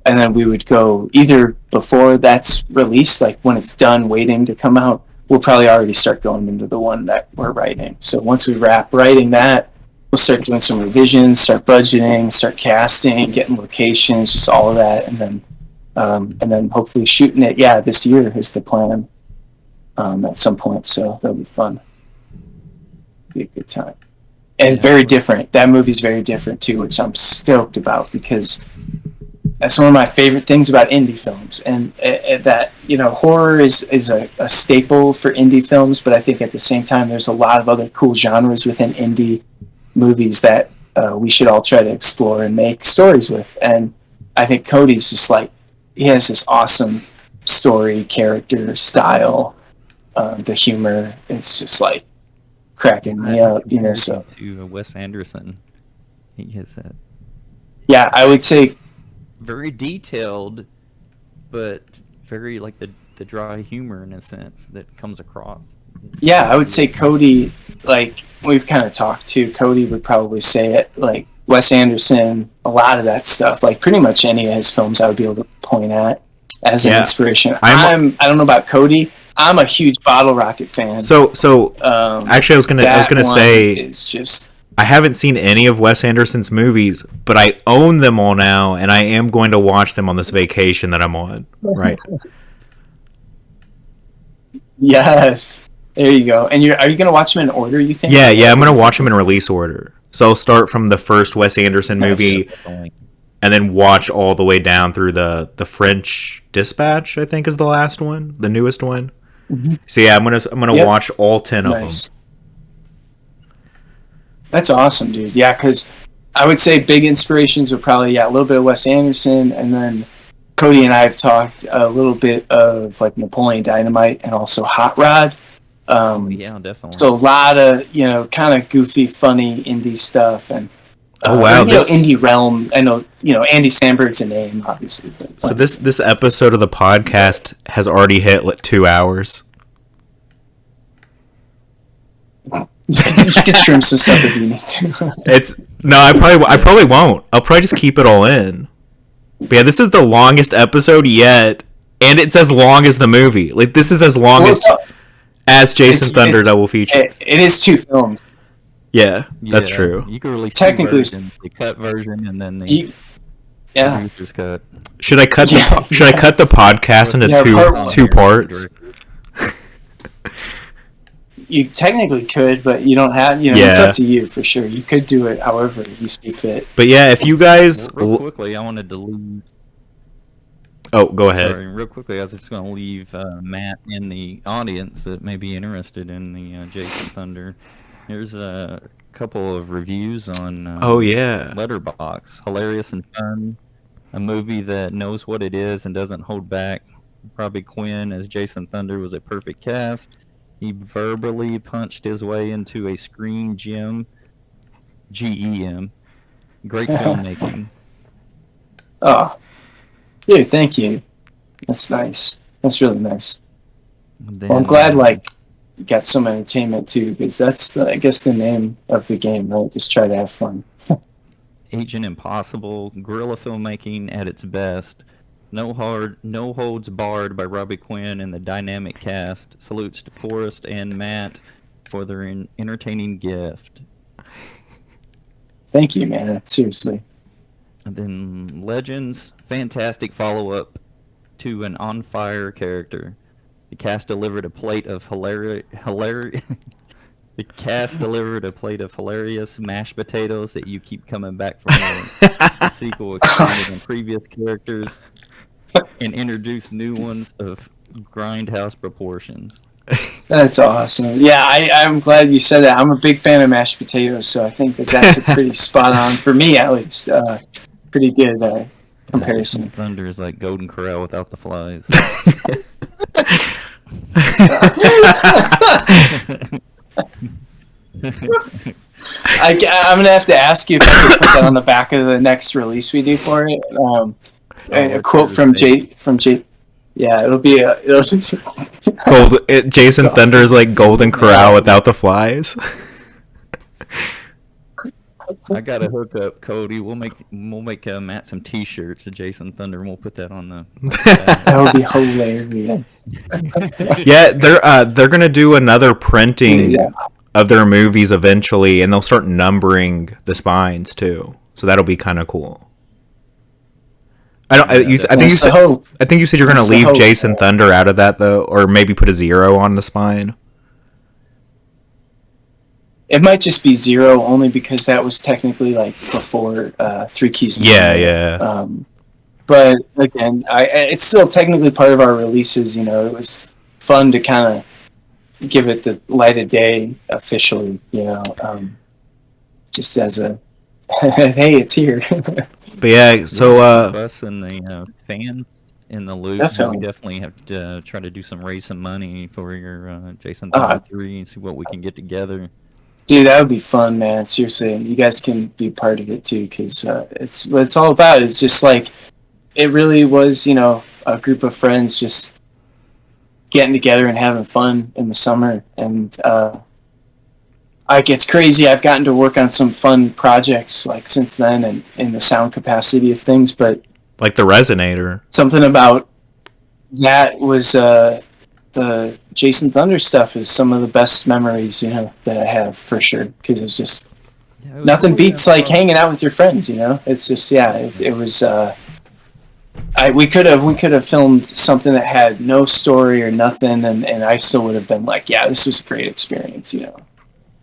then we would go either before that's released, like when it's done waiting to come out, we'll probably already start going into the one that we're writing. So once we wrap writing that, we'll start doing some revisions, start budgeting, start casting, getting locations, just all of that, and then hopefully shooting it. Yeah, this year is the plan. At some point, so that'll be fun. Be a good time. And it's very different. That movie's very different too, which I'm stoked about, because that's one of my favorite things about indie films. And that, you know, horror is a staple for indie films, but I think at the same time there's a lot of other cool genres within indie movies that we should all try to explore and make stories with. And I think Kody's just like, he has this awesome story, character, style. The humor, it's just like, cracking me up, you know. So to Wes Anderson, he has that yeah, I would say very detailed, but very like the dry humor in a sense that comes across. yeah, I would say Kody, like we've kind of talked to, Kody would probably say it, like Wes Anderson, a lot of that stuff, like pretty much any of his films I would be able to point at as an inspiration. I don't know about Kody. I'm a huge Bottle Rocket fan. So actually, I was gonna say it's just I haven't seen any of Wes Anderson's movies, but I own them all now, and I am going to watch them on this vacation that I'm on. Right. yes. There you go. And are you gonna watch them in order? You think? Yeah. I'm gonna watch them in release order. So I'll start from the first Wes Anderson movie, and then watch all the way down through the French Dispatch. I think is the last one, the newest one. Mm-hmm. So yeah, I'm gonna watch all 10 of them. That's awesome, dude. Yeah, because I would say big inspirations are probably a little bit of Wes Anderson, and then Kody and I have talked a little bit of like Napoleon Dynamite and also Hot Rod. Yeah, definitely. So a lot of kind of goofy, funny indie stuff, and indie realm. I know Andy Samberg's a name, obviously. But, so this episode of the podcast has already hit 2 hours. You can trim some stuff if you need to. I probably won't. I'll probably just keep it all in. But yeah, this is the longest episode yet, and it's as long as the movie. Like this is as long as Jason Thunder double feature. It is 2 films. Yeah, that's true. You could release technically the cut version and then the producer's cut. Should I cut the podcast into two parts? You technically could, but you don't have. It's up to you for sure. You could do it however you see fit. But yeah, if you guys real quickly, I wanted to leave. Oh, go ahead. Sorry, real quickly, I was just going to leave Matt in the audience that may be interested in the Jason Thunder. Here's a couple of reviews on Letterboxd. Hilarious and fun. A movie that knows what it is and doesn't hold back. Probably Quinn as Jason Thunder was a perfect cast. He verbally punched his way into a screen gem. GEM. Great filmmaking. Oh, dude, thank you. That's nice. That's really nice. Well, I'm glad you got some entertainment too, because that's I guess the name of the game, right? Just try to have fun. Agent Impossible, guerrilla filmmaking at its best. No holds barred by Robbie Quinn and the dynamic cast. Salutes to Forrest and Matt for their entertaining gift. Thank you, man. Seriously. And then Legends, fantastic follow-up to an on-fire character. The cast delivered a plate of hilarious mashed potatoes that you keep coming back for more. The sequel expanded on previous characters and introduced new ones of grindhouse proportions. That's awesome. Yeah, I'm glad you said that. I'm a big fan of mashed potatoes, so I think that's a pretty spot on, for me at least, pretty good comparison. Thunder is like Golden Corral without the flies. I'm going to have to ask you if I can put that on the back of the next release we do for it. A quote from Jay. Yeah, it'll be Jason Thunder's like Golden Corral without the flies. I got a hookup, Kody. We'll make Matt some T-shirts of Jason Thunder, and we'll put that on the. That would be hilarious. Yeah, they're gonna do another printing of their movies eventually, and they'll start numbering the spines too. So that'll be kind of cool. I think you said you're gonna leave Jason Thunder out of that though, or maybe put a 0 on the spine. It might just be 0 only because that was technically like before 3 Keys. Yeah. But again, it's still technically part of our releases. It was fun to kind of give it the light of day officially. Just as a hey, it's here. But yeah, so us and the fans in the loop. Definitely. We definitely have to try to raise some money for your Jason Thunder 3 and see what we can get together. Dude, that would be fun, man. Seriously, and you guys can be part of it too, because it's what it's all about. It's just like it really was, a group of friends just getting together and having fun in the summer. And it's crazy. I've gotten to work on some fun projects like since then, and in the sound capacity of things. But like the Resonator, something about that was the Jason Thunder stuff is some of the best memories, that I have for sure. Because it's just nothing beats like hanging out with your friends. It's just it was. We could have filmed something that had no story or nothing, and I still would have been like, yeah, this was a great experience.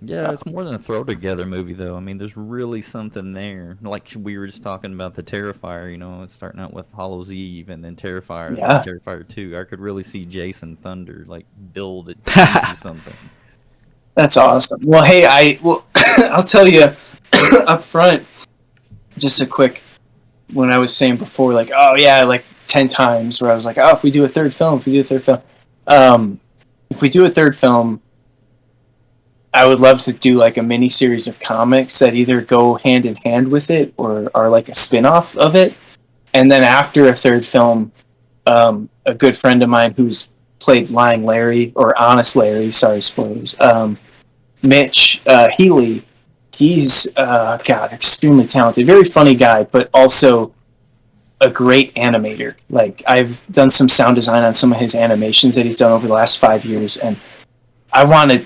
Yeah, it's more than a throw together movie, though. I mean, there's really something there. Like we were just talking about the Terrifier, it's starting out with Hallows Eve and then Terrifier, Yeah. Terrifier 2. I could really see Jason Thunder like build it into something. That's awesome. Well, hey, I'll tell you up front, just a quick, when I was saying before, like, oh yeah, like 10 times where I was like, oh, if we do a third film, if we do a third film, I would love to do like a mini series of comics that either go hand in hand with it or are like a spin-off of it. And then after a third film, a good friend of mine who's played Lying Larry or Honest Larry, sorry, spoilers, Mitch Healy, he's extremely talented, very funny guy, but also a great animator. Like I've done some sound design on some of his animations that he's done over the last 5 years, and I want to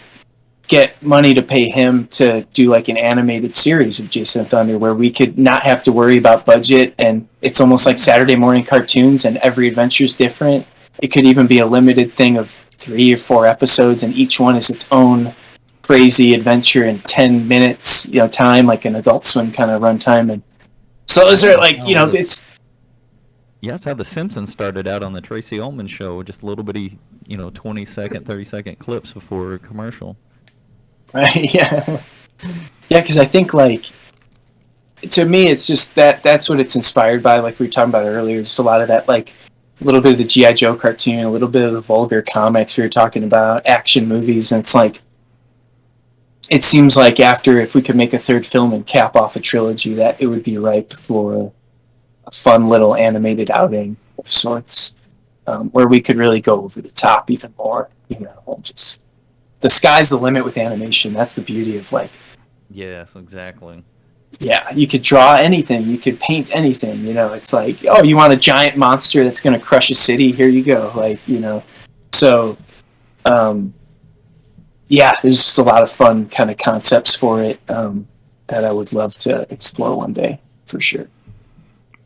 get money to pay him to do like an animated series of Jason Thunder where we could not have to worry about budget, and it's almost like Saturday morning cartoons and every adventure is different. It could even be a limited thing of 3 or 4 episodes, and each one is its own crazy adventure in 10 minutes, time, like an Adult Swim kind of runtime. And so those are like, it's... Yeah, that's how The Simpsons started out on the Tracy Ullman show, just little bitty, 20-second, 30-second clips before a commercial. Right, yeah. Yeah, because I think, like, to me, it's just that's what it's inspired by, like we were talking about earlier, just a lot of that, like, a little bit of the G.I. Joe cartoon, a little bit of the vulgar comics we were talking about, action movies, and it's like, it seems like if we could make a third film and cap off a trilogy, that it would be ripe for a fun little animated outing of sorts, where we could really go over the top even more, just... The sky's the limit with animation. That's the beauty of like... Yes, exactly. Yeah, you could draw anything. You could paint anything. It's like, oh, you want a giant monster that's going to crush a city? Here you go. Like, So, yeah, there's just a lot of fun kind of concepts for it that I would love to explore one day, for sure.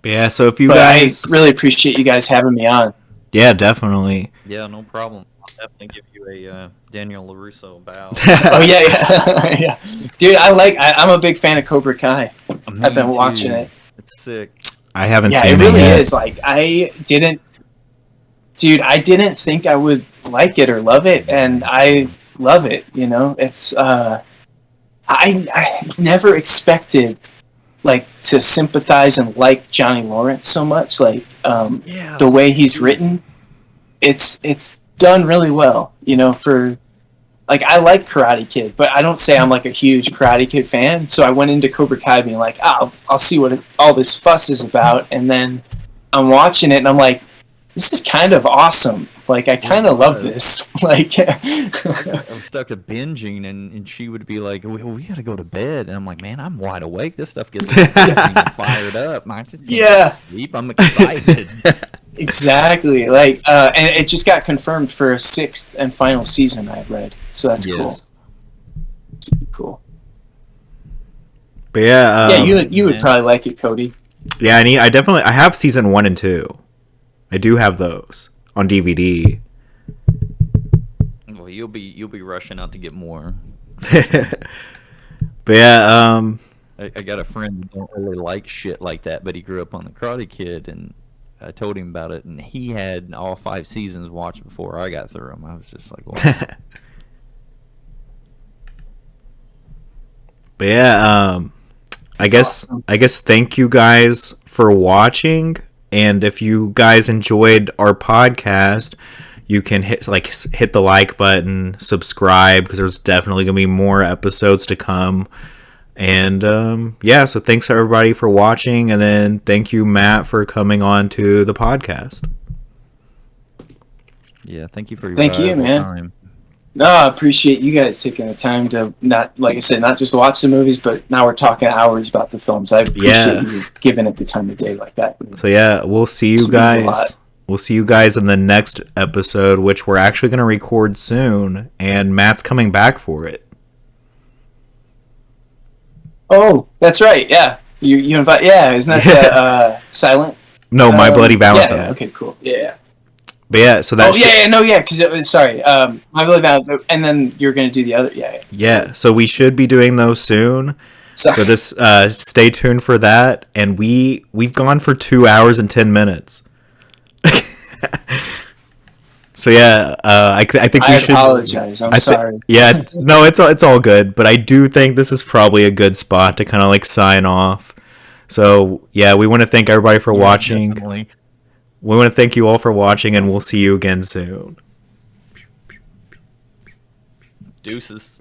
Yeah, so if you guys... I really appreciate you guys having me on. Yeah, definitely. Yeah, no problem. I'll definitely give you a Daniel LaRusso bow. Oh yeah. Yeah. Dude, I'm a big fan of Cobra Kai. I've been watching it. It's sick. I haven't seen it. Yeah, it really yet. is. Like I didn't think I would like it or love it, and I love it. It's I never expected like to sympathize and like Johnny Lawrence so much. Like the way he's written, it's done really well, for like I like Karate Kid, but I don't say I'm like a huge Karate Kid fan. So I went into Cobra Kai being like, I'll see what all this fuss is about, and then I'm watching it and I'm like, this is kind of awesome. Like I kind of love this. Like I'm stuck at binging, and she would be like, we got to go to bed, and I'm like, man, I'm wide awake. This stuff gets me fired up. I just sleep. I'm excited. Exactly. Like, and it just got confirmed for a 6th and final season, I've read. So that's cool. Super cool. But yeah, you would probably like it, Kody. Yeah, I have season 1 and 2. I do have those on DVD. Well, you'll be rushing out to get more. But yeah, I got a friend who don't really like shit like that, but he grew up on the Karate Kid, and I told him about it, and he had all 5 seasons watched before I got through them. I was just like, wow. But yeah, I guess thank you guys for watching, and if you guys enjoyed our podcast, you can hit the like button, subscribe, because there's definitely gonna be more episodes to come. And so thanks everybody for watching, and then thank you, Matt, for coming on to the podcast. Yeah, thank you for your Thank you, man. time. No, I appreciate you guys taking the time to not, like I said, not just watch the movies, but now we're talking hours about the films. I appreciate you giving it the time of day like that. So yeah, we'll see you guys. We'll see you guys in the next episode, which we're actually going to record soon, and Matt's coming back for it. Oh, that's right. Yeah, you invite. Yeah, isn't that Silent? No, My Bloody Valentine. Yeah. Okay. Cool. Yeah. But yeah, so that. Because sorry, My Bloody Valentine, and then you're gonna do the other. Yeah. Yeah. So we should be doing those soon. Sorry. So just stay tuned for that, and we've gone for 2 hours and 10 minutes. So yeah, I think we should. I apologize. I'm sorry. Yeah, no, it's all good. But I do think this is probably a good spot to kind of like sign off. So yeah, we want to thank everybody for watching. Definitely. We want to thank you all for watching, and we'll see you again soon. Deuces.